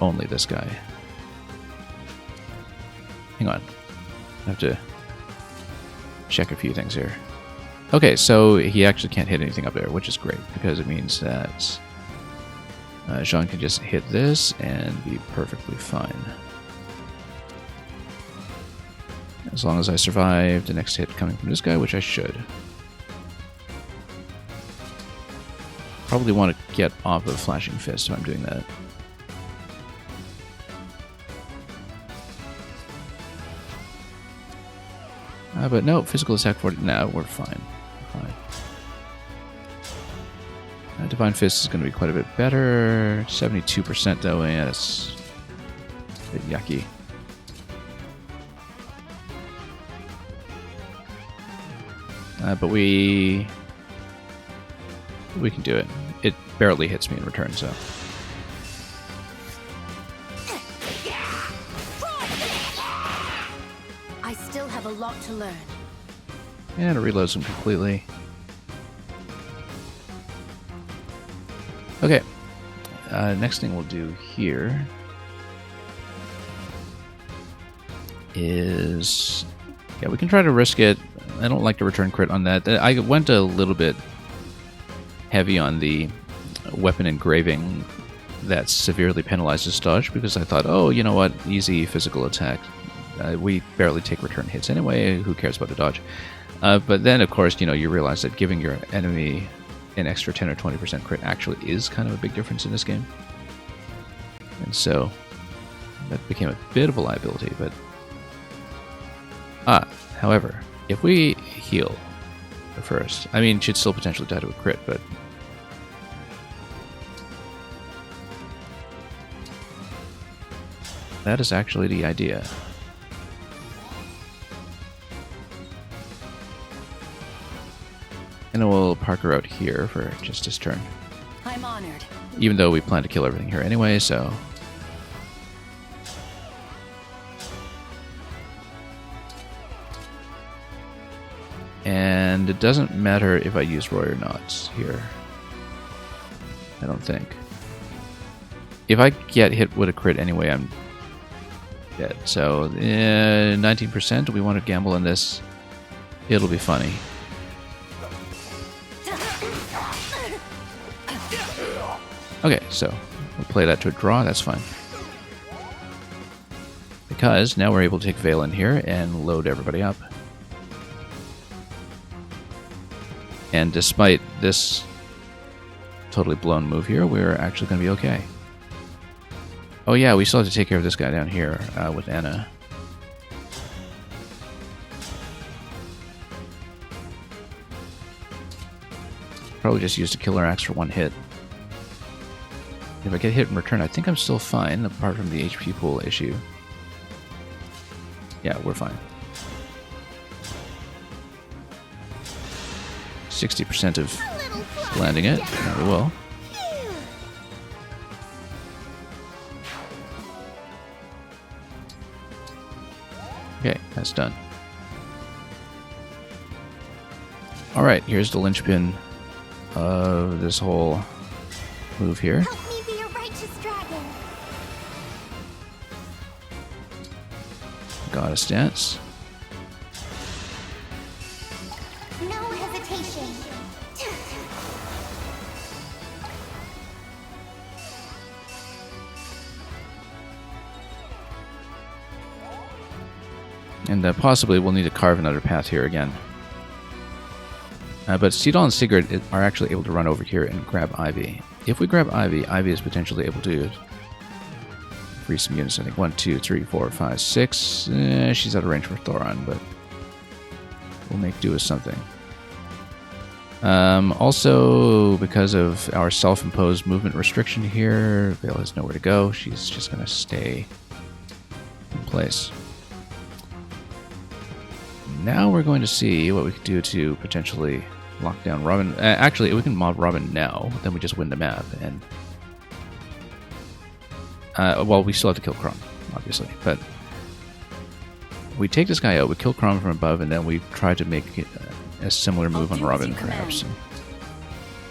only this guy. Hang on. I have to check a few things here. Okay, so he actually can't hit anything up there, which is great, because it means that Jean can just hit this and be perfectly fine. As long as I survive the next hit coming from this guy, which I should. Probably want to get off of Flashing Fist if I'm doing that. But no, physical attack for it. No, we're fine. Fine. Divine Fist is going to be quite a bit better. 72% though, yeah, that's a bit yucky. But we can do it. It barely hits me in return, so. I still have a lot to learn. And it reloads him completely. Okay. Next thing we'll do here is, yeah, we can try to risk it. I don't like the return crit on that. I went a little bit heavy on the weapon engraving that severely penalizes dodge, because I thought, oh, you know what, easy physical attack. We barely take return hits anyway. Who cares about the dodge? But then, of course, you know, you realize that giving your enemy an extra 10 or 20% crit actually is kind of a big difference in this game. And so that became a bit of a liability, but however, if we heal first, I mean, she'd still potentially die to a crit, but That is actually the idea. And then we'll park her out here for just his turn. I'm honored. Even though we plan to kill everything here anyway, so... And it doesn't matter if I use Roy or not here. I don't think. If I get hit with a crit anyway, I'm dead. So, 19%, do we want to gamble on this? It'll be funny. Okay, so we'll play that to a draw, that's fine. Because now we're able to take Vale in here and load everybody up. And despite this totally blown move here, we're actually going to be okay. Oh yeah, we still have to take care of this guy down here with Anna. Probably just used a killer axe for one hit. If I get hit in return, I think I'm still fine, apart from the HP pool issue. Yeah, we're fine. 60% of landing it. Now we will. Okay, that's done. Alright, here's the linchpin of this whole move here. Help me be a righteous dragon. Goddess dance. No hesitation. And possibly we'll need to carve another path here again. But Cedal and Sigurd are actually able to run over here and grab Ivy. If we grab Ivy, Ivy is potentially able to free some units. I think 1, 2, 3, 4, 5, 6. She's out of range for Thoron, but we'll make do with something. Also, because of our self-imposed movement restriction here, Vale has nowhere to go. She's just going to stay in place. Now we're going to see what we can do to potentially lock down Robin. Actually, we can mob Robin now, then we just win the map. And well, we still have to kill Chrom, obviously. But we take this guy out, we kill Chrom from above, and then we try to make a similar move on Robin, perhaps.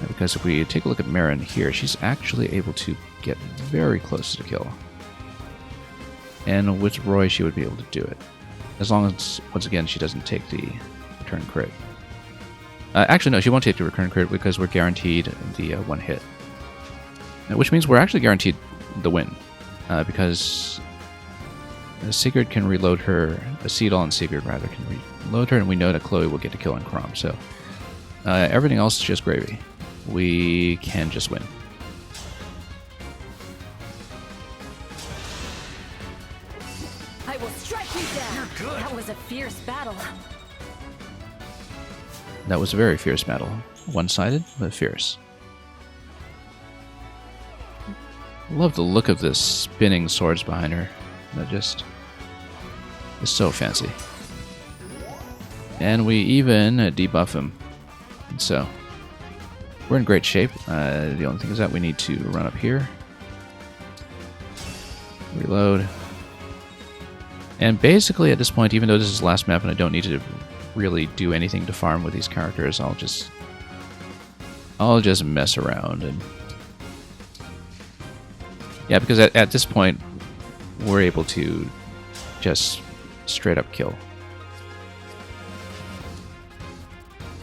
Because if we take a look at Marin here, she's actually able to get very close to the kill. And with Roy, she would be able to do it. As long as, once again, she doesn't take the return crit. Actually, no, she won't take the return crit because we're guaranteed the one hit. Which means we're actually guaranteed the win. Because Sigurd can reload her, Cedal and Sigurd rather can reload her, and we know that Chloe will get the kill on Chrom. So everything else is just gravy. We can just win. I will strike you down. That was a fierce battle. That was a very fierce battle. One-sided, but fierce. Love the look of the spinning swords behind her. That just is so fancy. And we even debuff him. And so, we're in great shape. The only thing is that we need to run up here. Reload. And basically at this point, even though this is the last map and I don't need to really do anything to farm with these characters, I'll just mess around. And yeah, because at this point, we're able to just straight up kill.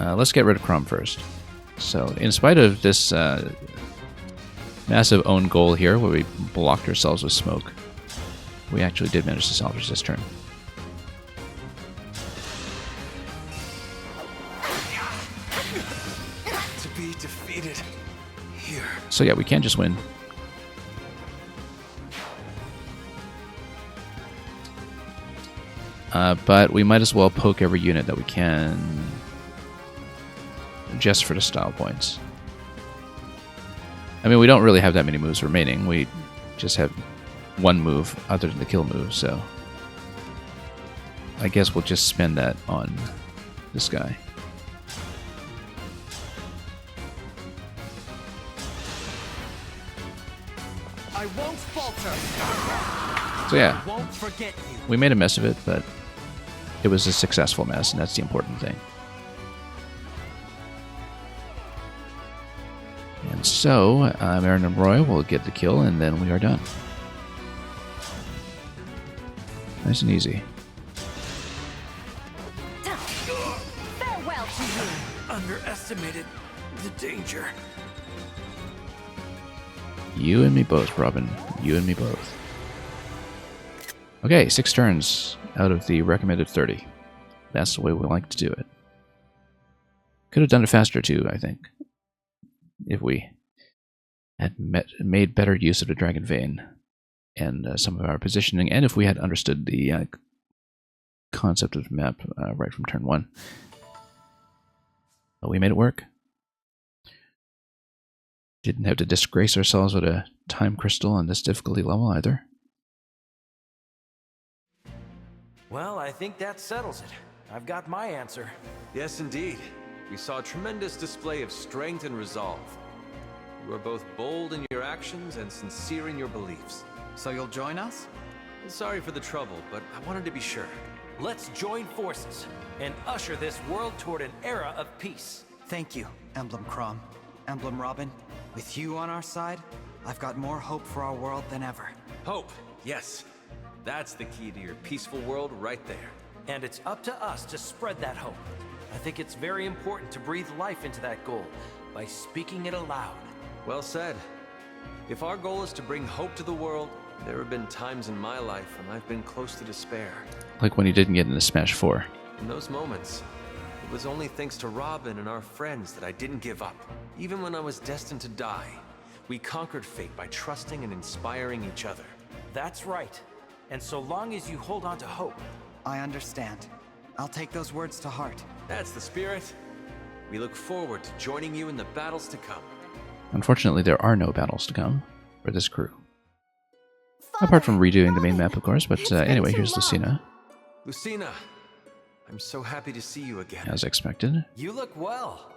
Let's get rid of Chrom first. So, in spite of this massive own goal here, where we blocked ourselves with smoke, we actually did manage to salvage this turn. To be defeated here. So yeah, we can just win. But we might as well poke every unit that we can just for the style points. I mean, we don't really have that many moves remaining. We just have one move other than the kill move, so I guess we'll just spend that on this guy. I won't falter. So yeah, Won't forget you. we made a mess of it, but it was a successful mess, and that's the important thing. And so, Marin and Roy will get the kill, and then we are done. Nice and easy. Farewell to you. Underestimated the danger. You and me both, Robin. You and me both. Okay, 6 turns out of the recommended 30. That's the way we like to do it. Could have done it faster too, I think. If we had made better use of the Dragon Vein and some of our positioning, and if we had understood the concept of the map right from turn 1. But we made it work. Didn't have to disgrace ourselves with a time crystal on this difficulty level either. Well, I think that settles it. I've got my answer. Yes, indeed. We saw a tremendous display of strength and resolve. You are both bold in your actions and sincere in your beliefs. So you'll join us? Sorry for the trouble, but I wanted to be sure. Let's join forces and usher this world toward an era of peace. Thank you, Emblem Chrom. Emblem Robin, with you on our side, I've got more hope for our world than ever. Hope, yes. That's the key to your peaceful world right there. And it's up to us to spread that hope. I think it's very important to breathe life into that goal by speaking it aloud. Well said. If our goal is to bring hope to the world, there have been times in my life when I've been close to despair. Like when you didn't get into Smash 4. In those moments, it was only thanks to Robin and our friends that I didn't give up. Even when I was destined to die, we conquered fate by trusting and inspiring each other. That's right. And so long as you hold on to hope. I understand. I'll take those words to heart. That's the spirit. We look forward to joining you in the battles to come. Unfortunately, there are no battles to come for this crew. Apart from redoing the main map, of course, but anyway, here's Lucina, Lucina, I'm so happy to see you again. as expected. You look well.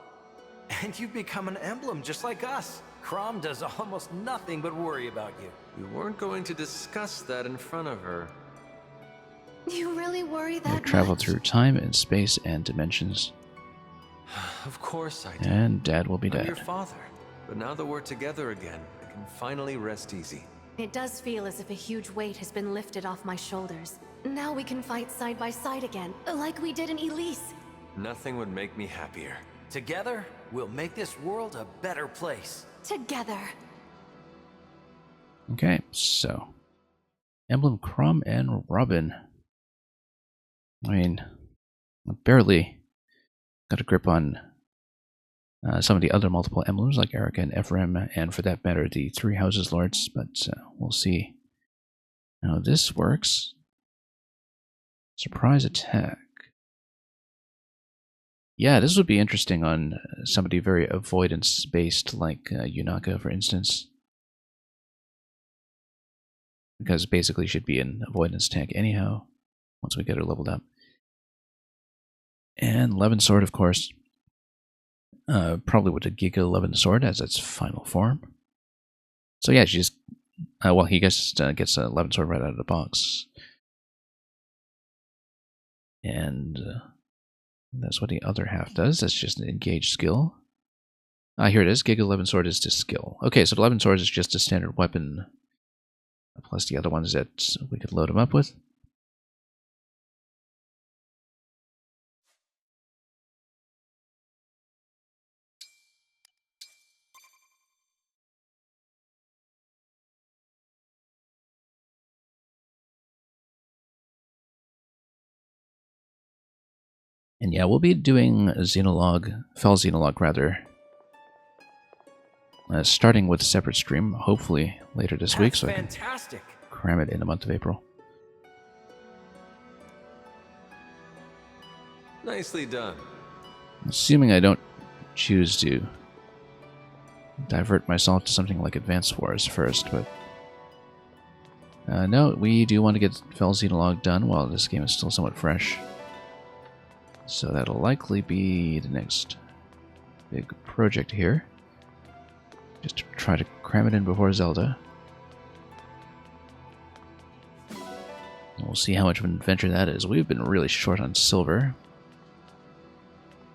And you've become an emblem just like us. Chrom does almost nothing but worry about you. We weren't going to discuss that in front of her. You really worry We'll that travel much? through time and space and dimensions, Of course I do. and Dad will be I'm your dead. father. But now that we're together again, I can finally rest easy. It does feel as if a huge weight has been lifted off my shoulders. Now we can fight side by side again, like we did in Elise. Nothing would make me happier. Together, we'll make this world a better place. Together. Okay, so Emblem, Chrom, and Robin. I mean, I barely got a grip on some of the other multiple emblems like Erica and Ephraim, and for that matter, the Three Houses Lords, but we'll see how this works. Surprise attack. Yeah, this would be interesting on somebody very avoidance-based, like Yunaka, for instance. Because basically should be an avoidance tank anyhow, once we get her leveled up. And Levin Sword, of course. Probably with a Giga Levin Sword as its final form. So yeah, she's... well, he gets a Levin Sword right out of the box. And... that's what the other half does. That's just an engaged skill. Here it is. Giga Levin Sword is to skill. Okay, so the Levin Sword is just a standard weapon, plus the other ones that we could load them up with. And yeah, we'll be doing a Fel Xenologue rather, starting with a separate stream, hopefully later this week, so Fantastic. I can cram it in the month of April. Nicely done. Assuming I don't choose to divert myself to something like Advanced Wars first, but No, we do want to get Fel Xenologue done while this game is still somewhat fresh. So that'll likely be the next big project here. Just to try to cram it in before Zelda. And we'll see how much of an adventure that is. We've been really short on silver.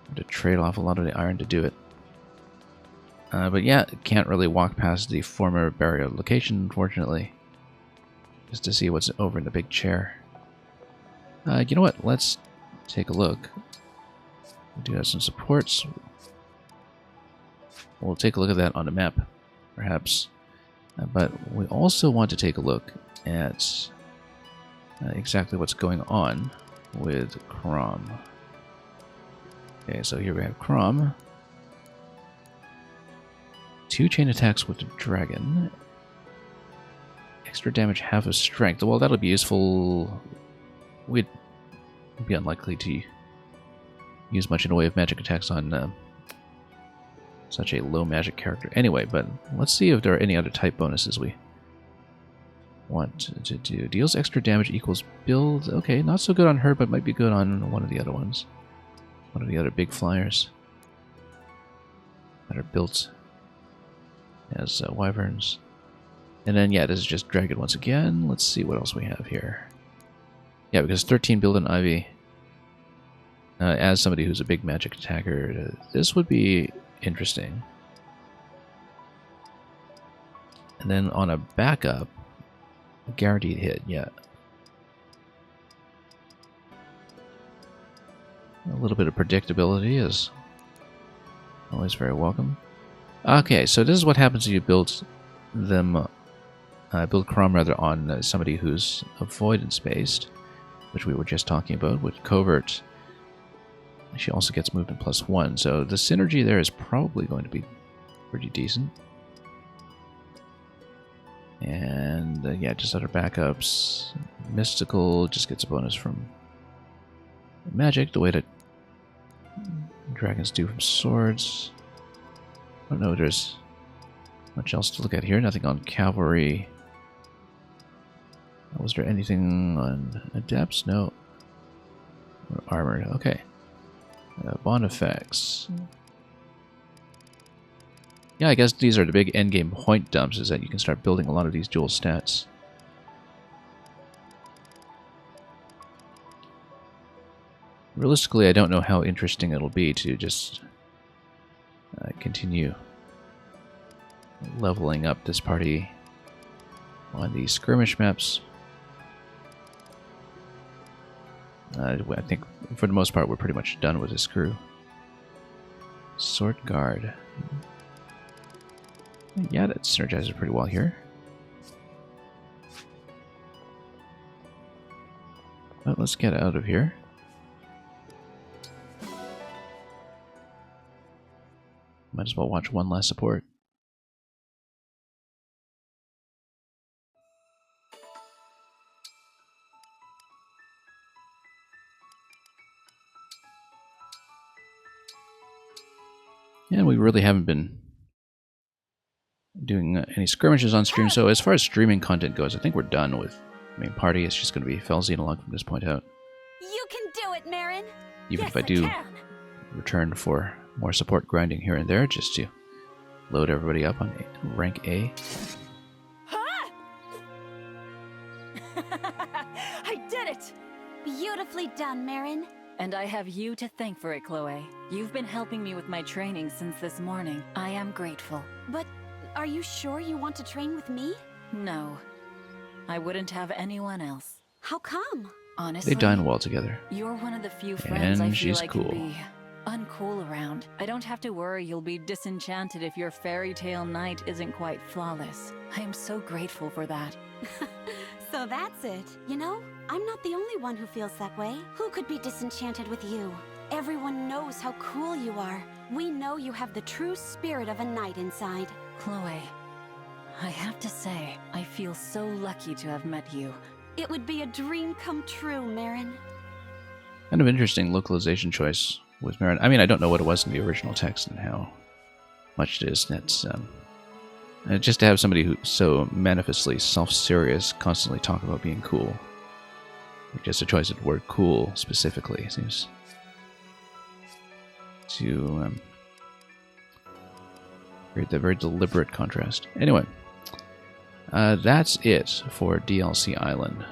Had to trade off a lot of the iron to do it. But yeah, can't really walk past the former burial location, unfortunately. Just to see what's over in the big chair. You know what? Let's take a look. We do have some supports. We'll take a look at that on the map, perhaps. But we also want to take a look at exactly what's going on with Chrom. Okay, so here we have Chrom. 2 chain attacks with the dragon. Extra damage, half of strength. Well, that'll be useful. We'd be unlikely to use much in the way of magic attacks on such a low magic character anyway, but let's see if there are any other type bonuses we want to do. Deals extra damage equals build. Okay, not so good on her, but might be good on one of the other ones. One of the other big flyers that are built as wyverns. And then, yeah, this is just dragon once again. Let's see what else we have here. Yeah, because 13 build an Ivy. As somebody who's a big magic attacker, this would be interesting. And then on a backup, a guaranteed hit, yeah. A little bit of predictability is always very welcome. Okay, so this is what happens if you build them, build Chrom rather on somebody who's avoidance based, which we were just talking about with Covert. She also gets movement +1, so the synergy there is probably going to be pretty decent. And yeah, just other backups. Mystical just gets a bonus from magic, the way that dragons do from swords. I don't know if there's much else to look at here. Nothing on cavalry. Was there anything on adepts? No. Or armored. Okay. Bond effects. Yeah, I guess these are the big endgame point dumps, is that you can start building a lot of these dual stats. Realistically, I don't know how interesting it'll be to just continue leveling up this party on these skirmish maps. I think for the most part we're pretty much done with this crew. Sword Guard. Yeah, that synergizes pretty well here. But let's get out of here. Might as well watch one last support. And we really haven't been doing any skirmishes on stream, so as far as streaming content goes, I think we're done with the main party. It's just going to be Fel Xenologue from this point out. You can do it, Marin. Even Yes, if I do can. return for more support grinding here and there, just to load everybody up on rank A. Huh? I did it! Beautifully done, Marin. And I have you to thank for it, Chloe. You've been helping me with my training since this morning. I am grateful. But are you sure you want to train with me? No, I wouldn't have anyone else. How come? Honestly, They dine well together. you're one of the few friends I And feel she's like cool. can be uncool around. I don't have to worry you'll be disenchanted if your fairy tale night isn't quite flawless. I am so grateful for that. So that's it. You know, I'm not the only one who feels that way. Who could be disenchanted with you? Everyone knows how cool you are. We know you have the true spirit of a knight inside. Chloe, I have to say, I feel so lucky to have met you. It would be a dream come true, Marin. Kind of interesting localization choice with Marin. I mean, I don't know what it was in the original text and how much it is that's Just to have somebody who's so manifestly self-serious constantly talk about being cool. Just a choice of the word cool specifically seems to create a very deliberate contrast. Anyway, that's it for DLC Island.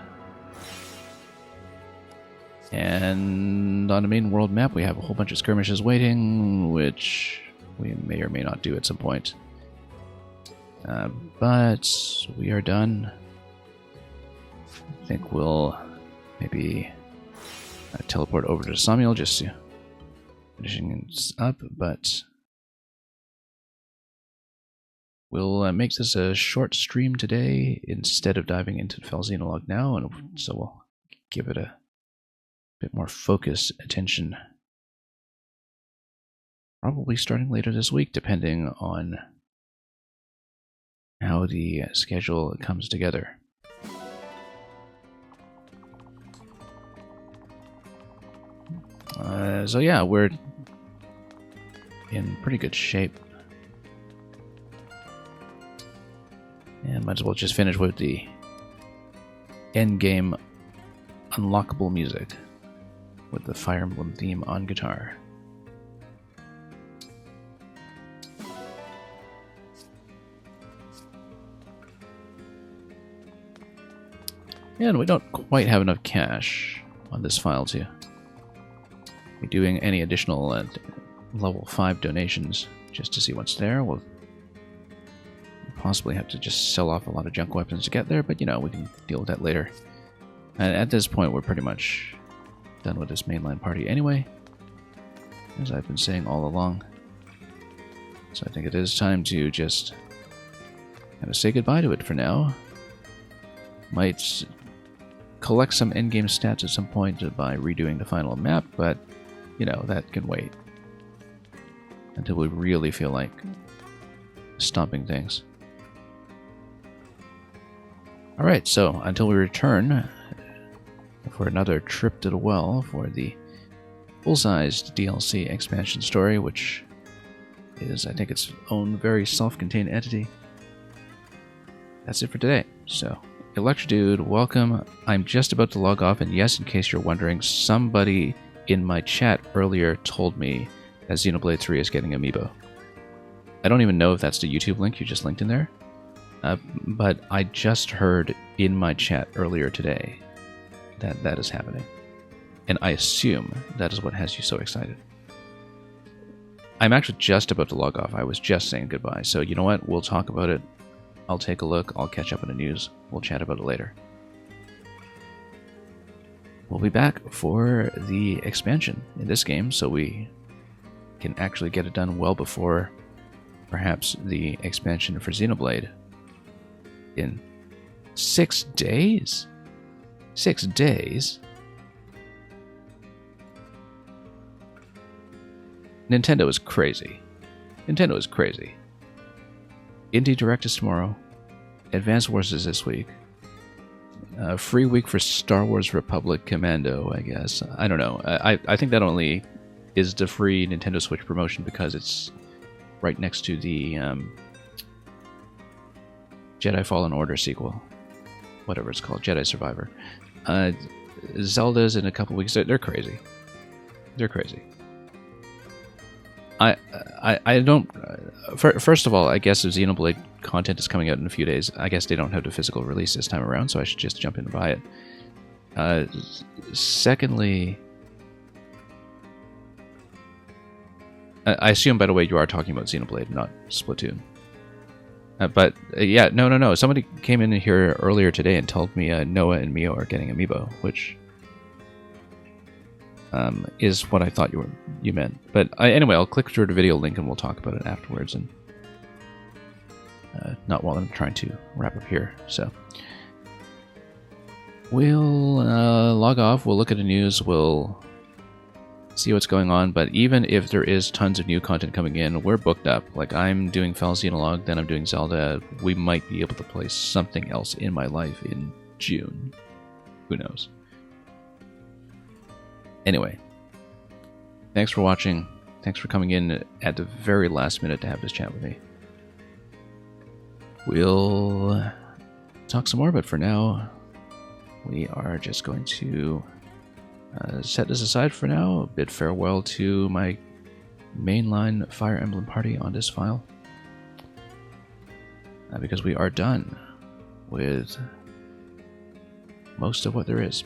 And on the main world map, we have a whole bunch of skirmishes waiting, which we may or may not do at some point. But we are done. I think we'll maybe teleport over to Samuel just to finishing up, but we'll make this a short stream today instead of diving into the Fel Xenologue now, and so we'll give it a bit more focused attention. Probably starting later this week, depending on how the schedule comes together. So yeah, we're in pretty good shape. And might as well just finish with the endgame unlockable music with the Fire Emblem theme on guitar. And we don't quite have enough cash on this file to be doing any additional level 5 donations just to see what's there. We'll possibly have to just sell off a lot of junk weapons to get there, but you know, we can deal with that later. And at this point, we're pretty much done with this mainline party anyway, as I've been saying all along. So I think it is time to just kind of say goodbye to it for now. Might collect some endgame stats at some point by redoing the final map, but you know, that can wait until we really feel like stomping things. Alright, so until we return for another trip to the well for the full-sized DLC expansion story, which is, I think, its own very self-contained entity. That's it for today. So, Electro Dude, welcome. I'm just about to log off, and yes, in case you're wondering, somebody in my chat earlier told me that Xenoblade 3 is getting amiibo. I don't even know if that's the YouTube link you just linked in there, but I just heard in my chat earlier today that that is happening. And I assume that is what has you so excited. I'm actually just about to log off. I was just saying goodbye. So you know what? We'll talk about it. I'll take a look. I'll catch up on the news. We'll chat about it later. We'll be back for the expansion in this game, so we can actually get it done well before perhaps the expansion for Xenoblade in 6 days? 6 days? Nintendo is crazy. Nintendo is crazy. Indie Direct is tomorrow. Advance Wars is this week. Free week for Star Wars Republic Commando, I guess. I don't know. I think that only is the free Nintendo Switch promotion because it's right next to the Jedi Fallen Order sequel. Whatever it's called. Jedi Survivor. Zelda's in a couple weeks. They're crazy. They're crazy. I don't... first of all, I guess if Xenoblade content is coming out in a few days, I guess they don't have the physical release this time around, so I should just jump in and buy it. Secondly... I assume, by the way, you are talking about Xenoblade, not Splatoon. But, yeah, no. Somebody came in here earlier today and told me Noah and Mio are getting amiibo, which... is what I thought you meant. But anyway, I'll click through the video link and we'll talk about it afterwards, and not while I'm trying to wrap up here. So we'll log off, we'll look at the news, we'll see what's going on, but even if there is tons of new content coming in, we're booked up. Like, I'm doing Fel Xenologue, then I'm doing Zelda. We might be able to play something else in my life in June. Who knows? Anyway, thanks for watching. Thanks for coming in at the very last minute to have this chat with me. We'll talk some more, but for now, we are just going to set this aside for now. Bid farewell to my mainline Fire Emblem party on this file. Because we are done with most of what there is.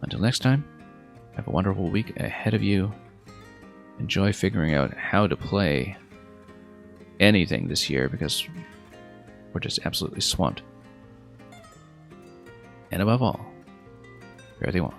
Until next time, have a wonderful week ahead of you. Enjoy figuring out how to play anything this year because we're just absolutely swamped. And above all, fare thee well.